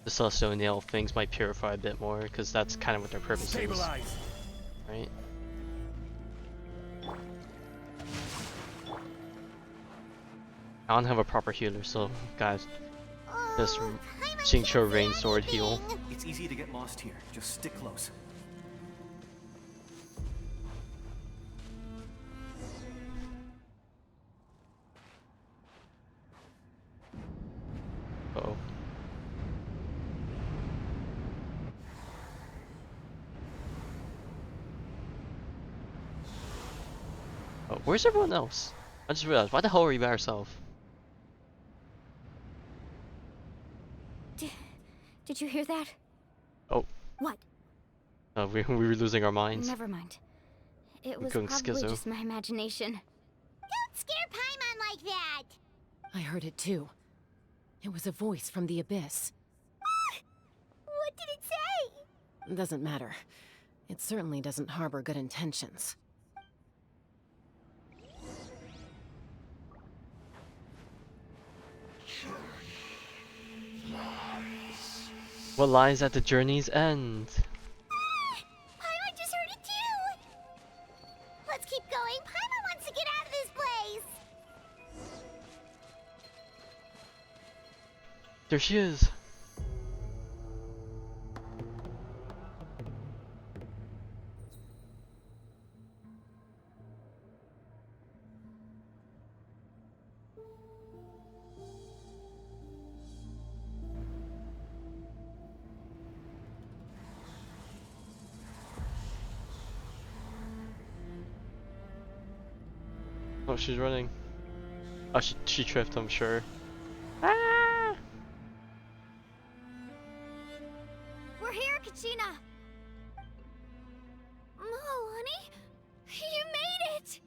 celestial nail, things might purify a bit more, because that's kind of what their purpose is, right? I don't have a proper healer, so guys, just Xingqiu Rain Sword heal. It's easy to get lost here. Just stick close. Uh-oh. Oh, where's everyone else? I just realized, why the hell are we by ourselves? Did you hear that? Oh. What? We were losing our minds. Never mind. It We're was going probably schizo. just my imagination. Don't scare Paimon like that! I heard it too. It was a voice from the abyss. What did it say? Doesn't matter. It certainly doesn't harbor good intentions. What lies at the journey's end? Paimon just heard it too! Let's keep going. Paimon wants to get out of this place! There she is. Oh, she's running. Oh, she tripped, I'm sure. Ah! We're here, Kachina! Honey? You made it!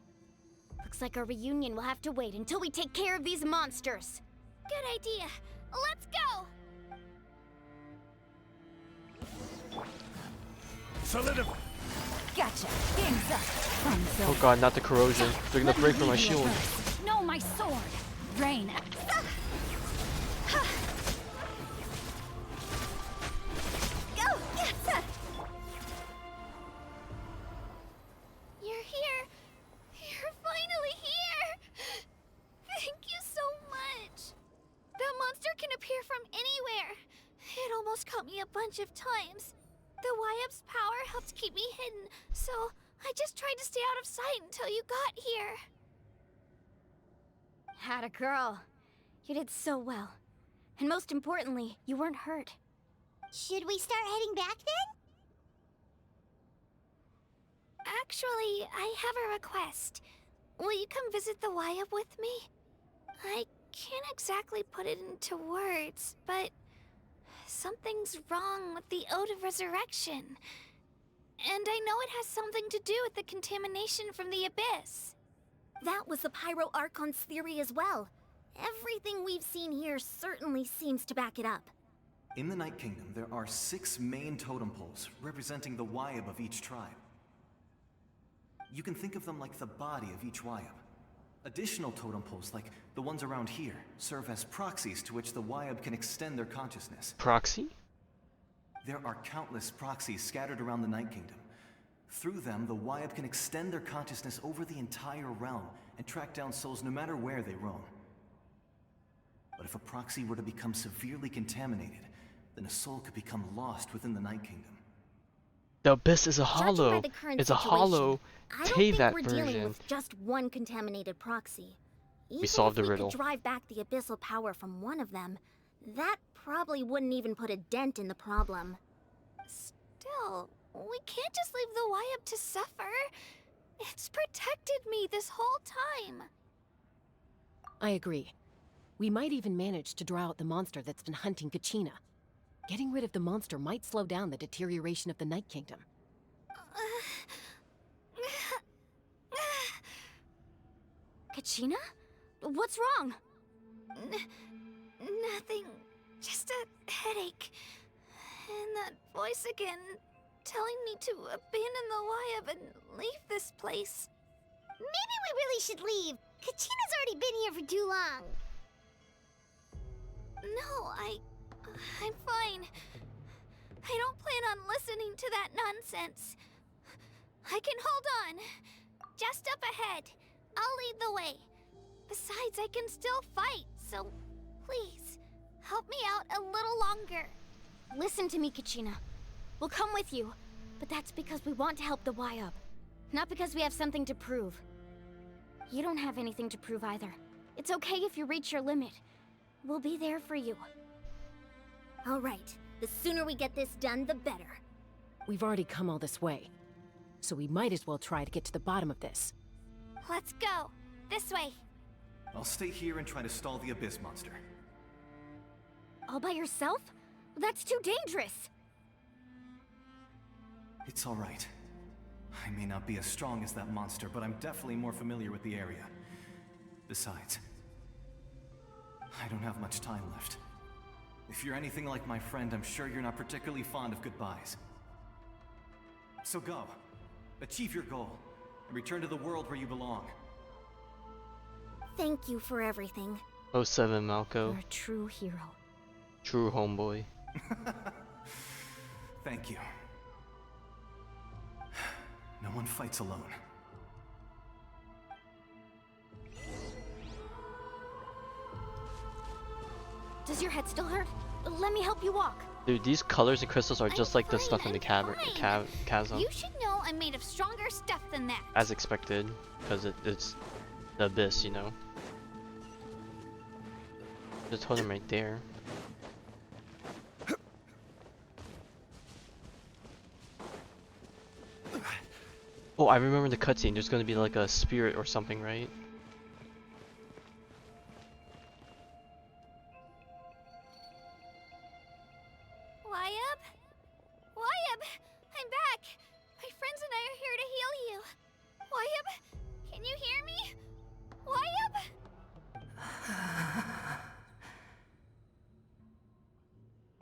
Looks like our reunion will have to wait until we take care of these monsters. Good idea. Let's go! Solidify! Gotcha. Game's up. Oh god, not the corrosion. They're gonna break for my shield. No, my sword. Rain. Go! You're here. You're finally here. Thank you so much. That monster can appear from anywhere. It almost caught me a bunch of times. The Wyab's power helped keep me hidden, so I just tried to stay out of sight until you got here. Had a girl. You did so well. And most importantly, you weren't hurt. Should we start heading back then? Actually, I have a request. Will you come visit the Wyab with me? I can't exactly put it into words, but something's wrong with the Ode of Resurrection. And I know it has something to do with the contamination from the Abyss. That was the Pyro Archon's theory as well. Everything we've seen here certainly seems to back it up. In the Night Kingdom, there are 6 main totem poles representing the Wyab of each tribe. You can think of them like the body of each Wyab. Additional totem poles, like the ones around here, serve as proxies to which the Wyab can extend their consciousness. Proxy? There are countless proxies scattered around the Night Kingdom. Through them, the Wyab can extend their consciousness over the entire realm and track down souls no matter where they roam. But if a proxy were to become severely contaminated, then a soul could become lost within the Night Kingdom. The Abyss is a Judging by hollow. the current It's a situation, hollow I don't Teyvat think we're dealing version. with just one contaminated proxy. Even solved if the we riddle. could drive back the abyssal power from one of them, that probably wouldn't even put a dent in the problem. Still, we can't just leave the Wyab to suffer. It's protected me this whole time. I agree. We might even manage to draw out the monster that's been hunting Kachina. Getting rid of the monster might slow down the deterioration of the Night Kingdom. Kachina? What's wrong? Nothing. Just a headache. And that voice again, telling me to abandon the Wyab and leave this place. Maybe we really should leave. Kachina's already been here for too long. No, I'm fine. I don't plan on listening to that nonsense. I can hold on. Just up ahead. I'll lead the way. Besides, I can still fight, so please, help me out a little longer. Listen to me, Kachina. We'll come with you, but that's because we want to help the Wyab, not because we have something to prove. You don't have anything to prove either. It's okay if you reach your limit. We'll be there for you. All right. The sooner we get this done, the better. We've already come all this way, so we might as well try to get to the bottom of this. Let's go. This way. I'll stay here and try to stall the Abyss monster. All by yourself? That's too dangerous. It's all right. I may not be as strong as that monster, but I'm definitely more familiar with the area. Besides, I don't have much time left. If you're anything like my friend, I'm sure you're not particularly fond of goodbyes. So go. Achieve your goal, and return to the world where you belong. Thank you for everything. 07 Malco. You're a true hero. True homeboy. Thank you. No one fights alone. Does your head still hurt? Let me help you walk. Dude, these colors and crystals are just like the stuff in the chasm. You should know I'm made of stronger stuff than that. As expected, because it's the abyss, you know. There's a totem right there. Oh, I remember the cutscene. There's gonna be like a spirit or something, right? Wyab? Wyab! I'm back! My friends and I are here to heal you. Wyab, can you hear me? Wyab?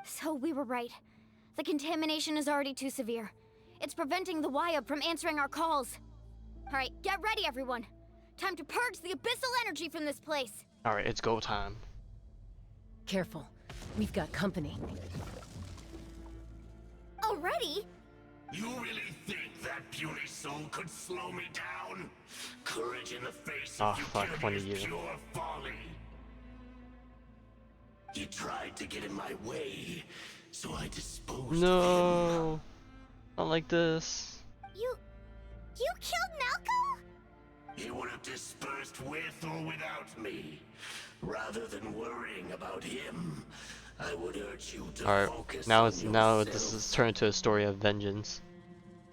So we were right. The contamination is already too severe. It's preventing the Wyab from answering our calls. Alright, get ready everyone. Time to purge the abyssal energy from this place. Alright, it's go time. Careful. We've got company. Already? You really think that puny soul could slow me down? Courage in the face of stupidity is pure folly. You tried to get in my way, so I disposed of him. No, not like this. You killed Malco? He would have dispersed with or without me. Rather than worrying about him, I would urge you to focus on yourself. Now this is turned to a story of vengeance.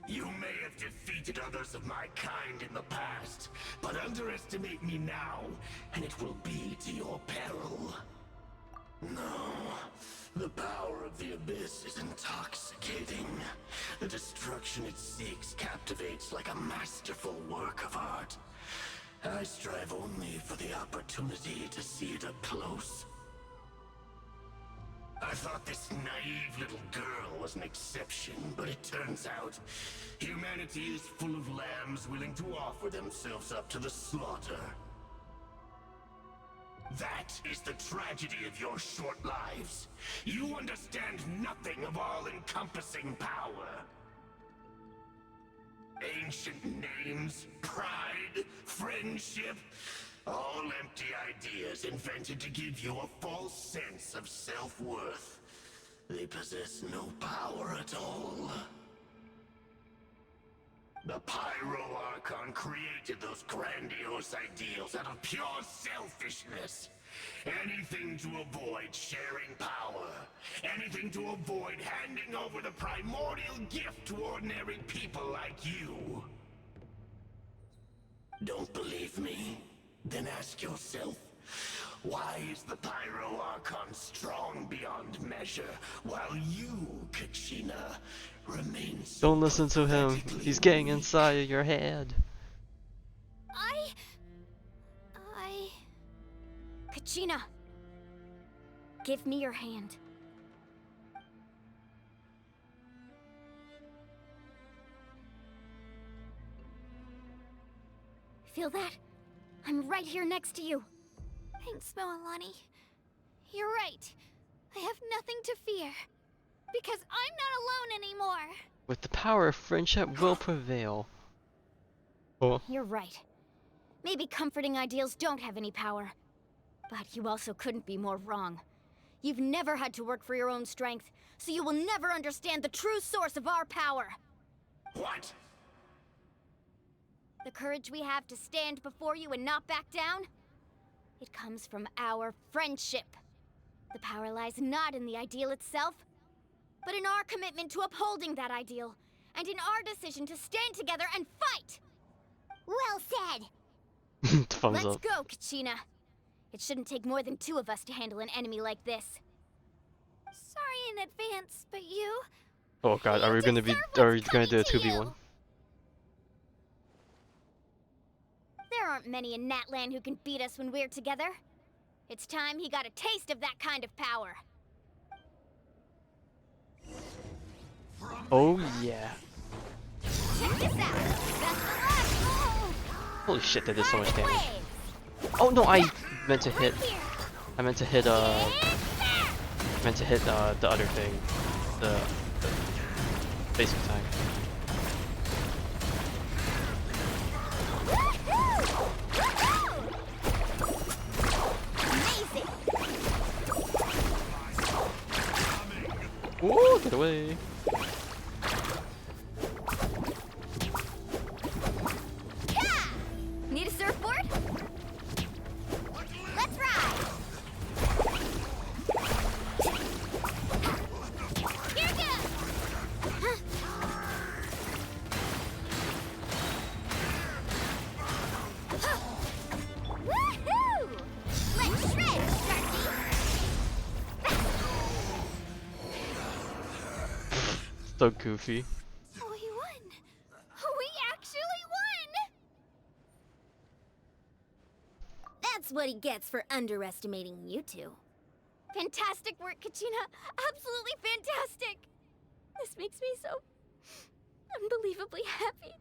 You may have defeated others of my kind in the past, but underestimate me now, and it will be to your peril. No, the power of the Abyss is intoxicating. The destruction it seeks captivates like a masterful work of art. I strive only for the opportunity to see it up close. I thought this naive little girl was an exception, but it turns out humanity is full of lambs willing to offer themselves up to the slaughter. That is the tragedy of your short lives. You understand nothing of all-encompassing power. Ancient names, pride, friendship, all empty ideas invented to give you a false sense of self-worth. They possess no power at all. The Archon created those grandiose ideals out of pure selfishness. Anything to avoid sharing power. Anything to avoid handing over the primordial gift to ordinary people like you. Don't believe me? Then ask yourself, why is the Archon strong beyond measure, while you, Kachina, remain so Don't listen to him. He's getting inside of your head. Kachina, give me your hand. Feel that? I'm right here next to you. Thanks, Moalani. You're right. I have nothing to fear. Because I'm not alone anymore. With the power, friendship will prevail. Oh. You're right. Maybe comforting ideals don't have any power. But you also couldn't be more wrong. You've never had to work for your own strength, so you will never understand the true source of our power. What? The courage we have to stand before you and not back down? It comes from our friendship. The power lies not in the ideal itself, but in our commitment to upholding that ideal, and in our decision to stand together and fight! Well said! Thumbs Let's up. go, Kachina. It shouldn't take more than 2 of us to handle an enemy like this. Sorry in advance, but you... Oh god, are we gonna do a 2v1? There aren't many in Natlan who can beat us when we're together. It's time he got a taste of that kind of power. Oh yeah. Check this out. Best of luck. Holy shit, that did so much damage. Oh no, I meant to hit. I meant to hit the other thing. The basic time. Ooh, get away. Need a surfboard? Let's ride! Here goes! Woohoo! Let's shred, Sharky! So goofy. We won! We actually won! That's what he gets for underestimating you two. Fantastic work, Kachina! Absolutely fantastic! This makes me so unbelievably happy.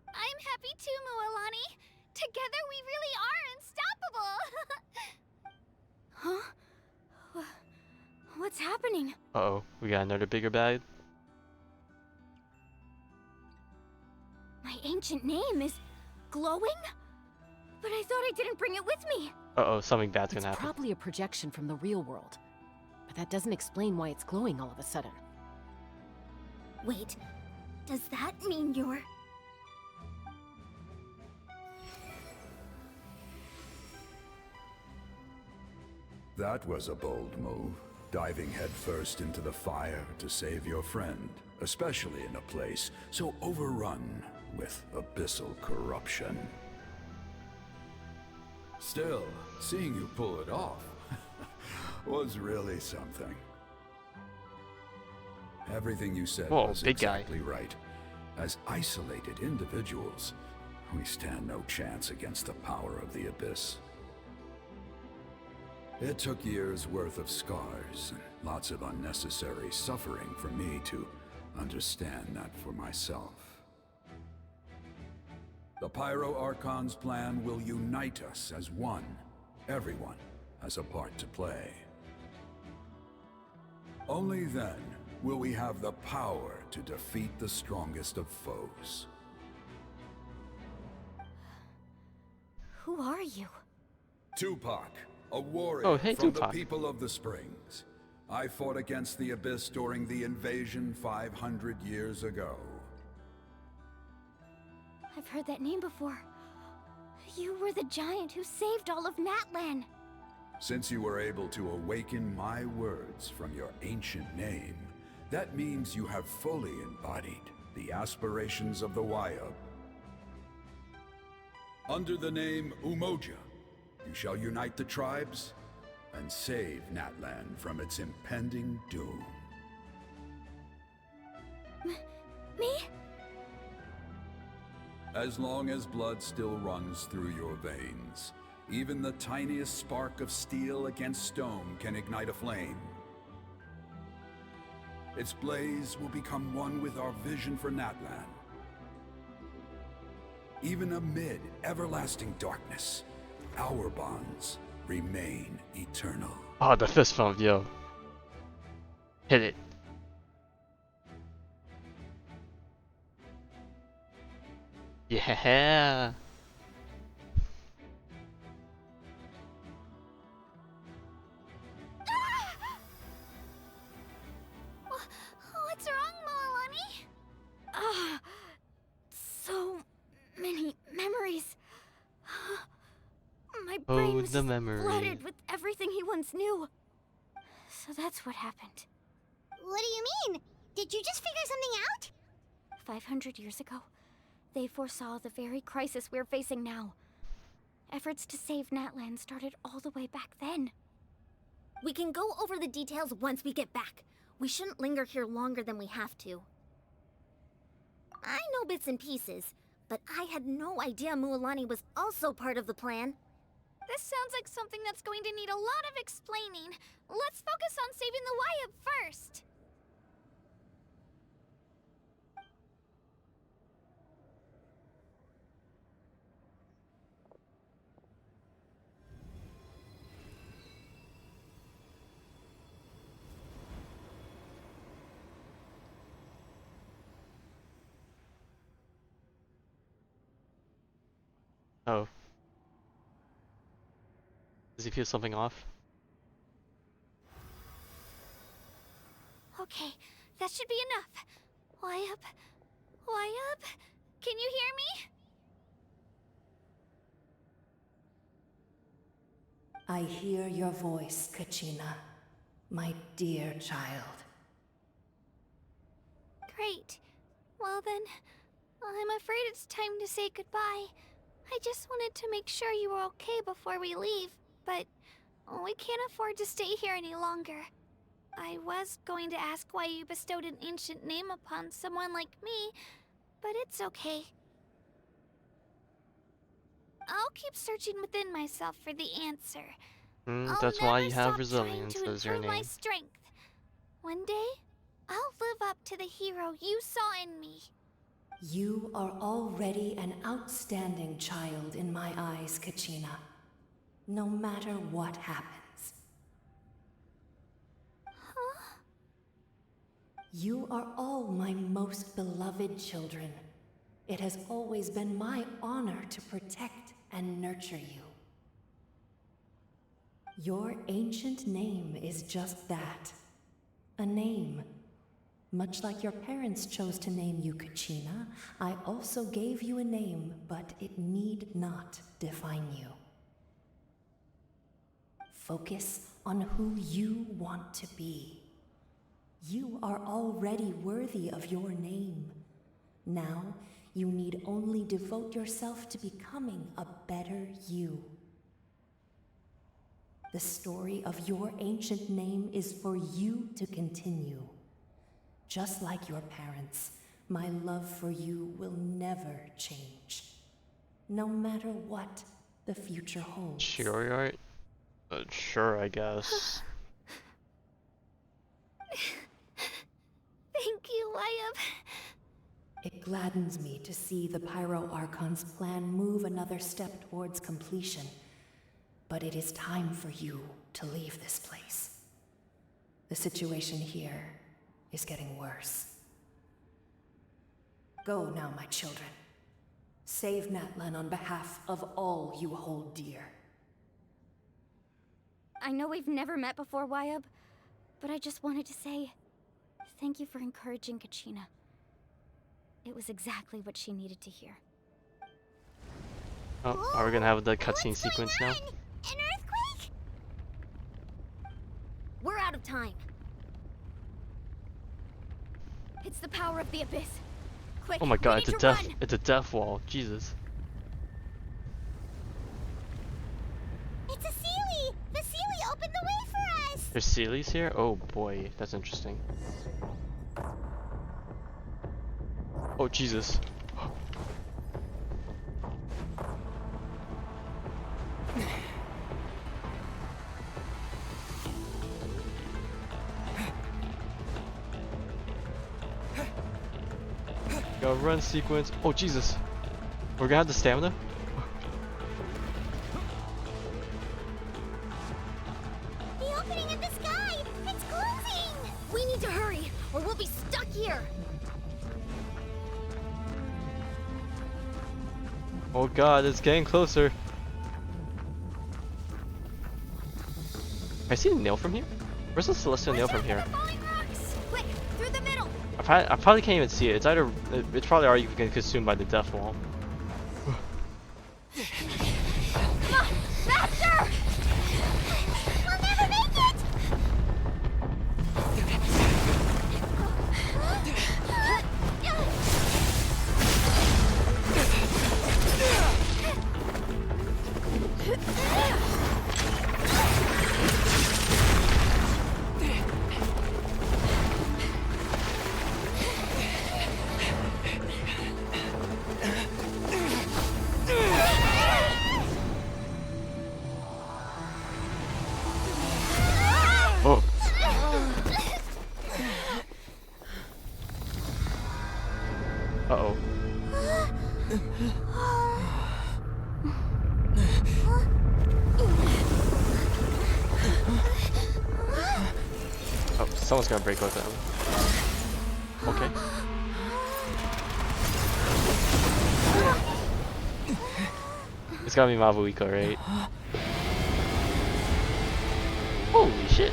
I'm happy too, Moalani. Together we really are unstoppable. Huh? What's happening? Uh-oh, we got another bigger bag. My ancient name is glowing? But I thought I didn't bring it with me. Uh-oh, something bad's gonna It's happen. probably a projection from the real world. But that doesn't explain why it's glowing all of a sudden. Wait, does that mean you're... That was a bold move, diving headfirst into the fire to save your friend, especially in a place so overrun with abyssal corruption. Still, seeing you pull it off was really something. Everything you said Whoa, was big guy. exactly right. As isolated individuals, we stand no chance against the power of the Abyss. It took years' worth of scars and lots of unnecessary suffering for me to understand that for myself. The Pyro Archon's plan will unite us as one. Everyone has a part to play. Only then will we have the power to defeat the strongest of foes. Who are you? Tupac, a warrior Oh, hey, from Tupac. the people of the Springs. I fought against the Abyss during the invasion 500 years ago. I've heard that name before. You were the giant who saved all of Natlan. Since you were able to awaken my words from your ancient name, that means you have fully embodied the aspirations of the Wayab. Under the name Umoja, you shall unite the tribes and save Natlan from its impending doom. Me? As long as blood still runs through your veins, even the tiniest spark of steel against stone can ignite a flame. Its blaze will become one with our vision for Natlan. even amid everlasting darkness, our bonds remain eternal. Oh, the fist bump, yo. Hit it. Yeah. What's wrong, Moalani? Ah, so many memories. My brain was the just memory. flooded with everything he once knew. So that's what happened. What do you mean? Did you just figure something out? 500 years ago, they foresaw the very crisis we're facing now. Efforts to save Natlan started all the way back then. We can go over the details once we get back. We shouldn't linger here longer than we have to. I know bits and pieces, but I had no idea Mualani was also part of the plan. This sounds like something that's going to need a lot of explaining. Let's focus on saving the Wyatt first. Oh. Does he feel something off? Okay, that should be enough. Wyatt? Wyatt? Can you hear me? I hear your voice, Kachina, my dear child. Great. Well then, I'm afraid it's time to say goodbye. I just wanted to make sure you were okay before we leave, but we can't afford to stay here any longer. I was going to ask why you bestowed an ancient name upon someone like me, but it's okay. I'll keep searching within myself for the answer. That's why you have I'll resilience never stop trying to as your improve my name. strength. One day, I'll live up to the hero you saw in me. You are already an outstanding child in my eyes, Kachina. No matter what happens. Huh? You are all my most beloved children. It has always been my honor to protect and nurture you. Your ancient name is just that. A name. Much like your parents chose to name you Kachina, I also gave you a name, but it need not define you. Focus on who you want to be. You are already worthy of your name. Now, you need only devote yourself to becoming a better you. The story of your ancient name is for you to continue. Just like your parents, my love for you will never change. No matter what the future holds. Sure, right? Sure, I guess. Thank you, Wyatt. It gladdens me to see the Pyro Archon's plan move another step towards completion. But it is time for you to leave this place. The situation here is getting worse. Go now, my children. Save Natlan on behalf of all you hold dear. I know we've never met before, Wyatt, but I just wanted to say thank you for encouraging Kachina. It was exactly what she needed to hear. Oh, are we gonna have the cutscene sequence now? An earthquake? We're out of time. It's the power of the Abyss. Quick, Oh my god, we need to run. it's a death wall. Jesus. It's a Sealy! The Sealy opened the way for us! There's Sealies here? Oh boy, that's interesting. Oh Jesus. Go run sequence. Oh Jesus. We're gonna have the stamina? The opening in the sky! It's closing! We need to hurry, or we'll be stuck here! Oh god, it's getting closer. I see a nail from here? Where's the celestial nail from here? Quick, through the middle! I probably can't even see it. It's either it's probably already getting consumed by the death wall. Come on, faster! We'll never make it! Oh. Uh-oh. Oh, someone's gonna break with them. Okay. It's gotta be Mabuiko, right? Holy shit.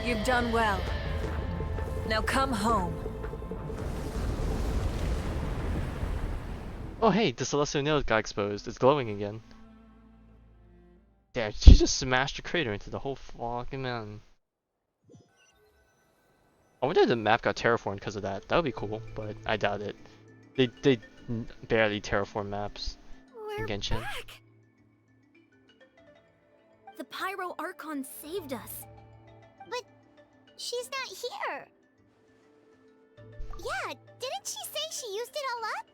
You've done well. Now come home. Oh hey, the celestial nail got exposed. It's glowing again. Damn, she just smashed a crater into the whole fucking mountain. I wonder if the map got terraformed because of that. That would be cool, but I doubt it. They barely terraform maps in Genshin. Back. The Pyro Archon saved us. But she's not here. Yeah, didn't she say she used it all up?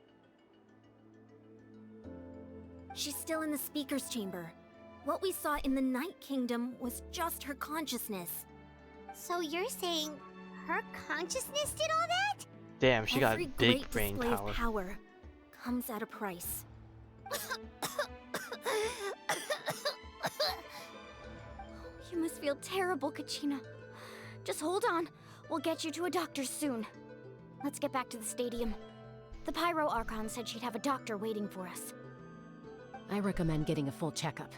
She's still in the speaker's chamber. What we saw in the Night Kingdom was just her consciousness. So you're saying her consciousness did all that? Damn, she got Every big great brain display power. of power comes at a price. You must feel terrible, Kachina. Just hold on. We'll get you to a doctor soon. Let's get back to the stadium. The Pyro Archon said she'd have a doctor waiting for us. I recommend getting a full checkup,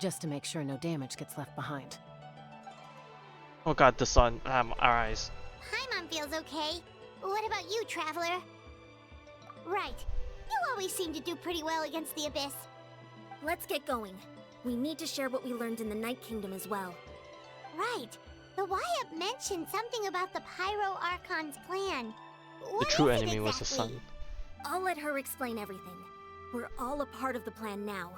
just to make sure no damage gets left behind. Oh god, the sun. Our eyes. Paimon feels okay. What about you, Traveler? Right. You always seem to do pretty well against the Abyss. Let's get going. We need to share what we learned in the Night Kingdom as well. Right. The Wyatt mentioned something about the Pyro Archon's plan. The true enemy was the sun. I'll let her explain everything. We're all a part of the plan now.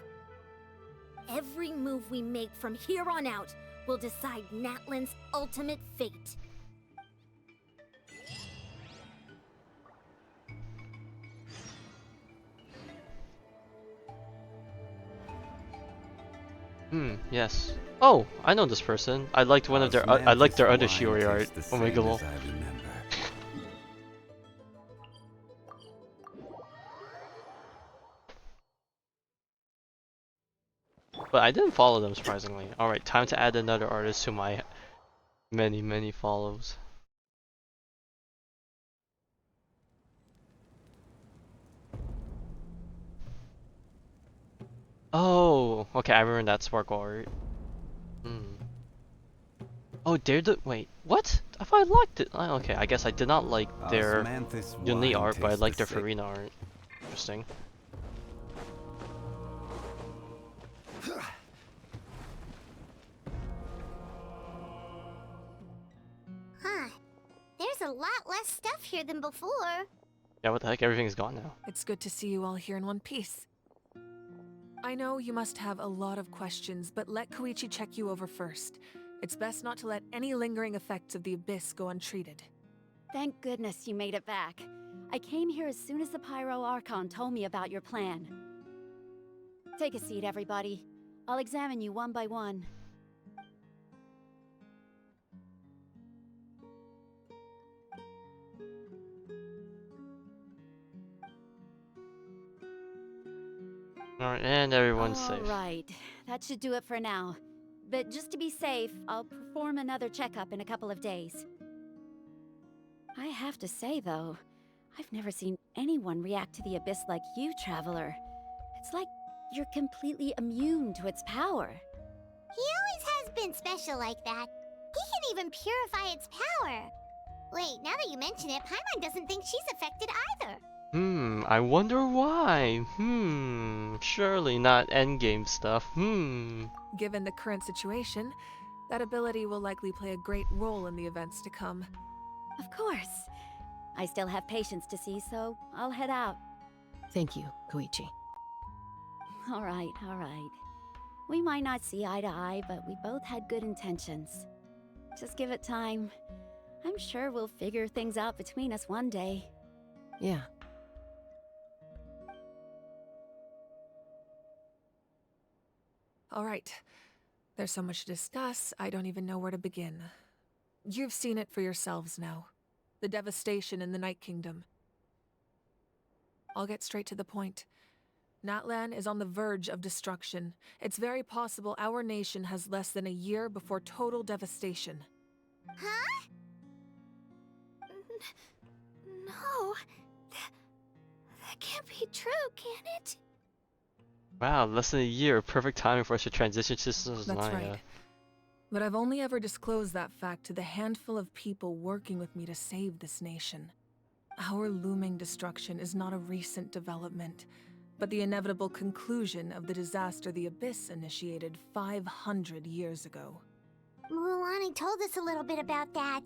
Every move we make from here on out will decide Natlan's ultimate fate. Yes. Oh, I know this person. I liked one of their I liked their other Shiori art. Oh my god. But I didn't follow them surprisingly. Alright, time to add another artist to my many follows. Oh, okay, I remember that sparkle art. Oh, wait, what? I thought I liked it. Okay, I guess I did not like their Yunli art, but I liked their Farina art. Interesting. Huh. There's a lot less stuff here than before. Yeah, what the heck? Everything's gone now. It's good to see you all here in one piece. I know you must have a lot of questions, but let Koichi check you over first. It's best not to let any lingering effects of the Abyss go untreated. Thank goodness you made it back. I came here as soon as the Pyro Archon told me about your plan. Take a seat, everybody. I'll examine you one by one. Alright, and everyone's All safe. right, that should do it for now. But just to be safe, I'll perform another checkup in a couple of days. I have to say, though, I've never seen anyone react to the Abyss like you, Traveler. It's like you're completely immune to its power. He always has been special like that. He can even purify its power. Wait, now that you mention it, Paimon doesn't think she's affected either. I wonder why. Surely not endgame stuff. Given the current situation, that ability will likely play a great role in the events to come. Of course. I still have patients to see, so I'll head out. Thank you, Koichi. All right, all right. We might not see eye to eye, but we both had good intentions. Just give it time. I'm sure we'll figure things out between us one day. Yeah. All right. There's so much to discuss, I don't even know where to begin. You've seen it for yourselves now. The devastation in the Night Kingdom. I'll get straight to the point. Natlan is on the verge of destruction. It's very possible our nation has less than a year before total devastation. Huh? No. That can't be true, can it? Wow, less than a year. Perfect timing for us to transition to Soznaya. That's right. But I've only ever disclosed that fact to the handful of people working with me to save this nation. Our looming destruction is not a recent development, but the inevitable conclusion of the disaster the Abyss initiated 500 years ago. Mulani told us a little bit about that.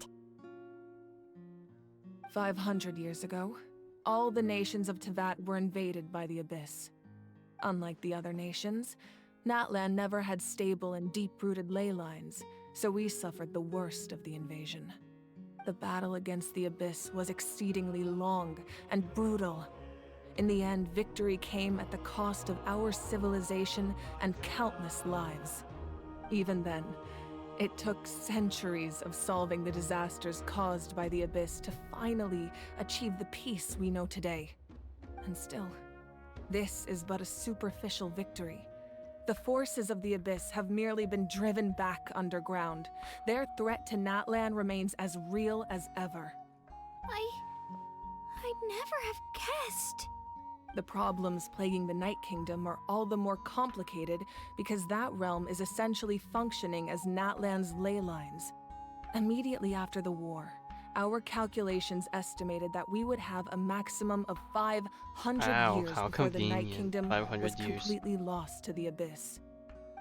500 years ago, all the nations of Teyvat were invaded by the Abyss. Unlike the other nations, Natlan never had stable and deep-rooted ley lines, so we suffered the worst of the invasion. The battle against the Abyss was exceedingly long and brutal. In the end, victory came at the cost of our civilization and countless lives. Even then, it took centuries of solving the disasters caused by the Abyss to finally achieve the peace we know today. And still, this is but a superficial victory. The forces of the Abyss have merely been driven back underground. Their threat to Natlan remains as real as ever. I'd never have guessed. The problems plaguing the Night Kingdom are all the more complicated because that realm is essentially functioning as Natlan's ley lines. Immediately after the war, our calculations estimated that we would have a maximum of 500 years before the Night Kingdom was completely lost to the Abyss.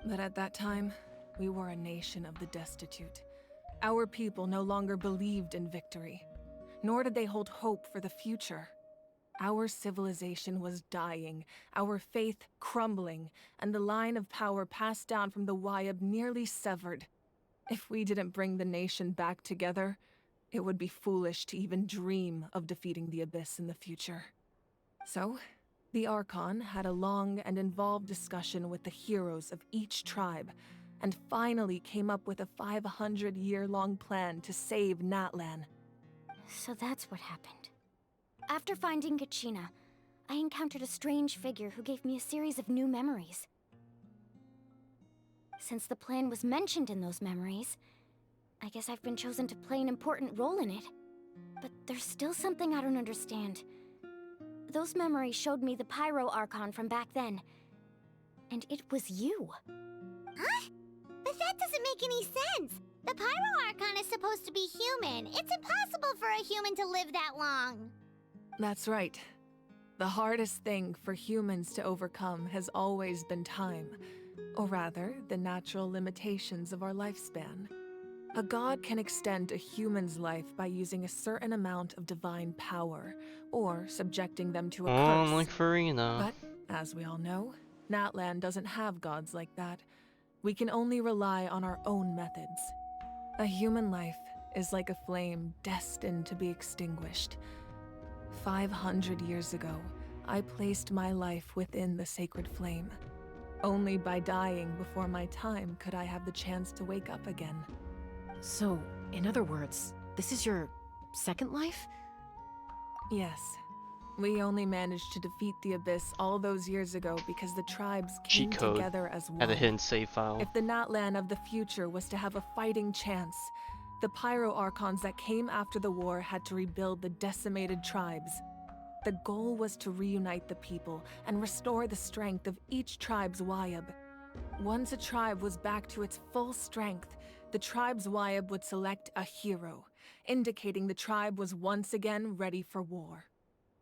But at that time, we were a nation of the destitute. Our people no longer believed in victory, nor did they hold hope for the future. Our civilization was dying, our faith crumbling, and the line of power passed down from the Wayab nearly severed. If we didn't bring the nation back together, it would be foolish to even dream of defeating the Abyss in the future. So, the Archon had a long and involved discussion with the heroes of each tribe, and finally came up with a 500-year-long plan to save Natlan. So that's what happened. After finding Kachina, I encountered a strange figure who gave me a series of new memories. Since the plan was mentioned in those memories, I guess I've been chosen to play an important role in it. But there's still something I don't understand. Those memories showed me the Pyro Archon from back then. And it was you. Huh? But that doesn't make any sense. The Pyro Archon is supposed to be human. It's impossible for a human to live that long. That's right. The hardest thing for humans to overcome has always been time, or rather, the natural limitations of our lifespan. A god can extend a human's life by using a certain amount of divine power, or subjecting them to a curse. Like Farina. But, as we all know, Natlan doesn't have gods like that. We can only rely on our own methods. A human life is like a flame destined to be extinguished. 500 years ago, I placed my life within the sacred flame. Only by dying before my time could I have the chance to wake up again. So, in other words, this is your second life? Yes. We only managed to defeat the Abyss all those years ago because the tribes came Cheat code. together as one. Had a hidden save file. If the Natlan of the future was to have a fighting chance, the Pyro Archons that came after the war had to rebuild the decimated tribes. The goal was to reunite the people and restore the strength of each tribe's Wayab. Once a tribe was back to its full strength, the tribe's Wayab would select a hero, indicating the tribe was once again ready for war.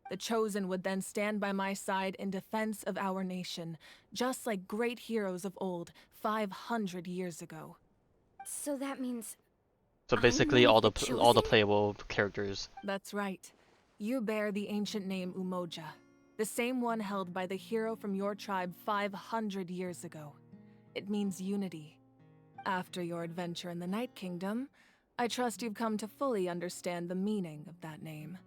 The Chosen would then stand by my side in defense of our nation, just like great heroes of old, 500 years ago. So that means... So basically all the playable characters. That's right. You bear the ancient name Umoja, the same one held by the hero from your tribe 500 years ago. It means unity. After your adventure in the Night Kingdom, I trust you've come to fully understand the meaning of that name.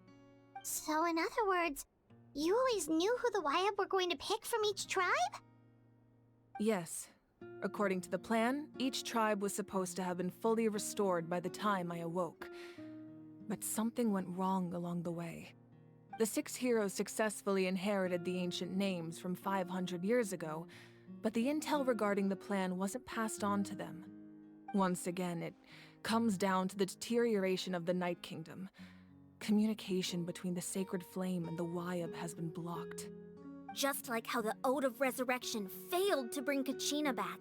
So in other words, you always knew who the Wayab were going to pick from each tribe? Yes. According to the plan, each tribe was supposed to have been fully restored by the time I awoke. But something went wrong along the way. The 6 heroes successfully inherited the ancient names from 500 years ago, but the intel regarding the plan wasn't passed on to them. Once again, it comes down to the deterioration of the Night Kingdom. Communication between the Sacred Flame and the Wayab has been blocked. Just like how the Ode of Resurrection failed to bring Kachina back.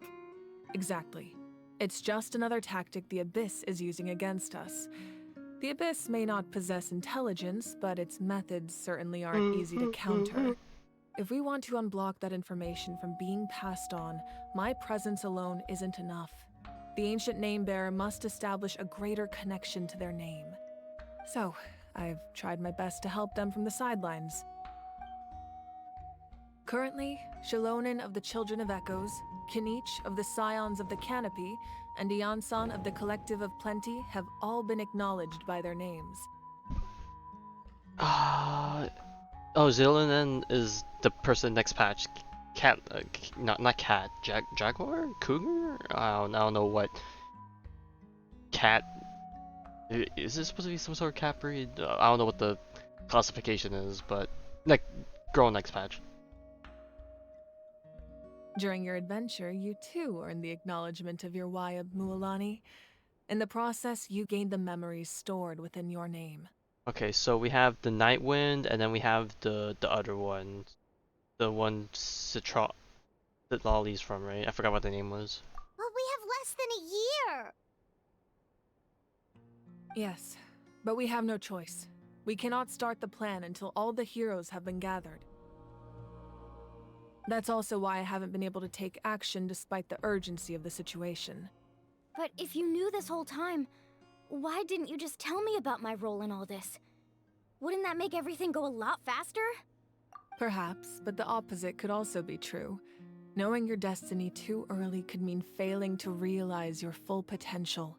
Exactly. It's just another tactic the Abyss is using against us. The Abyss may not possess intelligence, but its methods certainly aren't easy to counter. If we want to unblock that information from being passed on, my presence alone isn't enough. The ancient name-bearer must establish a greater connection to their name. So, I've tried my best to help them from the sidelines. Currently, Shilonin of the Children of Echoes, Kinich of the Scions of the Canopy, and Iansan of the Collective of Plenty have all been acknowledged by their names. Oh, Zillanen is the person next patch. Cat, not cat. Jaguar? Cougar? I don't know what. Cat. Is this supposed to be some sort of cat breed? I don't know what the classification is, but girl next patch. During your adventure, you too earned the acknowledgement of your Wayab, Mualani. In the process, you gained the memories stored within your name. Okay, so we have the Nightwind, and then we have the other one. The one Citra that Lolly's from, right? I forgot what the name was. Well, we have less than a year! Yes, but we have no choice. We cannot start the plan until all the heroes have been gathered. That's also why I haven't been able to take action despite the urgency of the situation. But if you knew this whole time, why didn't you just tell me about my role in all this? Wouldn't that make everything go a lot faster? Perhaps, but the opposite could also be true. Knowing your destiny too early could mean failing to realize your full potential.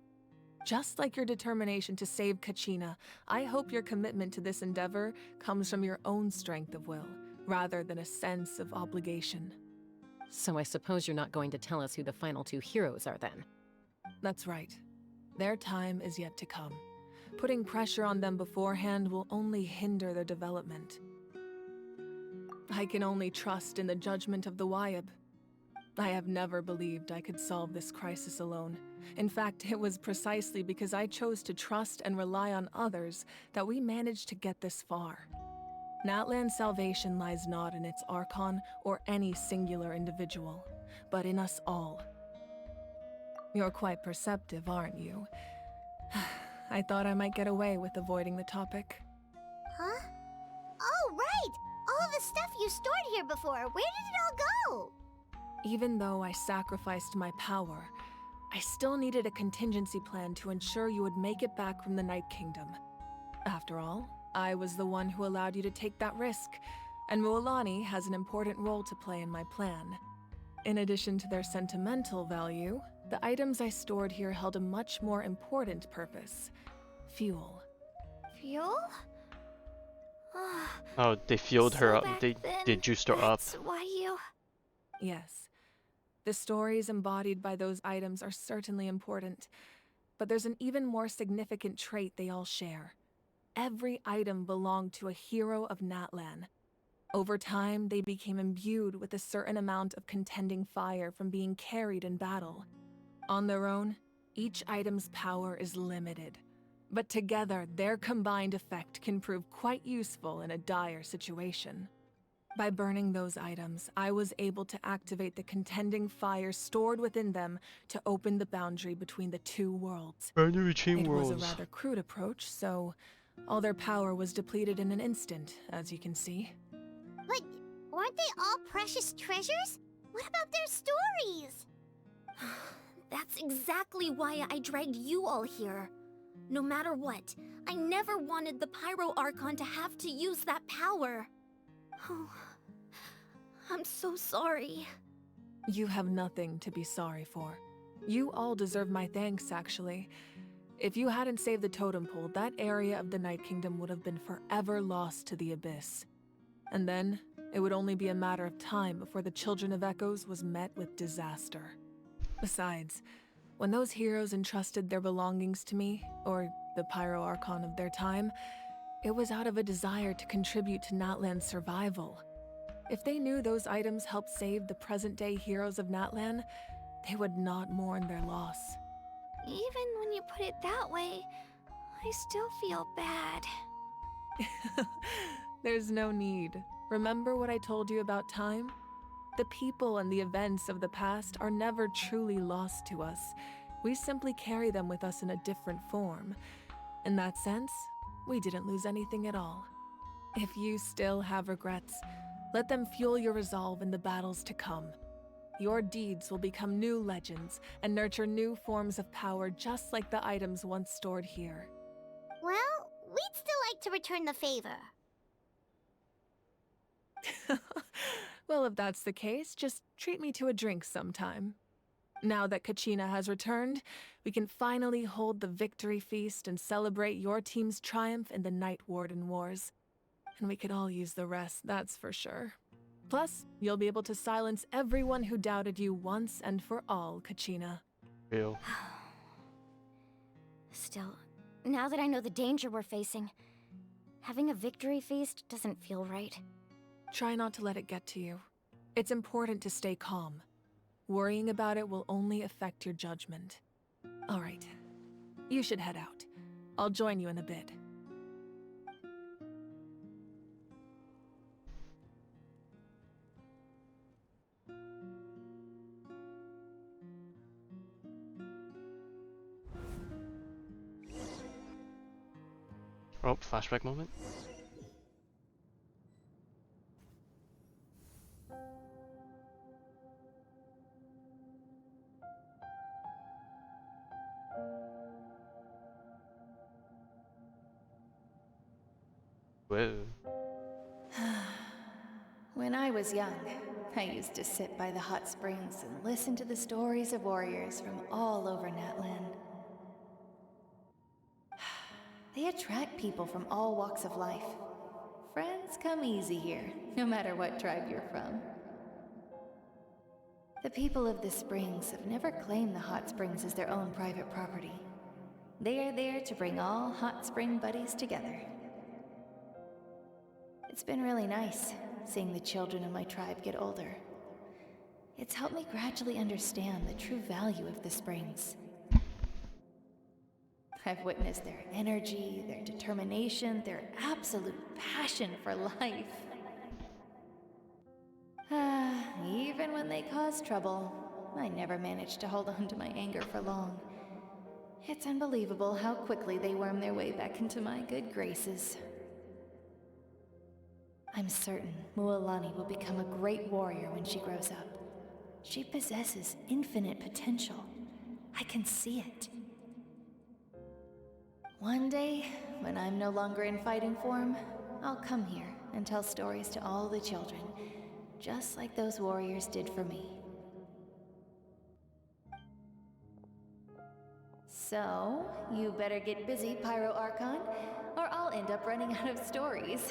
Just like your determination to save Kachina, I hope your commitment to this endeavor comes from your own strength of will, rather than a sense of obligation. So I suppose you're not going to tell us who the final 2 heroes are then? That's right. Their time is yet to come. Putting pressure on them beforehand will only hinder their development. I can only trust in the judgment of the Wayab. I have never believed I could solve this crisis alone. In fact, it was precisely because I chose to trust and rely on others that we managed to get this far. Natlan's salvation lies not in its Archon or any singular individual, but in us all. You're quite perceptive, aren't you? I thought I might get away with avoiding the topic. Huh? Oh, right! All the stuff you stored here before, where did it all go? Even though I sacrificed my power, I still needed a contingency plan to ensure you would make it back from the Night Kingdom. After all, I was the one who allowed you to take that risk, and Mualani has an important role to play in my plan. In addition to their sentimental value, the items I stored here held a much more important purpose: fuel. Fuel? Oh, they fueled her up. They juiced her up. That's why you... Yes. The stories embodied by those items are certainly important, but there's an even more significant trait they all share. every item belonged to a hero of Natlan. Over time, they became imbued with a certain amount of contending fire from being carried in battle. On their own, each item's power is limited, but together their combined effect can prove quite useful in a dire situation. By burning those items, I was able to activate the contending fire stored within them to open the boundary between the two worlds. Boundary between It was worlds. a rather crude approach, so all their power was depleted in an instant, as you can see. But weren't they all precious treasures? What about their stories? That's exactly why I dragged you all here. No matter what, I never wanted the Pyro Archon to have to use that power. Oh, I'm so sorry. You have nothing to be sorry for. You all deserve my thanks, actually. If you hadn't saved the totem pole, that area of the Night Kingdom would have been forever lost to the Abyss. And then, it would only be a matter of time before the Children of Echoes was met with disaster. Besides, when those heroes entrusted their belongings to me, or the Pyro Archon of their time, it was out of a desire to contribute to Natlan's survival. If they knew those items helped save the present-day heroes of Natlan, they would not mourn their loss. Even when you put it that way, I still feel bad. There's no need. Remember what I told you about time? The people and the events of the past are never truly lost to us. We simply carry them with us in a different form. In that sense, we didn't lose anything at all. If you still have regrets, let them fuel your resolve in the battles to come. Your deeds will become new legends and nurture new forms of power just like the items once stored here. Well, we'd still like to return the favor. Well, if that's the case, just treat me to a drink sometime. Now that Kachina has returned, we can finally hold the victory feast and celebrate your team's triumph in the Night Warden Wars. And we could all use the rest, that's for sure. Plus, you'll be able to silence everyone who doubted you once and for all, Kachina. Real. Still, now that I know the danger we're facing, having a victory feast doesn't feel right. Try not to let it get to you. It's important to stay calm. Worrying about it will only affect your judgment. All right, you should head out. I'll join you in a bit. Oh, flashback moment. Whoa. When I was young, I used to sit by the hot springs and listen to the stories of warriors from all over Natlan. They attract people from all walks of life. Friends come easy here, no matter what tribe you're from. The people of the springs have never claimed the hot springs as their own private property. They are there to bring all hot spring buddies together. It's been really nice, seeing the children of my tribe get older. It's helped me gradually understand the true value of the springs. I've witnessed their energy, their determination, their absolute passion for life. Even when they cause trouble, I never managed to hold on to my anger for long. It's unbelievable how quickly they worm their way back into my good graces. I'm certain Mualani will become a great warrior when she grows up. She possesses infinite potential. I can see it. One day, when I'm no longer in fighting form, I'll come here and tell stories to all the children, just like those warriors did for me. So, you better get busy, Pyro Archon, or I'll end up running out of stories.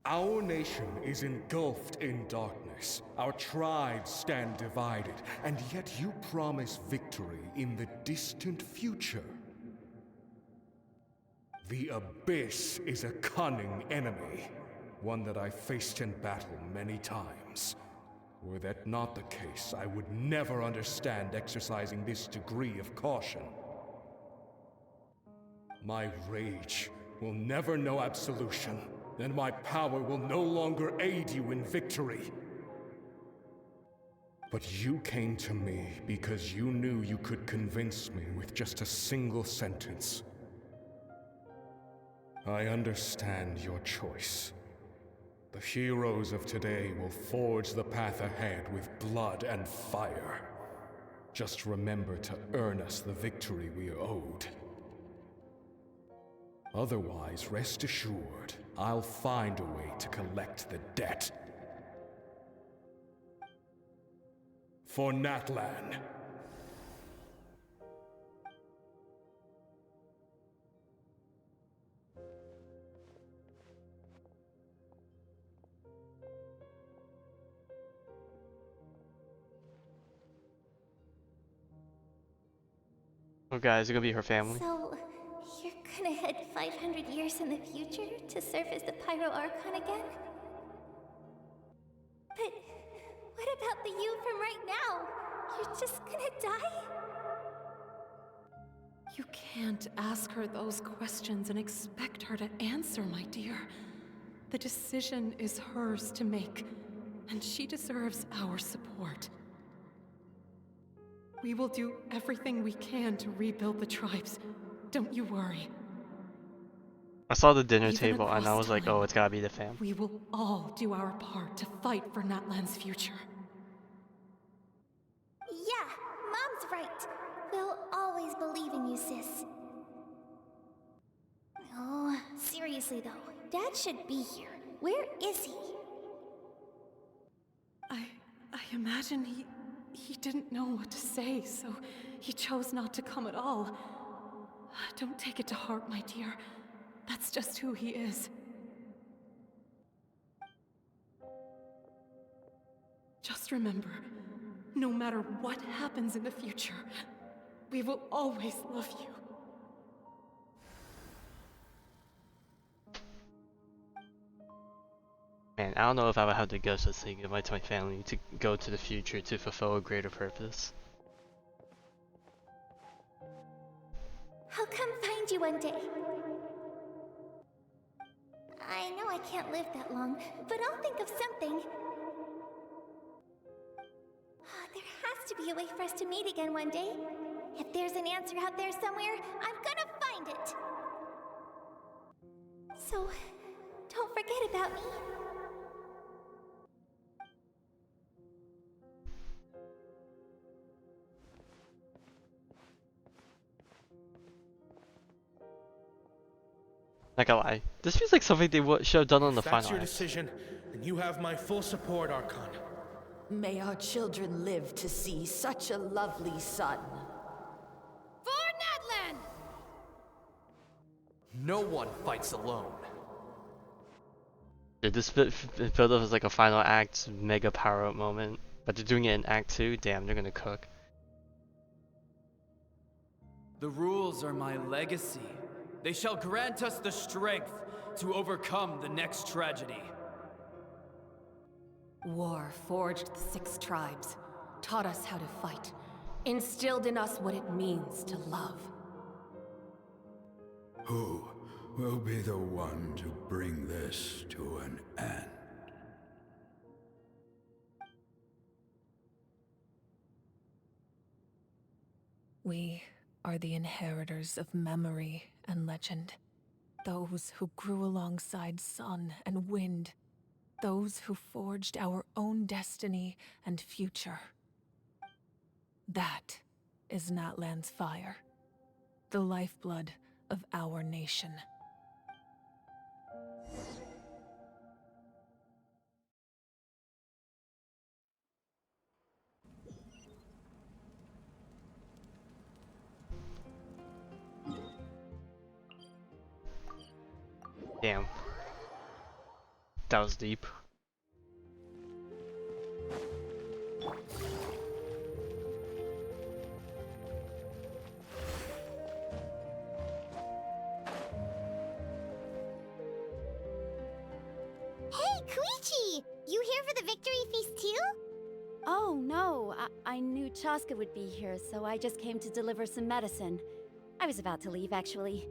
Our nation is engulfed in darkness. Our tribes stand divided, and yet you promise victory in the distant future. The Abyss is a cunning enemy, one that I faced in battle many times. Were that not the case, I would never understand exercising this degree of caution. My rage will never know absolution, and my power will no longer aid you in victory. But you came to me because you knew you could convince me with just a single sentence. I understand your choice. The heroes of today will forge the path ahead with blood and fire. Just remember to earn us the victory we are owed. Otherwise, rest assured, I'll find a way to collect the debt. For Natlan. Oh, guys, it's gonna be her family. So, you're gonna head 500 years in the future to serve as the Pyro Archon again? But what about the you from right now? You're just gonna die? You can't ask her those questions and expect her to answer, my dear. The decision is hers to make, and she deserves our support. We will do everything we can to rebuild the tribes. Don't you worry. I saw the dinner Even table and I across was like, time, oh, it's gotta be the fam. We will all do our part to fight for Natlan's future. Yeah, Mom's right. We'll always believe in you, sis. Oh, seriously though, Dad should be here. Where is he? I imagine he didn't know what to say, so he chose not to come at all. Don't take it to heart, my dear. That's just who he is. Just remember, no matter what happens in the future, we will always love you. Man, I don't know if I would have the guts to say goodbye to my family to go to the future to fulfill a greater purpose. I'll come find you one day. I know I can't live that long, but I'll think of something. There has to be a way for us to meet again one day. If there's an answer out there somewhere, I'm gonna find it. So, don't forget about me. Not gonna lie, this feels like something they should have done on the If that's final your act. decision, then you have my full support, Archon. May our children live to see such a lovely son. For Natlan! No one fights alone. Dude, this build up is like a final act mega power up moment, but they're doing it in Act 2. Damn, they're gonna cook. The rules are my legacy. They shall grant us the strength to overcome the next tragedy. War forged the 6 tribes, taught us how to fight, instilled in us what it means to love. Who will be the one to bring this to an end? We are the inheritors of memory and legend. Those who grew alongside sun and wind. Those who forged our own destiny and future. That is Natlan's fire. The lifeblood of our nation. Damn. That was deep. Hey, Koichi! You here for the victory feast too? Oh, no. I knew Chaska would be here, so I just came to deliver some medicine. I was about to leave, actually.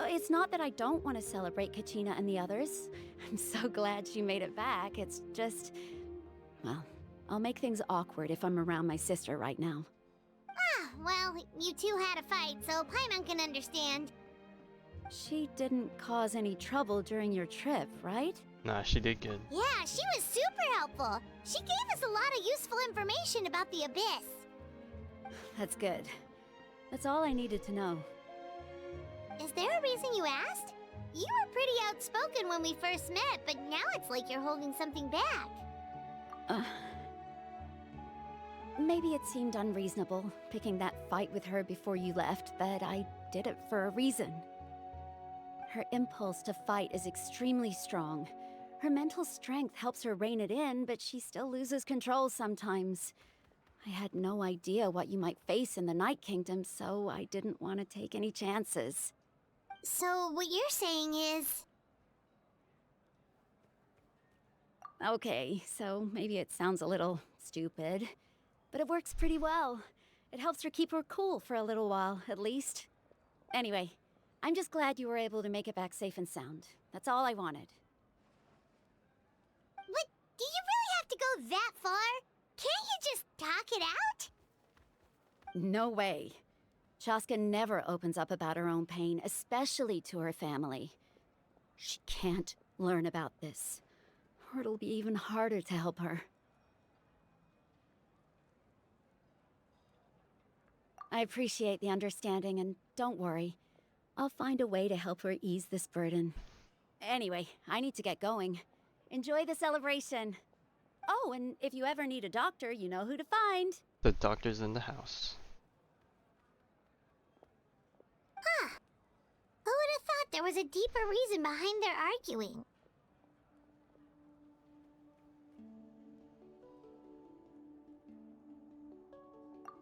It's not that I don't want to celebrate Kachina and the others. I'm so glad she made it back. It's just... well, I'll make things awkward if I'm around my sister right now. Ah, well, you two had a fight, so Paimon can understand. She didn't cause any trouble during your trip, right? Nah, she did good. Yeah, she was super helpful. She gave us a lot of useful information about the Abyss. That's good. That's all I needed to know. Is there a reason you asked? You were pretty outspoken when we first met, but now it's like you're holding something back. Maybe it seemed unreasonable, picking that fight with her before you left, but I did it for a reason. Her impulse to fight is extremely strong. Her mental strength helps her rein it in, but she still loses control sometimes. I had no idea what you might face in the Night Kingdom, so I didn't want to take any chances. So what you're saying is... Okay, so maybe it sounds a little stupid, but it works pretty well. It helps her keep her cool for a little while, at least. Anyway, I'm just glad you were able to make it back safe and sound. That's all I wanted. But do you really have to go that far? Can't you just talk it out? No way. Chaska never opens up about her own pain, especially to her family. She can't learn about this, or it'll be even harder to help her. I appreciate the understanding, and don't worry. I'll find a way to help her ease this burden. Anyway, I need to get going. Enjoy the celebration. Oh, and if you ever need a doctor, you know who to find. The doctor's in the house. Huh. Who would have thought there was a deeper reason behind their arguing?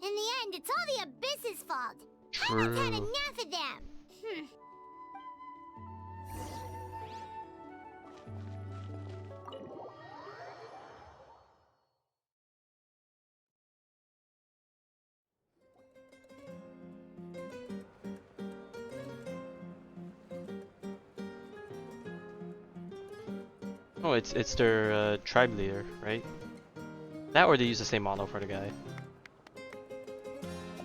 In the end, it's all the Abyss's fault. Paimon's had enough of them. Oh, it's their tribe leader, right? That, or they use the same model for the guy.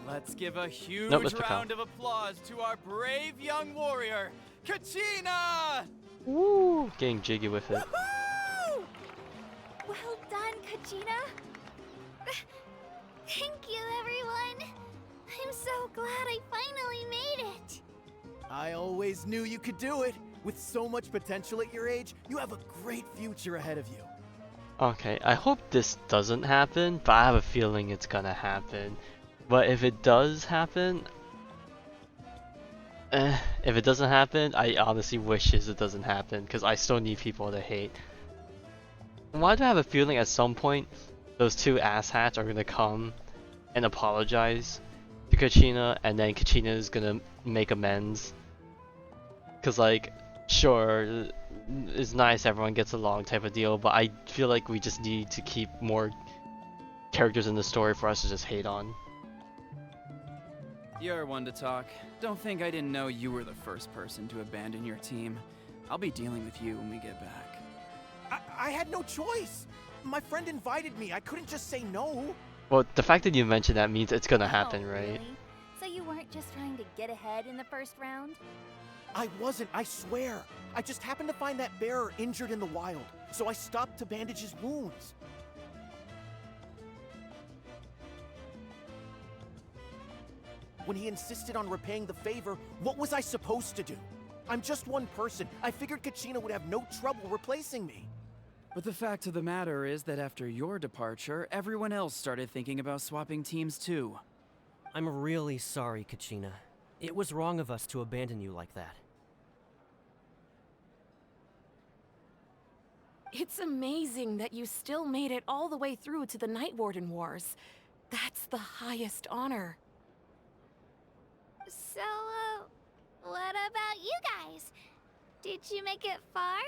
Let's give a huge Nope, Mr. round of applause to our brave young warrior, Kachina! Woo! Getting jiggy with it. Woohoo! Well done, Kachina. Thank you, everyone. I'm so glad I finally made it. I always knew you could do it. With so much potential at your age, you have a great future ahead of you. Okay, I hope this doesn't happen, but I have a feeling it's gonna happen. But if it does happen, if it doesn't happen, I honestly wishes it doesn't happen, because I still need people to hate. Why do I have a feeling at some point those two asshats are gonna come and apologize to Kachina, and then Kachina is gonna make amends? Cause like, sure, it's nice everyone gets along type of deal, but I feel like we just need to keep more characters in the story for us to just hate on. You're one to talk. Don't think I didn't know you were the first person to abandon your team. I'll be dealing with you when we get back. I had no choice. My friend invited me. I couldn't just say no. Well, the fact that you mentioned that means it's gonna happen, Oh, right? really? So you weren't just trying to get ahead in the first round? I wasn't, I swear. I just happened to find that bearer injured in the wild, so I stopped to bandage his wounds. When he insisted on repaying the favor, what was I supposed to do? I'm just one person. I figured Kachina would have no trouble replacing me. But the fact of the matter is that after your departure, everyone else started thinking about swapping teams too. I'm really sorry, Kachina. It was wrong of us to abandon you like that. It's amazing that you still made it all the way through to the Night Warden Wars. That's the highest honor. So, what about you guys? Did you make it far?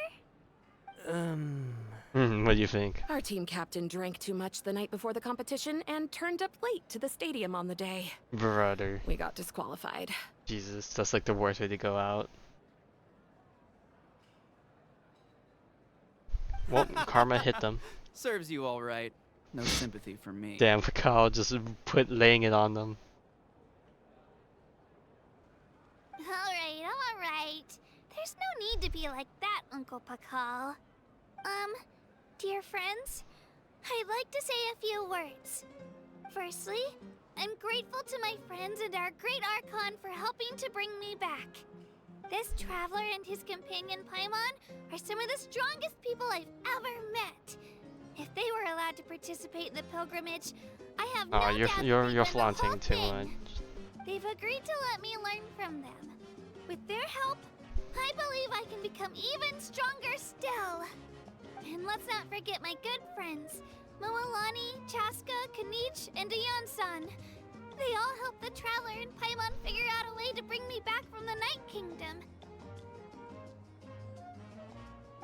What do you think? Our team captain drank too much the night before the competition and turned up late to the stadium on the day. Brother. We got disqualified. Jesus, that's like the worst way to go out. Well, karma hit them. Serves you all right. No sympathy for me. Damn, Kyle just laying it on them. Alright. There's no need to be like that, Uncle Pakal. Dear friends, I'd like to say a few words. Firstly, I'm grateful to my friends and our great Archon for helping to bring me back. This traveler and his companion Paimon are some of the strongest people I've ever met. If they were allowed to participate in the pilgrimage, I have no doubt that you're they'd win the whole flaunting too thing. much. They've agreed to let me learn from them. With their help, I believe I can become even stronger still. And let's not forget my good friends, Moalani, Chaska, Kanich, and Aeon-san. They all helped the Traveler and Paimon figure out a way to bring me back from the Night Kingdom.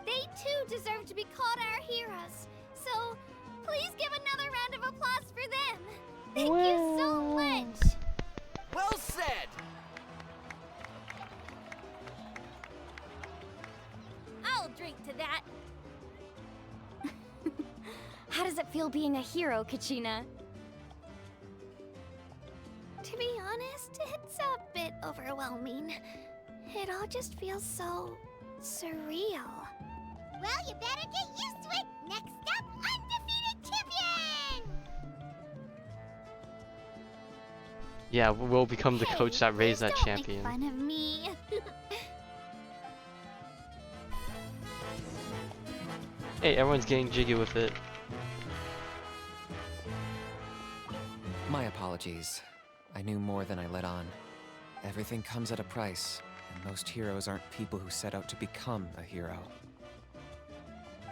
They too deserve to be called our heroes, so please give another round of applause for them. Thank you so much! Well said! I'll drink to that. How does it feel being a hero, Kachina? To be honest, it's a bit overwhelming. It all just feels so surreal. Well, you better get used to it. Next up, undefeated champion! Yeah, we'll become the coach that raised that Don't champion. make fun of me. Hey, everyone's getting jiggy with it. My apologies. I knew more than I let on. Everything comes at a price, and most heroes aren't people who set out to become a hero.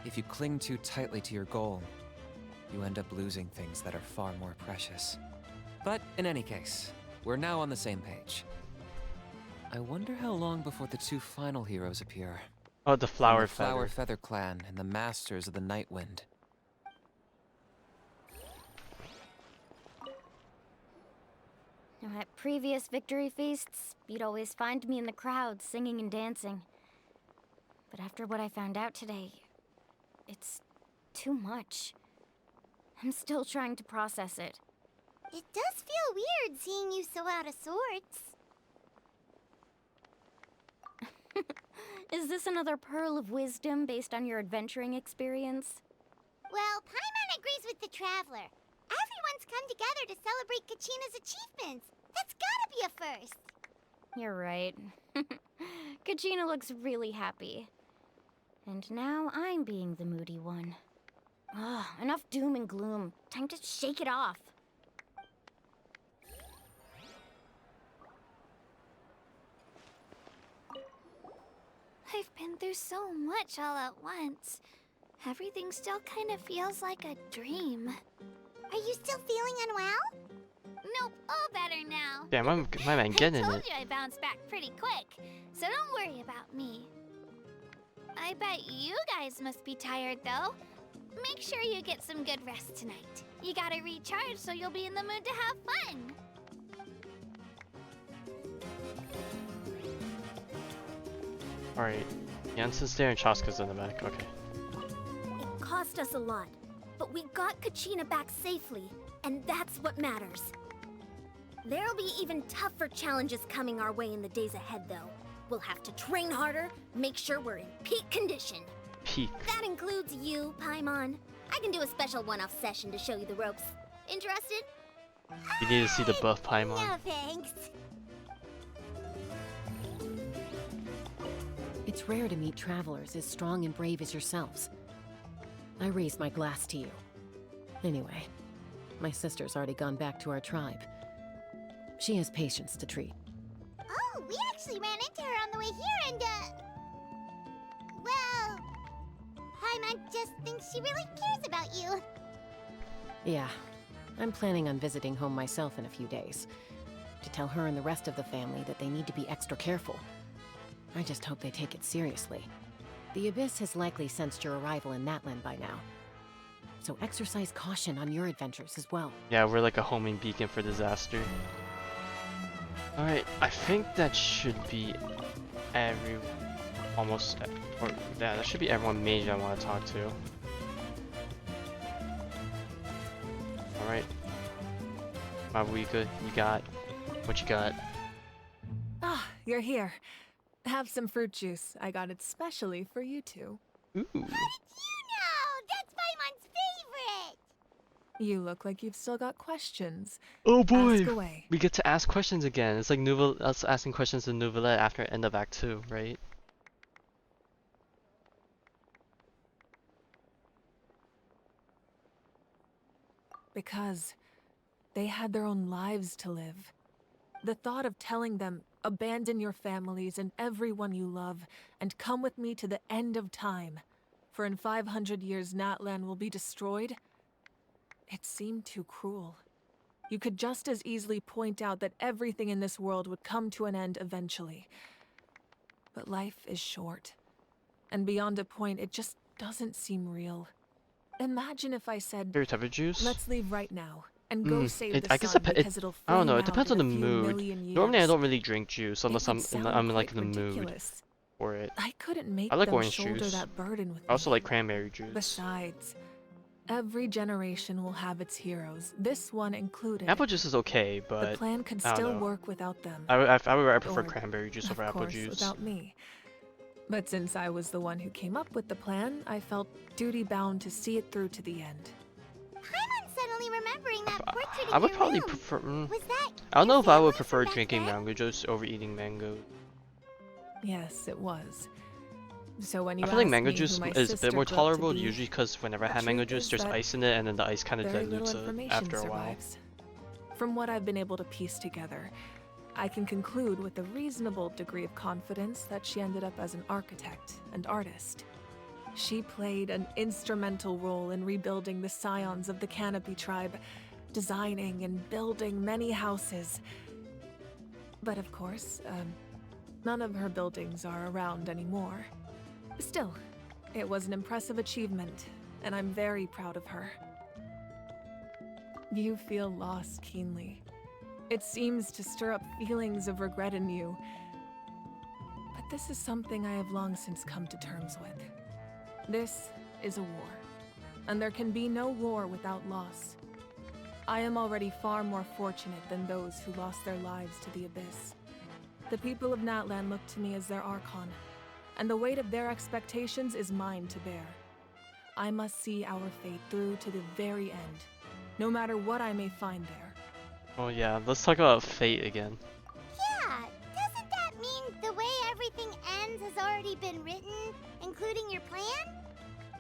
If you cling too tightly to your goal, you end up losing things that are far more precious. But in any case, we're now on the same page. I wonder how long before the two final heroes appear. Oh, the Flower the Flower Feather. Feather Clan and the Masters of the Night Wind. Now, at previous victory feasts, you'd always find me in the crowd singing and dancing. But after what I found out today, it's too much. I'm still trying to process it. It does feel weird seeing you so out of sorts. Is this another pearl of wisdom based on your adventuring experience? Well, Paimon agrees with the Traveler. Everyone's come together to celebrate Kachina's achievements. That's gotta be a first. You're right. Kachina looks really happy. And now I'm being the moody one. Ugh, enough doom and gloom. Time to shake it off. I've been through so much all at once. Everything still kind of feels like a dream. Are you still feeling unwell? Nope, all better now. Damn, my man getting I told it. you I bounced back pretty quick, so don't worry about me. I bet you guys must be tired, though. Make sure you get some good rest tonight. You gotta recharge so you'll be in the mood to have fun. Alright, Jansen's there and Chaska's in the back. Okay. It cost us a lot, but we got Kachina back safely, and that's what matters. There'll be even tougher challenges coming our way in the days ahead, though. We'll have to train harder, make sure we're in peak condition. Peak. That includes you, Paimon. I can do a special one-off session to show you the ropes. Interested? You need to see the buff Paimon. No thanks. It's rare to meet travelers as strong and brave as yourselves. I raise my glass to you. Anyway, my sister's already gone back to our tribe. She has patients to treat. Oh, we actually ran into her on the way here and, well... Paimon just thinks she really cares about you. Yeah, I'm planning on visiting home myself in a few days. To tell her and the rest of the family that they need to be extra careful. I just hope they take it seriously. The Abyss has likely sensed your arrival in Natlan by now. So exercise caution on your adventures as well. Yeah, we're like a homing beacon for disaster. Alright, I think that should be almost, or yeah, that should be everyone major I want to talk to. Alright. Mabuika, what you got? Ah, you're here. Have some fruit juice. I got it specially for you two. Ooh. How did you know? That's Paimon's favorite! You look like you've still got questions. Oh boy! Ask away. We get to ask questions again. It's like us asking questions in Nouvellette after end of Act 2, right? Because they had their own lives to live. The thought of telling them, abandon your families and everyone you love, and come with me to the end of time, for in 500 years Natlan will be destroyed, it seemed too cruel. You could just as easily point out that everything in this world would come to an end eventually. But life is short, and beyond a point, it just doesn't seem real. Imagine if I said, Favorite type of juice? let's leave right now. And go save the I guess sun because it'll I don't know. flame It depends out on in the a few mood. million Normally, I years. don't really drink juice unless It would sound I'm like quite in the mood ridiculous. for it. I couldn't make I like them orange shoulder juice. that burden with I also me. like cranberry juice. Besides, every generation will have its heroes, this one included. Apple juice is okay, but The plan could I don't still know. work without them. I prefer Or, cranberry juice over of apple course, juice. without me. But since I was the one who came up with the plan, I felt duty-bound to see it through to the end. Paimon suddenly remembering that portrait in I would your probably room. prefer. Was that I don't know if I would family prefer from back drinking then? mango juice over eating mango. Yes, it was. So when you I feel like asked mango me juice who my is a bit sister more grew up to tolerable. be, Usually, because whenever I the have mango truth juice, is there's that ice in it, and then the ice kind of very dilutes little it information after a while. survives. From what I've been able to piece together, I can conclude with a reasonable degree of confidence that she ended up as an architect and artist. She played an instrumental role in rebuilding the scions of the Canopy tribe, designing and building many houses. But of course, none of her buildings are around anymore. Still, it was an impressive achievement, and I'm very proud of her. You feel loss keenly. It seems to stir up feelings of regret in you. But this is something I have long since come to terms with. This is a war, and there can be no war without loss. I am already far more fortunate than those who lost their lives to the Abyss. The people of Natlan look to me as their Archon, and the weight of their expectations is mine to bear. I must see our fate through to the very end, no matter what I may find there. Oh yeah, let's talk about fate again. Yeah, doesn't that mean the way everything ends has already been written, including your plan?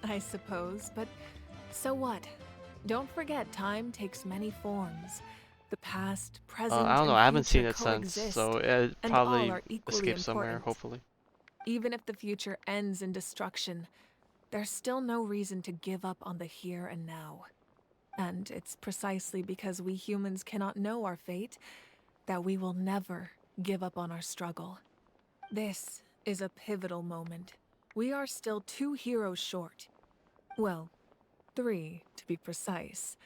I suppose, but so what? Don't forget, time takes many forms. The past, present, I don't and know. I haven't seen future it since, coexist, so it and probably all are equally escaped somewhere. important. Hopefully. Even if the future ends in destruction, there's still no reason to give up on the here and now. And it's precisely because we humans cannot know our fate that we will never give up on our struggle. This is a pivotal moment. We are still 2 heroes short. Well, 3 to be precise.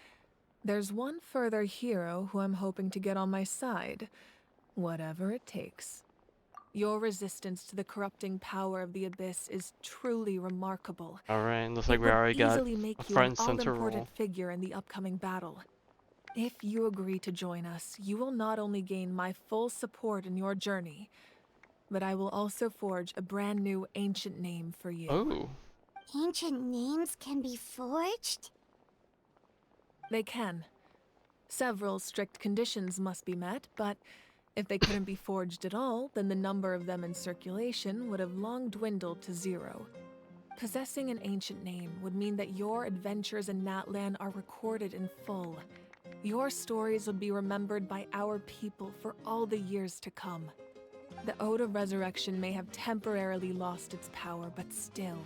There's one further hero who I'm hoping to get on my side, whatever it takes. Your resistance to the corrupting power of the Abyss is truly remarkable. Alright, looks like It we would already got easily make a you front an and center all-important role. figure in the upcoming battle. If you agree to join us, you will not only gain my full support in your journey, but I will also forge a brand new ancient name for you. Oh. Ancient names can be forged? They can. Several strict conditions must be met, but if they couldn't be forged at all, then the number of them in circulation would have long dwindled to 0. Possessing an ancient name would mean that your adventures in Natlan are recorded in full. Your stories would be remembered by our people for all the years to come. The Ode of Resurrection may have temporarily lost its power, but still,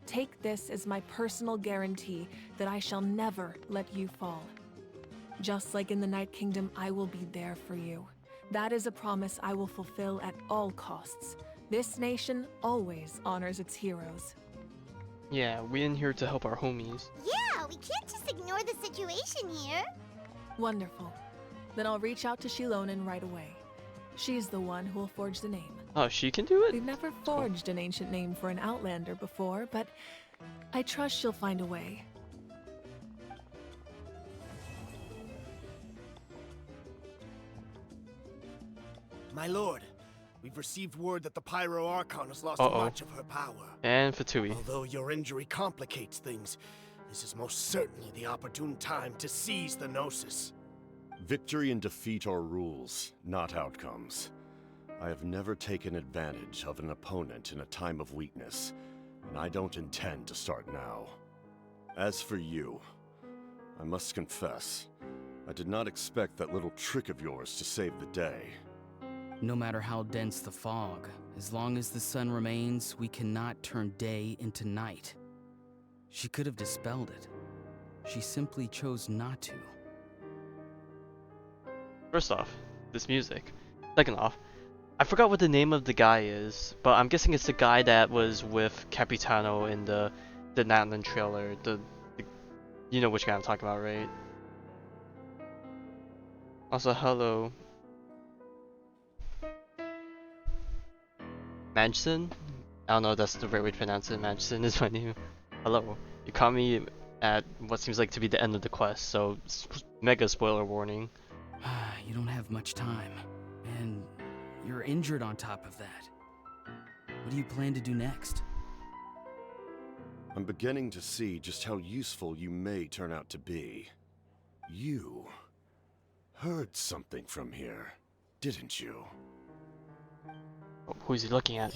Take this as my personal guarantee that I shall never let you fall. Just like in the Night Kingdom, I will be there for you. That is a promise I will fulfill at all costs. This nation always honors its heroes. Yeah, we in here to help our homies. Yeah, we can't just ignore the situation here. Wonderful. Then I'll reach out to Shilonen right away. She's the one who will forge the name. Oh, she can do it? We've never forged an ancient name for an Outlander before, but I trust she'll find a way. My lord, we've received word that the Pyro Archon has lost much of her power. And Fatui. Although your injury complicates things, this is most certainly the opportune time to seize the Gnosis. Victory and defeat are rules, not outcomes. I have never taken advantage of an opponent in a time of weakness, and I don't intend to start now. As for you, I must confess, I did not expect that little trick of yours to save the day. No matter how dense the fog, as long as the sun remains, we cannot turn day into night. She could have dispelled it. She simply chose not to. First off, this music. Second off, I forgot what the name of the guy is, but I'm guessing it's the guy that was with Capitano in the Natlan trailer. The you know which guy I'm talking about, right? Also, hello. Madsen? I don't know if that's the right way to pronounce it. Madsen is my name. Hello. You caught me at what seems like to be the end of the quest, so mega spoiler warning. You don't have much time, and you're injured on top of that. What do you plan to do next? I'm beginning to see just how useful you may turn out to be. You heard something from here, didn't you? Oh, who's he looking at?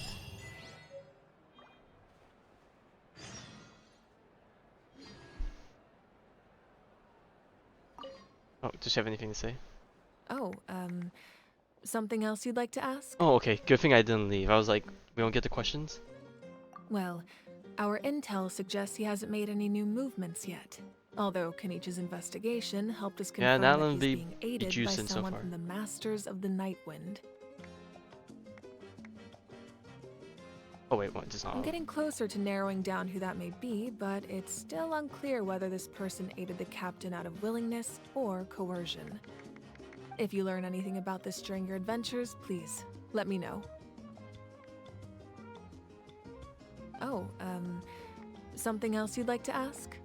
Oh, does she have anything to say? Oh, something else you'd like to ask? Oh, okay. Good thing I didn't leave. I was like, we don't get the questions? Well, our intel suggests he hasn't made any new movements yet. Although Kenichi's investigation helped us confirm that he's being aided by someone from the Masters of the Nightwind. Oh wait, what? Just not. I'm getting closer to narrowing down who that may be, but it's still unclear whether this person aided the captain out of willingness or coercion. If you learn anything about this during your adventures, please let me know. Oh, something else you'd like to ask?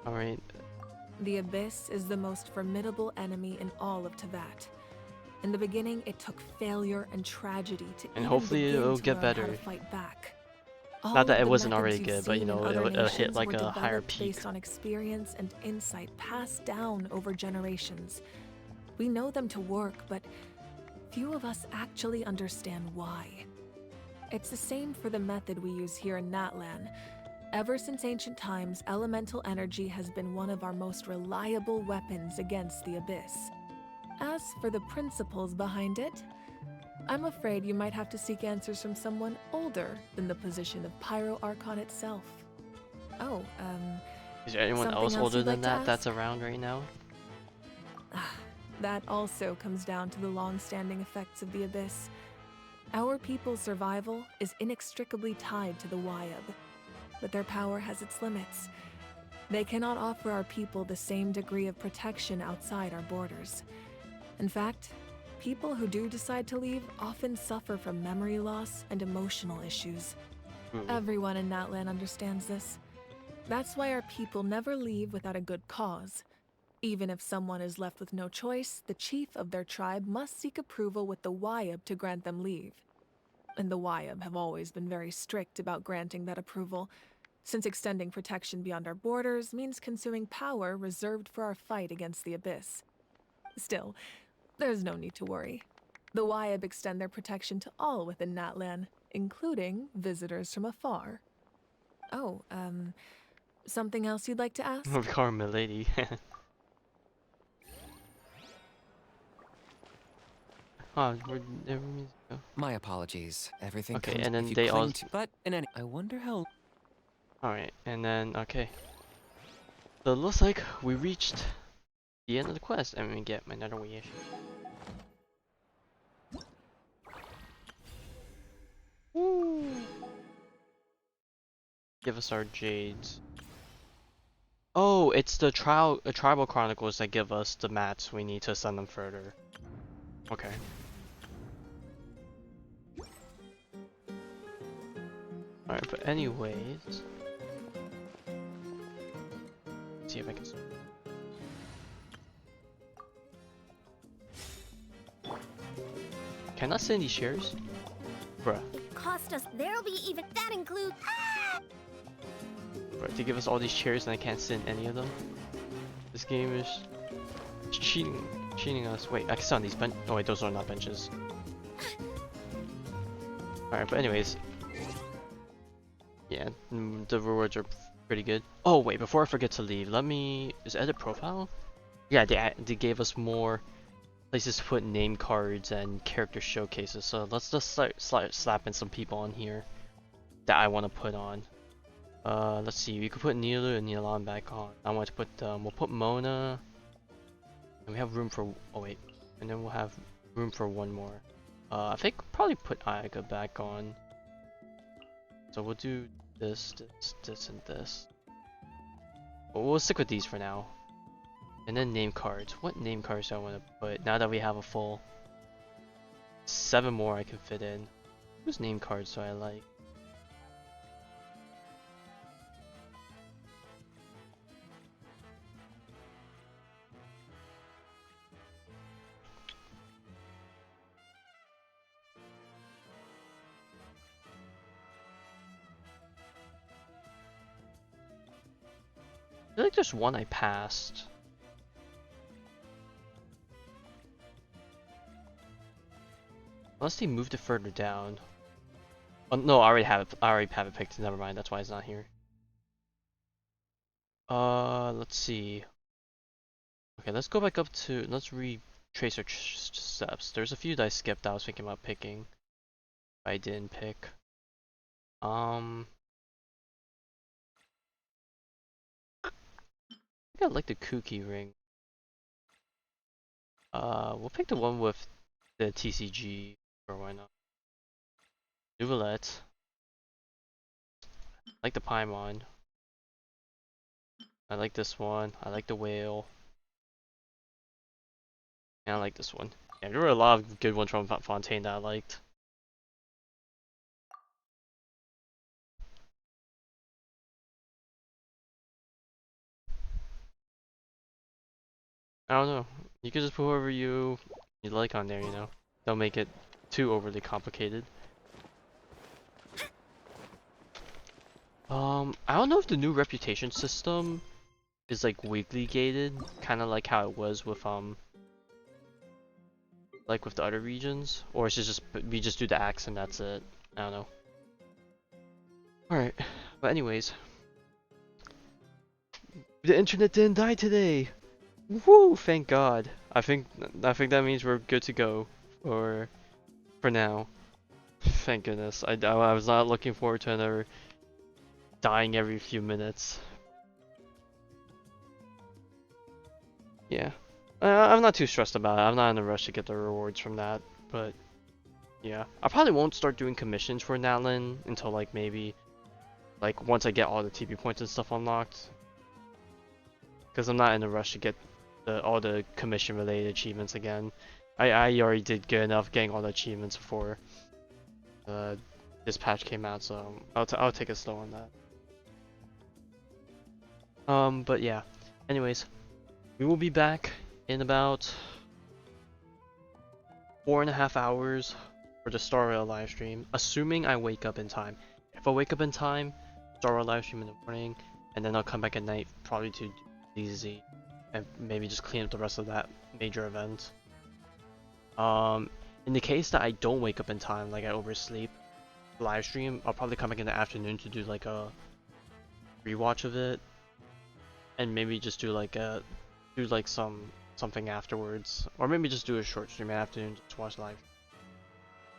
Alright. The Abyss is the most formidable enemy in all of Teyvat. In the beginning, it took failure and tragedy to and hopefully it'll get better. How to fight back. Not that it wasn't already good, but you know, it'll hit like a higher peak. Based on experience and insight passed down over generations. We know them to work, but few of us actually understand why. It's the same for the method we use here in Natlan. Ever since ancient times, elemental energy has been one of our most reliable weapons against the Abyss. As for the principles behind it, I'm afraid you might have to seek answers from someone older than the position of Pyro Archon itself. Oh, is there anyone else older than that that's around right now? That also comes down to the long-standing effects of the Abyss. Our people's survival is inextricably tied to the Wyab, but their power has its limits. They cannot offer our people the same degree of protection outside our borders. In fact, people who do decide to leave often suffer from memory loss and emotional issues. Everyone in Natlan understands this. That's why our people never leave without a good cause. Even if someone is left with no choice, the chief of their tribe must seek approval with the Wyab to grant them leave. And the Wyab have always been very strict about granting that approval, since extending protection beyond our borders means consuming power reserved for our fight against the Abyss. Still, there's no need to worry. The Wyab extend their protection to all within Natlan, including visitors from afar. Oh, something else you'd like to ask? We call her Milady. Oh, where'd music go? My apologies. Everything okay, comes and then if you they cling all... to, but in any, I wonder how... Alright, and then, okay. So it looks like we reached the end of the quest, and we get another wish. Woo! Give us our jades. Oh, it's the tribal chronicles that give us the mats we need to send them further. Okay. Alright, but anyways, let's see if I can. Can I send these shares? Bruh. Cost us. There'll be even that includes. Bruh, to give us all these chairs and I can't send any of them? This game is cheating us. Wait, I can sit on these oh wait, those are not benches. Alright, but anyways. Yeah, the rewards are pretty good. Oh wait, before I forget to leave, let me... Is edit profile? Yeah, they gave us more places to put name cards and character showcases, so let's just start slapping some people on here that I want to put on. Let's see, we could put Nilu and Natlan back on. I want to put we'll put Mona, and we have room for, oh wait, and then we'll have room for one more. I think probably put Ayaka back on. So we'll do this, and this. But we'll stick with these for now. And then name cards. What name cards do I want to put now that we have a full 7 more I can fit in? Whose name cards do I like? I feel like there's one I passed. Unless they moved it further down. Oh, no, I already have it. I already have it picked. Never mind. That's why it's not here. Let's see. Okay, let's go back up to. Let's retrace our steps. There's a few that I skipped. I was thinking about picking. I didn't pick. I think I like the Kooky ring. We'll pick the one with the TCG, or why not? Nuvolette. I like the Paimon. I like this one. I like the whale. And I like this one. Yeah, there were a lot of good ones from Fontaine that I liked. I don't know. You could just put whoever you like on there, you know? Don't make it too overly complicated. I don't know if the new reputation system is like weekly gated, kind of like how it was with like with the other regions, or is it just we just do the axe and that's it? I don't know. All right, but anyways, the internet didn't die today. Woo! Thank God. I think that means we're good to go for now. Thank goodness. I was not looking forward to another dying every few minutes. Yeah. I'm not too stressed about it. I'm not in a rush to get the rewards from that, but yeah. I probably won't start doing commissions for Natlan until like maybe like once I get all the TP points and stuff unlocked. Because I'm not in a rush to get all the commission related achievements again. I already did good enough getting all the achievements before this patch came out, so I'll take it slow on that. But yeah. Anyways, we will be back in about 4.5 hours for the Star Rail live stream, assuming I wake up in time. If I wake up in time, Star Rail live stream in the morning, and then I'll come back at night probably to DZ and maybe just clean up the rest of that major event. In the case that I don't wake up in time, like I oversleep, live stream, I'll probably come back in the afternoon to do like a rewatch of it, and maybe just do like something afterwards, or maybe just do a short stream in the afternoon to watch live,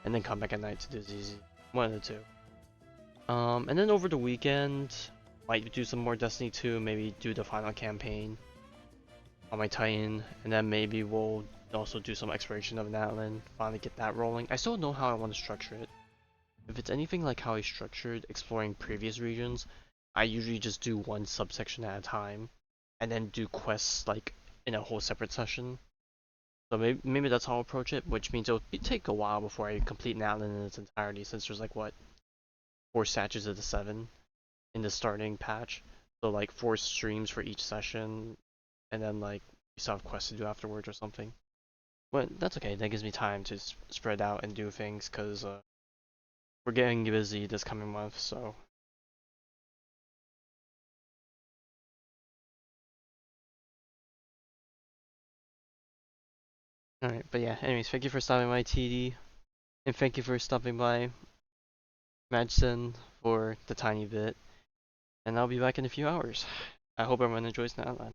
and then come back at night to do ZZ. One of the two. And then over the weekend, might do some more Destiny 2, maybe do the final campaign on my Titan, and then maybe we'll also do some exploration of Natlan, finally get that rolling. I still don't know how I want to structure it. If it's anything like how I structured exploring previous regions, I usually just do one subsection at a time, and then do quests like in a whole separate session. So maybe that's how I'll approach it, which means it'll take a while before I complete Natlan in its entirety, since there's like, what, 4 statues of the 7 in the starting patch. So like 4 streams for each session, and then like you still have quests to do afterwards or something. But that's okay, that gives me time to spread out and do things, because we're getting busy this coming month, so. Alright, but yeah, anyways, thank you for stopping by, TD, and thank you for stopping by, Madsen, for the tiny bit, and I'll be back in a few hours. I hope everyone enjoys Natlan.